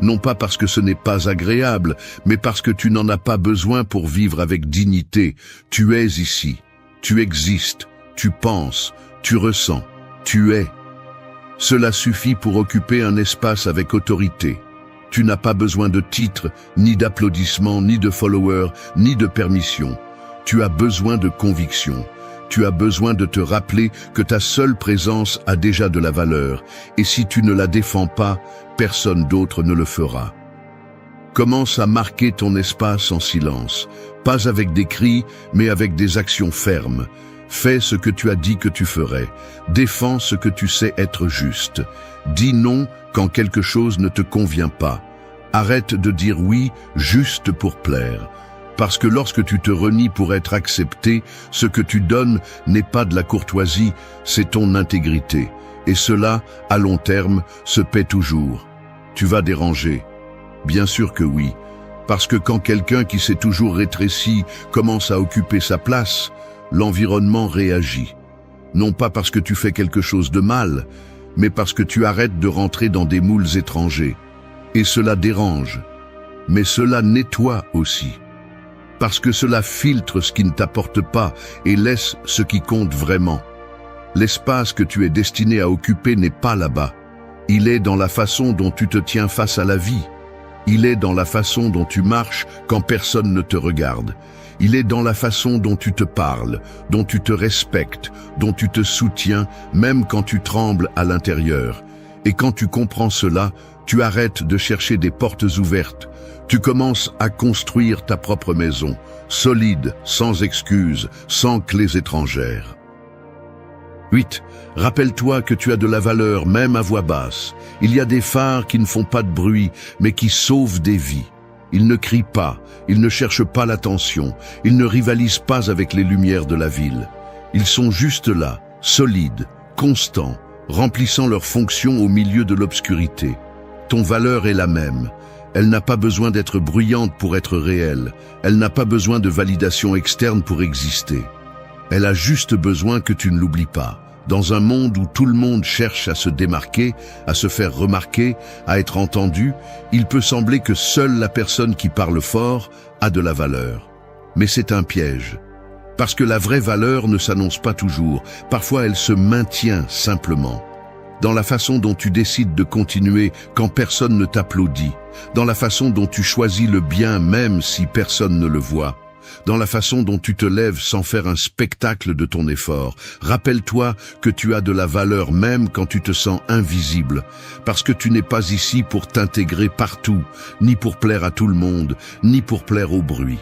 Non pas parce que ce n'est pas agréable, mais parce que tu n'en as pas besoin pour vivre avec dignité. Tu es ici, tu existes, tu penses, tu ressens, tu es. Cela suffit pour occuper un espace avec autorité. Tu n'as pas besoin de titres, ni d'applaudissements, ni de followers, ni de permission. Tu as besoin de conviction. Tu as besoin de te rappeler que ta seule présence a déjà de la valeur, et si tu ne la défends pas, personne d'autre ne le fera. Commence à marquer ton espace en silence, pas avec des cris, mais avec des actions fermes. Fais ce que tu as dit que tu ferais. Défends ce que tu sais être juste. Dis non quand quelque chose ne te convient pas. Arrête de dire oui juste pour plaire. Parce que lorsque tu te renies pour être accepté, ce que tu donnes n'est pas de la courtoisie, c'est ton intégrité. Et cela, à long terme, se paie toujours. Tu vas déranger. Bien sûr que oui. Parce que quand quelqu'un qui s'est toujours rétréci commence à occuper sa place, l'environnement réagit. Non pas parce que tu fais quelque chose de mal, mais parce que tu arrêtes de rentrer dans des moules étrangers. Et cela dérange. Mais cela nettoie aussi. Parce que cela filtre ce qui ne t'apporte pas et laisse ce qui compte vraiment. L'espace que tu es destiné à occuper n'est pas là-bas. Il est dans la façon dont tu te tiens face à la vie. Il est dans la façon dont tu marches quand personne ne te regarde. Il est dans la façon dont tu te parles, dont tu te respectes, dont tu te soutiens, même quand tu trembles à l'intérieur. Et quand tu comprends cela, tu arrêtes de chercher des portes ouvertes. Tu commences à construire ta propre maison, solide, sans excuses, sans clés étrangères. 8. Rappelle-toi que tu as de la valeur, même à voix basse. Il y a des phares qui ne font pas de bruit, mais qui sauvent des vies. Ils ne crient pas, ils ne cherchent pas l'attention, ils ne rivalisent pas avec les lumières de la ville. Ils sont juste là, solides, constants, remplissant leur fonction au milieu de l'obscurité. Ton valeur est la même. Elle n'a pas besoin d'être bruyante pour être réelle. Elle n'a pas besoin de validation externe pour exister. Elle a juste besoin que tu ne l'oublies pas. Dans un monde où tout le monde cherche à se démarquer, à se faire remarquer, à être entendu, il peut sembler que seule la personne qui parle fort a de la valeur. Mais c'est un piège. Parce que la vraie valeur ne s'annonce pas toujours. Parfois elle se maintient simplement. Dans la façon dont tu décides de continuer quand personne ne t'applaudit. Dans la façon dont tu choisis le bien même si personne ne le voit. Dans la façon dont tu te lèves sans faire un spectacle de ton effort. Rappelle-toi que tu as de la valeur même quand tu te sens invisible, parce que tu n'es pas ici pour t'intégrer partout, ni pour plaire à tout le monde, ni pour plaire au bruit.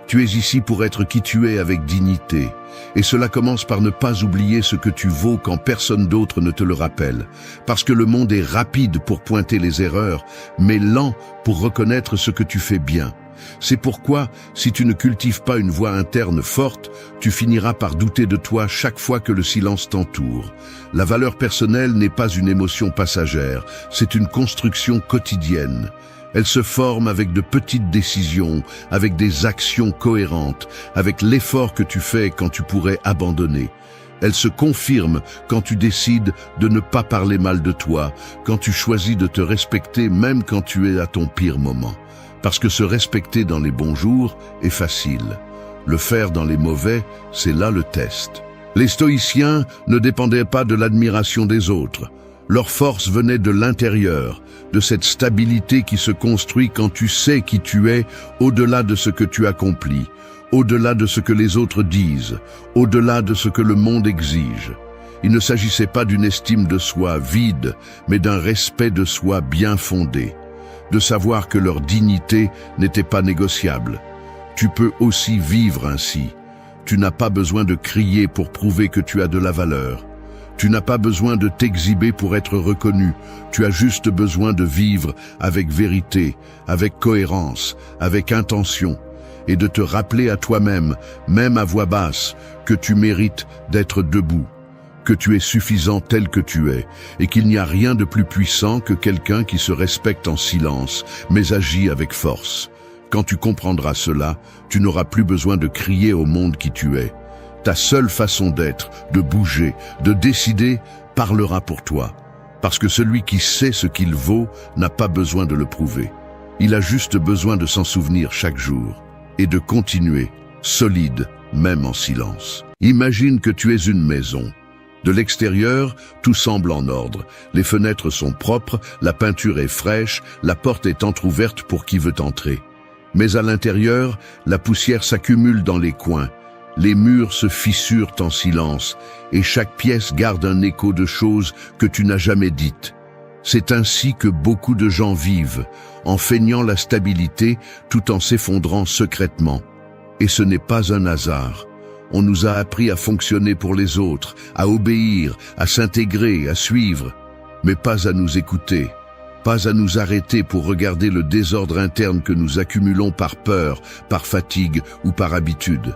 Tu es ici pour être qui tu es avec dignité. Et cela commence par ne pas oublier ce que tu vaux quand personne d'autre ne te le rappelle. Parce que le monde est rapide pour pointer les erreurs, mais lent pour reconnaître ce que tu fais bien. C'est pourquoi, si tu ne cultives pas une voix interne forte, tu finiras par douter de toi chaque fois que le silence t'entoure. La valeur personnelle n'est pas une émotion passagère, c'est une construction quotidienne. Elle se forme avec de petites décisions, avec des actions cohérentes, avec l'effort que tu fais quand tu pourrais abandonner. Elle se confirme quand tu décides de ne pas parler mal de toi, quand tu choisis de te respecter même quand tu es à ton pire moment. Parce que se respecter dans les bons jours est facile. Le faire dans les mauvais, c'est là le test. Les stoïciens ne dépendaient pas de l'admiration des autres. Leur force venait de l'intérieur, de cette stabilité qui se construit quand tu sais qui tu es, au-delà de ce que tu accomplis, au-delà de ce que les autres disent, au-delà de ce que le monde exige. Il ne s'agissait pas d'une estime de soi vide, mais d'un respect de soi bien fondé. De savoir que leur dignité n'était pas négociable. Tu peux aussi vivre ainsi. Tu n'as pas besoin de crier pour prouver que tu as de la valeur. Tu n'as pas besoin de t'exhiber pour être reconnu. Tu as juste besoin de vivre avec vérité, avec cohérence, avec intention, et de te rappeler à toi-même, même à voix basse, que tu mérites d'être debout, que tu es suffisant tel que tu es, et qu'il n'y a rien de plus puissant que quelqu'un qui se respecte en silence, mais agit avec force. Quand tu comprendras cela, tu n'auras plus besoin de crier au monde qui tu es. Ta seule façon d'être, de bouger, de décider, parlera pour toi. Parce que celui qui sait ce qu'il vaut n'a pas besoin de le prouver. Il a juste besoin de s'en souvenir chaque jour, et de continuer, solide, même en silence. Imagine que tu es une maison. De l'extérieur, tout semble en ordre. Les fenêtres sont propres, la peinture est fraîche, la porte est entr'ouverte pour qui veut entrer. Mais à l'intérieur, la poussière s'accumule dans les coins. Les murs se fissurent en silence, et chaque pièce garde un écho de choses que tu n'as jamais dites. C'est ainsi que beaucoup de gens vivent, en feignant la stabilité tout en s'effondrant secrètement. Et ce n'est pas un hasard. On nous a appris à fonctionner pour les autres, à obéir, à s'intégrer, à suivre, mais pas à nous écouter. pas à nous arrêter pour regarder le désordre interne que nous accumulons par peur, par fatigue ou par habitude.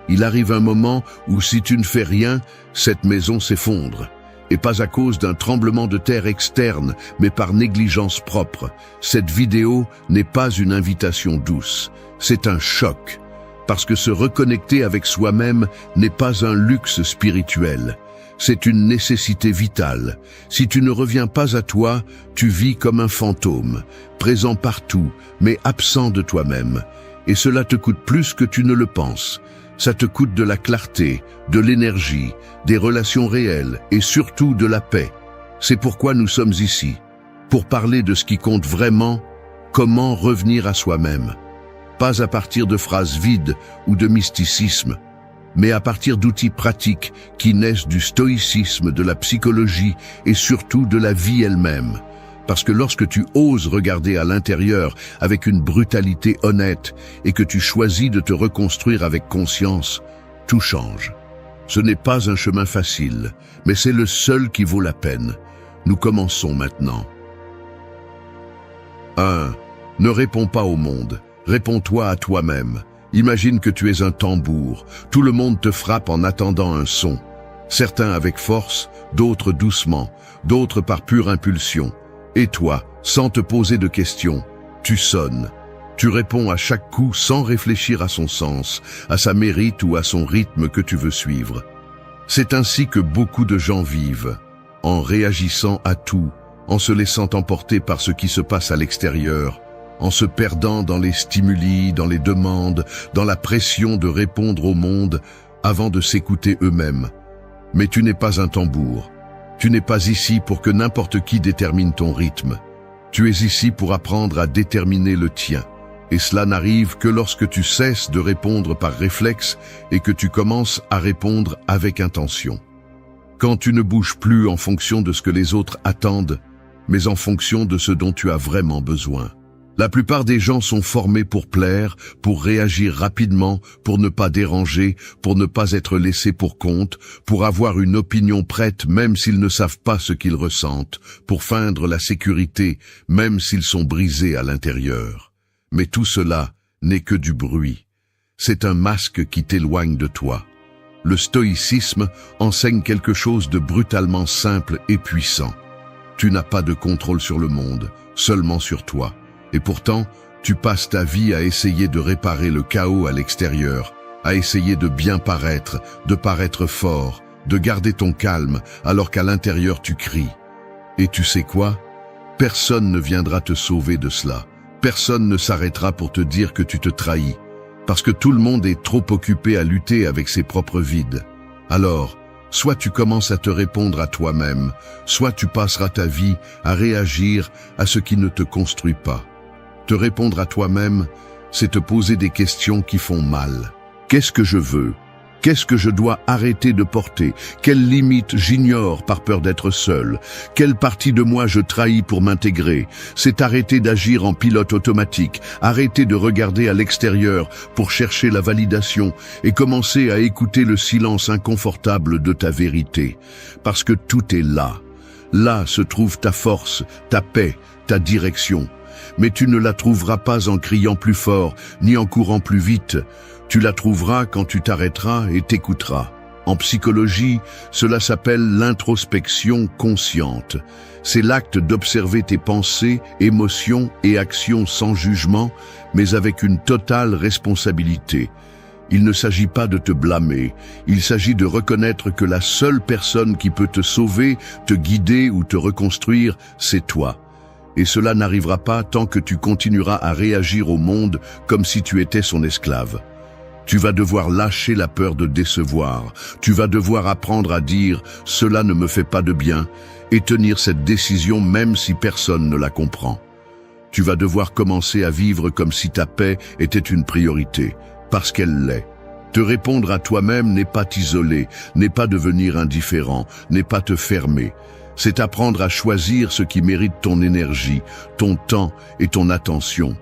Il arrive un moment où si tu ne fais rien, cette maison s'effondre. Et pas à cause d'un tremblement de terre externe, mais par négligence propre. Cette vidéo n'est pas une invitation douce, c'est un choc. Parce que se reconnecter avec soi-même n'est pas un luxe spirituel. C'est une nécessité vitale. Si tu ne reviens pas à toi, tu vis comme un fantôme, présent partout, mais absent de toi-même. Et cela te coûte plus que tu ne le penses. Ça te coûte de la clarté, de l'énergie, des relations réelles et surtout de la paix. C'est pourquoi nous sommes ici, pour parler de ce qui compte vraiment, comment revenir à soi-même. Pas à partir de phrases vides ou de mysticisme, mais à partir d'outils pratiques qui naissent du stoïcisme, de la psychologie et surtout de la vie elle-même. Parce que lorsque tu oses regarder à l'intérieur avec une brutalité honnête et que tu choisis de te reconstruire avec conscience, tout change. Ce n'est pas un chemin facile, mais c'est le seul qui vaut la peine. Nous commençons maintenant. 1. Ne réponds pas au monde, réponds-toi à toi-même. Imagine que tu es un tambour, tout le monde te frappe en attendant un son. Certains avec force, d'autres doucement, d'autres par pure impulsion. Et toi, sans te poser de questions, tu sonnes. Tu réponds à chaque coup sans réfléchir à son sens, à sa mérite ou à son rythme que tu veux suivre. C'est ainsi que beaucoup de gens vivent, en réagissant à tout, en se laissant emporter par ce qui se passe à l'extérieur, en se perdant dans les stimuli, dans les demandes, dans la pression de répondre au monde avant de s'écouter eux-mêmes. Mais tu n'es pas un tambour. Tu n'es pas ici pour que n'importe qui détermine ton rythme. Tu es ici pour apprendre à déterminer le tien. Et cela n'arrive que lorsque tu cesses de répondre par réflexe et que tu commences à répondre avec intention. Quand tu ne bouges plus en fonction de ce que les autres attendent, mais en fonction de ce dont tu as vraiment besoin. La plupart des gens sont formés pour plaire, pour réagir rapidement, pour ne pas déranger, pour ne pas être laissés pour compte, pour avoir une opinion prête même s'ils ne savent pas ce qu'ils ressentent, pour feindre la sécurité même s'ils sont brisés à l'intérieur. Mais tout cela n'est que du bruit. C'est un masque qui t'éloigne de toi. Le stoïcisme enseigne quelque chose de brutalement simple et puissant. Tu n'as pas de contrôle sur le monde, seulement sur toi. Et pourtant, tu passes ta vie à essayer de réparer le chaos à l'extérieur, à essayer de bien paraître, de paraître fort, de garder ton calme alors qu'à l'intérieur tu cries. Et tu sais quoi? Personne ne viendra te sauver de cela. Personne ne s'arrêtera pour te dire que tu te trahis, parce que tout le monde est trop occupé à lutter avec ses propres vides. Alors, soit tu commences à te répondre à toi-même, soit tu passeras ta vie à réagir à ce qui ne te construit pas. Te répondre à toi-même, c'est te poser des questions qui font mal. Qu'est-ce que je veux? Qu'est-ce que je dois arrêter de porter? Quelles limites j'ignore par peur d'être seul? Quelle partie de moi je trahis pour m'intégrer? C'est arrêter d'agir en pilote automatique, arrêter de regarder à l'extérieur pour chercher la validation et commencer à écouter le silence inconfortable de ta vérité. Parce que tout est là. Là se trouve ta force, ta paix, ta direction. Mais tu ne la trouveras pas en criant plus fort, ni en courant plus vite. Tu la trouveras quand tu t'arrêteras et t'écouteras. En psychologie, cela s'appelle l'introspection consciente. C'est l'acte d'observer tes pensées, émotions et actions sans jugement, mais avec une totale responsabilité. Il ne s'agit pas de te blâmer, il s'agit de reconnaître que la seule personne qui peut te sauver, te guider ou te reconstruire, c'est toi. Et cela n'arrivera pas tant que tu continueras à réagir au monde comme si tu étais son esclave. Tu vas devoir lâcher la peur de décevoir. Tu vas devoir apprendre à dire « cela ne me fait pas de bien » et tenir cette décision même si personne ne la comprend. Tu vas devoir commencer à vivre comme si ta paix était une priorité, parce qu'elle l'est. Te répondre à toi-même n'est pas t'isoler, n'est pas devenir indifférent, n'est pas te fermer. C'est apprendre à choisir ce qui mérite ton énergie, ton temps et ton attention.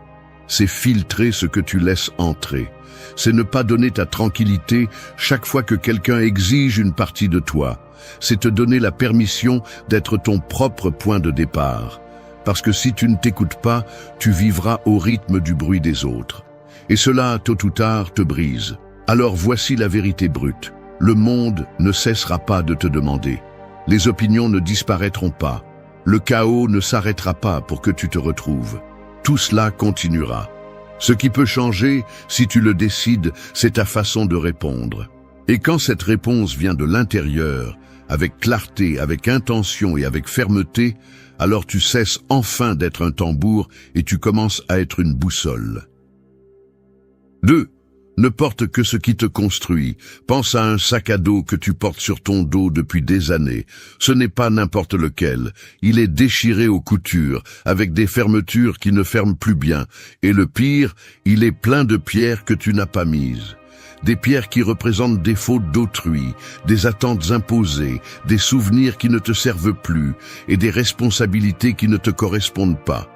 C'est filtrer ce que tu laisses entrer. C'est ne pas donner ta tranquillité chaque fois que quelqu'un exige une partie de toi. C'est te donner la permission d'être ton propre point de départ. Parce que si tu ne t'écoutes pas, tu vivras au rythme du bruit des autres. Et cela, tôt ou tard, te brise. Alors voici la vérité brute. Le monde ne cessera pas de te demander. Les opinions ne disparaîtront pas. Le chaos ne s'arrêtera pas pour que tu te retrouves. Tout cela continuera. Ce qui peut changer, si tu le décides, c'est ta façon de répondre. Et quand cette réponse vient de l'intérieur, avec clarté, avec intention et avec fermeté, alors tu cesses enfin d'être un tambour et tu commences à être une boussole. 2. Ne porte que ce qui te construit. Pense à un sac à dos que tu portes sur ton dos depuis des années. Ce n'est pas n'importe lequel. Il est déchiré aux coutures, avec des fermetures qui ne ferment plus bien. Et le pire, il est plein de pierres que tu n'as pas mises. Des pierres qui représentent des fautes d'autrui, des attentes imposées, des souvenirs qui ne te servent plus et des responsabilités qui ne te correspondent pas.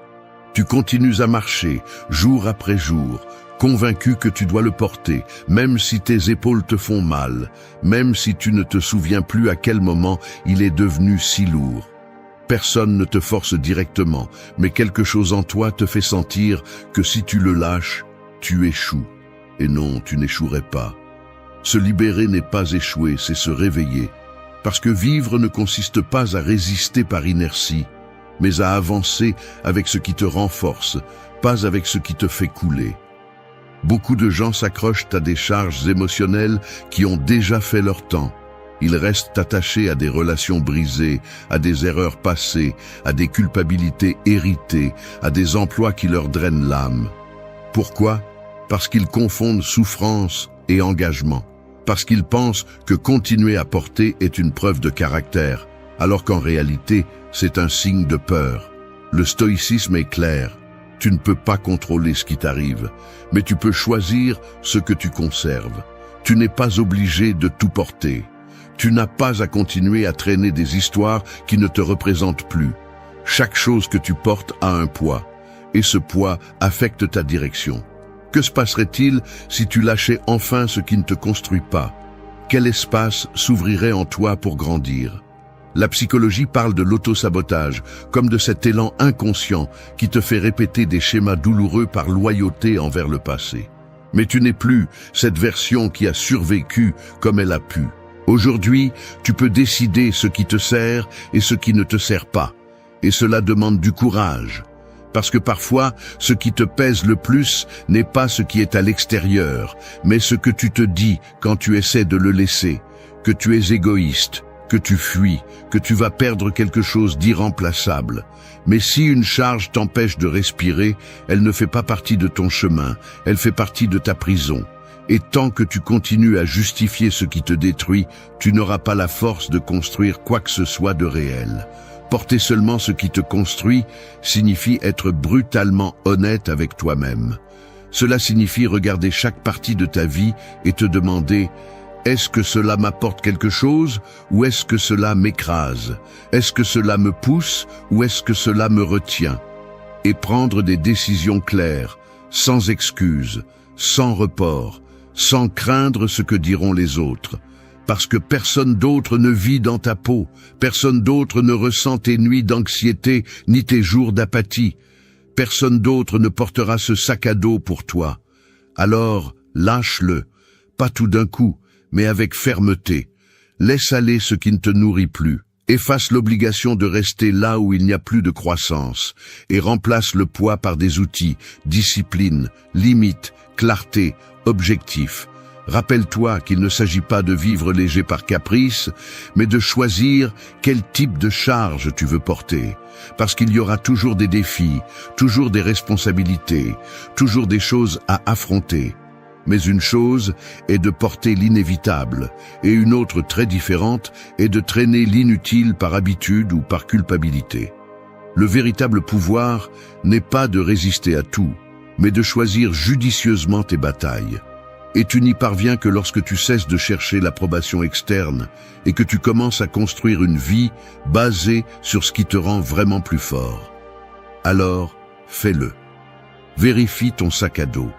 Tu continues à marcher, jour après jour, convaincu que tu dois le porter, même si tes épaules te font mal, même si tu ne te souviens plus à quel moment il est devenu si lourd. Personne ne te force directement, mais quelque chose en toi te fait sentir que si tu le lâches, tu échoues. Et non, tu n'échouerais pas. Se libérer n'est pas échouer, c'est se réveiller. Parce que vivre ne consiste pas à résister par inertie, mais à avancer avec ce qui te renforce, pas avec ce qui te fait couler. Beaucoup de gens s'accrochent à des charges émotionnelles qui ont déjà fait leur temps. Ils restent attachés à des relations brisées, à des erreurs passées, à des culpabilités héritées, à des emplois qui leur drainent l'âme. Pourquoi ? Parce qu'ils confondent souffrance et engagement. Parce qu'ils pensent que continuer à porter est une preuve de caractère, alors qu'en réalité, c'est un signe de peur. Le stoïcisme est clair. Tu ne peux pas contrôler ce qui t'arrive, mais tu peux choisir ce que tu conserves. Tu n'es pas obligé de tout porter. Tu n'as pas à continuer à traîner des histoires qui ne te représentent plus. Chaque chose que tu portes a un poids, et ce poids affecte ta direction. Que se passerait-il si tu lâchais enfin ce qui ne te construit pas? Quel espace s'ouvrirait en toi pour grandir? La psychologie parle de l'autosabotage, comme de cet élan inconscient qui te fait répéter des schémas douloureux par loyauté envers le passé. Mais tu n'es plus cette version qui a survécu comme elle a pu. Aujourd'hui, tu peux décider ce qui te sert et ce qui ne te sert pas. Et cela demande du courage. Parce que parfois, ce qui te pèse le plus n'est pas ce qui est à l'extérieur, mais ce que tu te dis quand tu essaies de le laisser, que tu es égoïste, que tu fuis, que tu vas perdre quelque chose d'irremplaçable. Mais si une charge t'empêche de respirer, elle ne fait pas partie de ton chemin, elle fait partie de ta prison. Et tant que tu continues à justifier ce qui te détruit, tu n'auras pas la force de construire quoi que ce soit de réel. Porter seulement ce qui te construit signifie être brutalement honnête avec toi-même. Cela signifie regarder chaque partie de ta vie et te demander: est-ce que cela m'apporte quelque chose ou est-ce que cela m'écrase? Est-ce que cela me pousse ou est-ce que cela me retient? Et prendre des décisions claires, sans excuses, sans report, sans craindre ce que diront les autres. Parce que personne d'autre ne vit dans ta peau, personne d'autre ne ressent tes nuits d'anxiété ni tes jours d'apathie. Personne d'autre ne portera ce sac à dos pour toi. Alors, lâche-le, pas tout d'un coup, mais avec fermeté. Laisse aller ce qui ne te nourrit plus. Efface l'obligation de rester là où il n'y a plus de croissance et remplace le poids par des outils, discipline, limite, clarté, objectif. Rappelle-toi qu'il ne s'agit pas de vivre léger par caprice, mais de choisir quel type de charge tu veux porter. Parce qu'il y aura toujours des défis, toujours des responsabilités, toujours des choses à affronter. Mais une chose est de porter l'inévitable, et une autre très différente est de traîner l'inutile par habitude ou par culpabilité. Le véritable pouvoir n'est pas de résister à tout, mais de choisir judicieusement tes batailles. Et tu n'y parviens que lorsque tu cesses de chercher l'approbation externe et que tu commences à construire une vie basée sur ce qui te rend vraiment plus fort. Alors, fais-le. Vérifie ton sac à dos.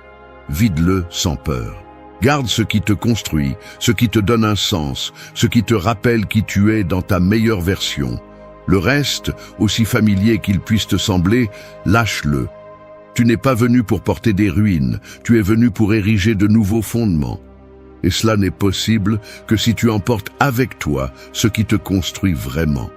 Vide-le sans peur. Garde ce qui te construit, ce qui te donne un sens, ce qui te rappelle qui tu es dans ta meilleure version. Le reste, aussi familier qu'il puisse te sembler, lâche-le. Tu n'es pas venu pour porter des ruines, tu es venu pour ériger de nouveaux fondements. Et cela n'est possible que si tu emportes avec toi ce qui te construit vraiment.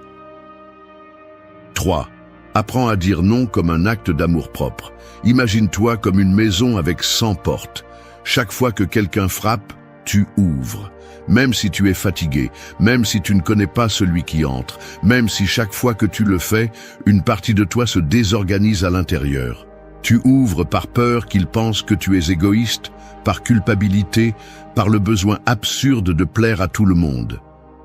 3. Apprends à dire non comme un acte d'amour-propre. Imagine-toi comme une maison avec 100 portes. Chaque fois que quelqu'un frappe, tu ouvres. Même si tu es fatigué, même si tu ne connais pas celui qui entre, même si chaque fois que tu le fais, une partie de toi se désorganise à l'intérieur. Tu ouvres par peur qu'il pense que tu es égoïste, par culpabilité, par le besoin absurde de plaire à tout le monde.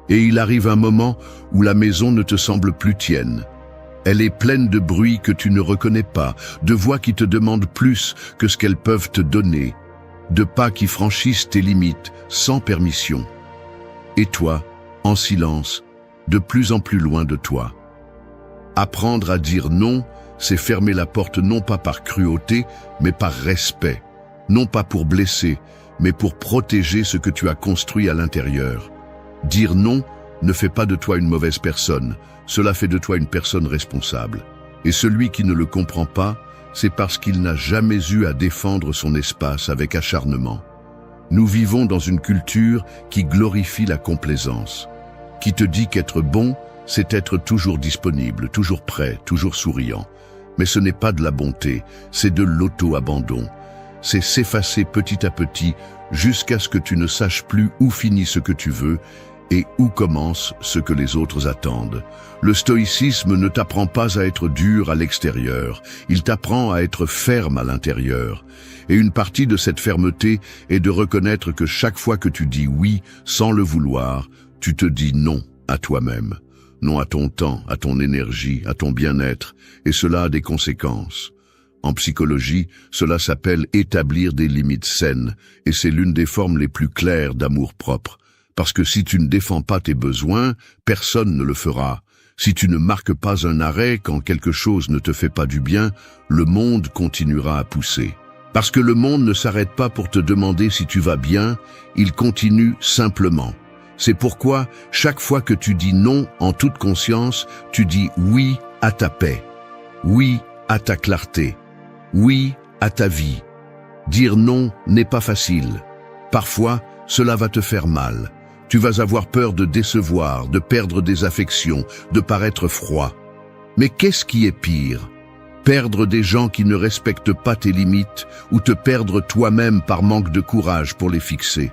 Et il arrive un moment où la maison ne te semble plus tienne. Elle est pleine de bruits que tu ne reconnais pas, de voix qui te demandent plus que ce qu'elles peuvent te donner, de pas qui franchissent tes limites sans permission. Et toi, en silence, de plus en plus loin de toi. Apprendre à dire non, c'est fermer la porte non pas par cruauté, mais par respect. Non pas pour blesser, mais pour protéger ce que tu as construit à l'intérieur. Dire non ne fait pas de toi une mauvaise personne, cela fait de toi une personne responsable. Et celui qui ne le comprend pas, c'est parce qu'il n'a jamais eu à défendre son espace avec acharnement. Nous vivons dans une culture qui glorifie la complaisance, qui te dit qu'être bon, c'est être toujours disponible, toujours prêt, toujours souriant. Mais ce n'est pas de la bonté, c'est de l'auto-abandon. C'est s'effacer petit à petit jusqu'à ce que tu ne saches plus où finit ce que tu veux et où commence ce que les autres attendent. Le stoïcisme ne t'apprend pas à être dur à l'extérieur, il t'apprend à être ferme à l'intérieur. Et une partie de cette fermeté est de reconnaître que chaque fois que tu dis oui sans le vouloir, tu te dis non à toi-même. Non à ton temps, à ton énergie, à ton bien-être, et cela a des conséquences. En psychologie, cela s'appelle établir des limites saines, et c'est l'une des formes les plus claires d'amour-propre. Parce que si tu ne défends pas tes besoins, personne ne le fera. Si tu ne marques pas un arrêt quand quelque chose ne te fait pas du bien, le monde continuera à pousser. Parce que le monde ne s'arrête pas pour te demander si tu vas bien, il continue simplement. C'est pourquoi, chaque fois que tu dis non en toute conscience, tu dis oui à ta paix, oui à ta clarté, oui à ta vie. Dire non n'est pas facile. Parfois, cela va te faire mal. Tu vas avoir peur de décevoir, de perdre des affections, de paraître froid. Mais qu'est-ce qui est pire ? Perdre des gens qui ne respectent pas tes limites ou te perdre toi-même par manque de courage pour les fixer.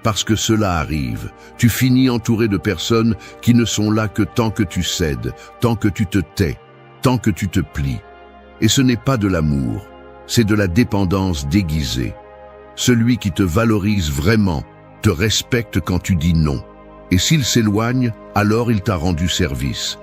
Parce que cela arrive, tu finis entouré de personnes qui ne sont là que tant que tu cèdes, tant que tu te tais, tant que tu te plies. Et ce n'est pas de l'amour, c'est de la dépendance déguisée. Celui qui te valorise vraiment te respecte quand tu dis non. Et s'il s'éloigne, alors il t'a rendu service.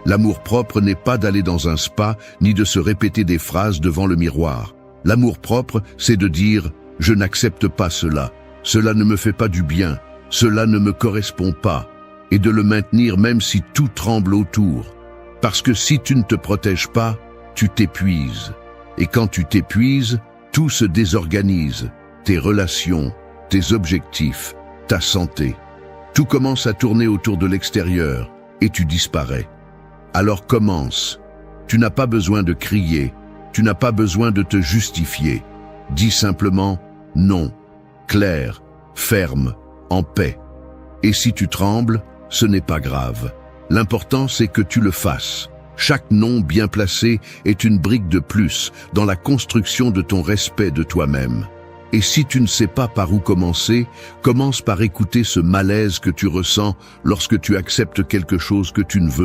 L'amour-propre n'est pas d'aller dans un spa, ni de se répéter des phrases devant le miroir. L'amour-propre, c'est de dire « je n'accepte pas cela ». Cela ne me fait pas du bien, cela ne me correspond pas, et de le maintenir même si tout tremble autour. Parce que si tu ne te protèges pas, tu t'épuises. Et quand tu t'épuises, tout se désorganise, tes relations, tes objectifs, ta santé. Tout commence à tourner autour de l'extérieur, et tu disparais. Alors commence. Tu n'as pas besoin de crier, tu n'as pas besoin de te justifier. Dis simplement non. Clair, ferme, en paix. Et si tu trembles, ce n'est pas grave. L'important, c'est que tu le fasses. Chaque non bien placé est une brique de plus dans la construction de ton respect de toi-même. Et si tu ne sais pas par où commencer, commence par écouter ce malaise que tu ressens lorsque tu acceptes quelque chose que tu ne veux pas.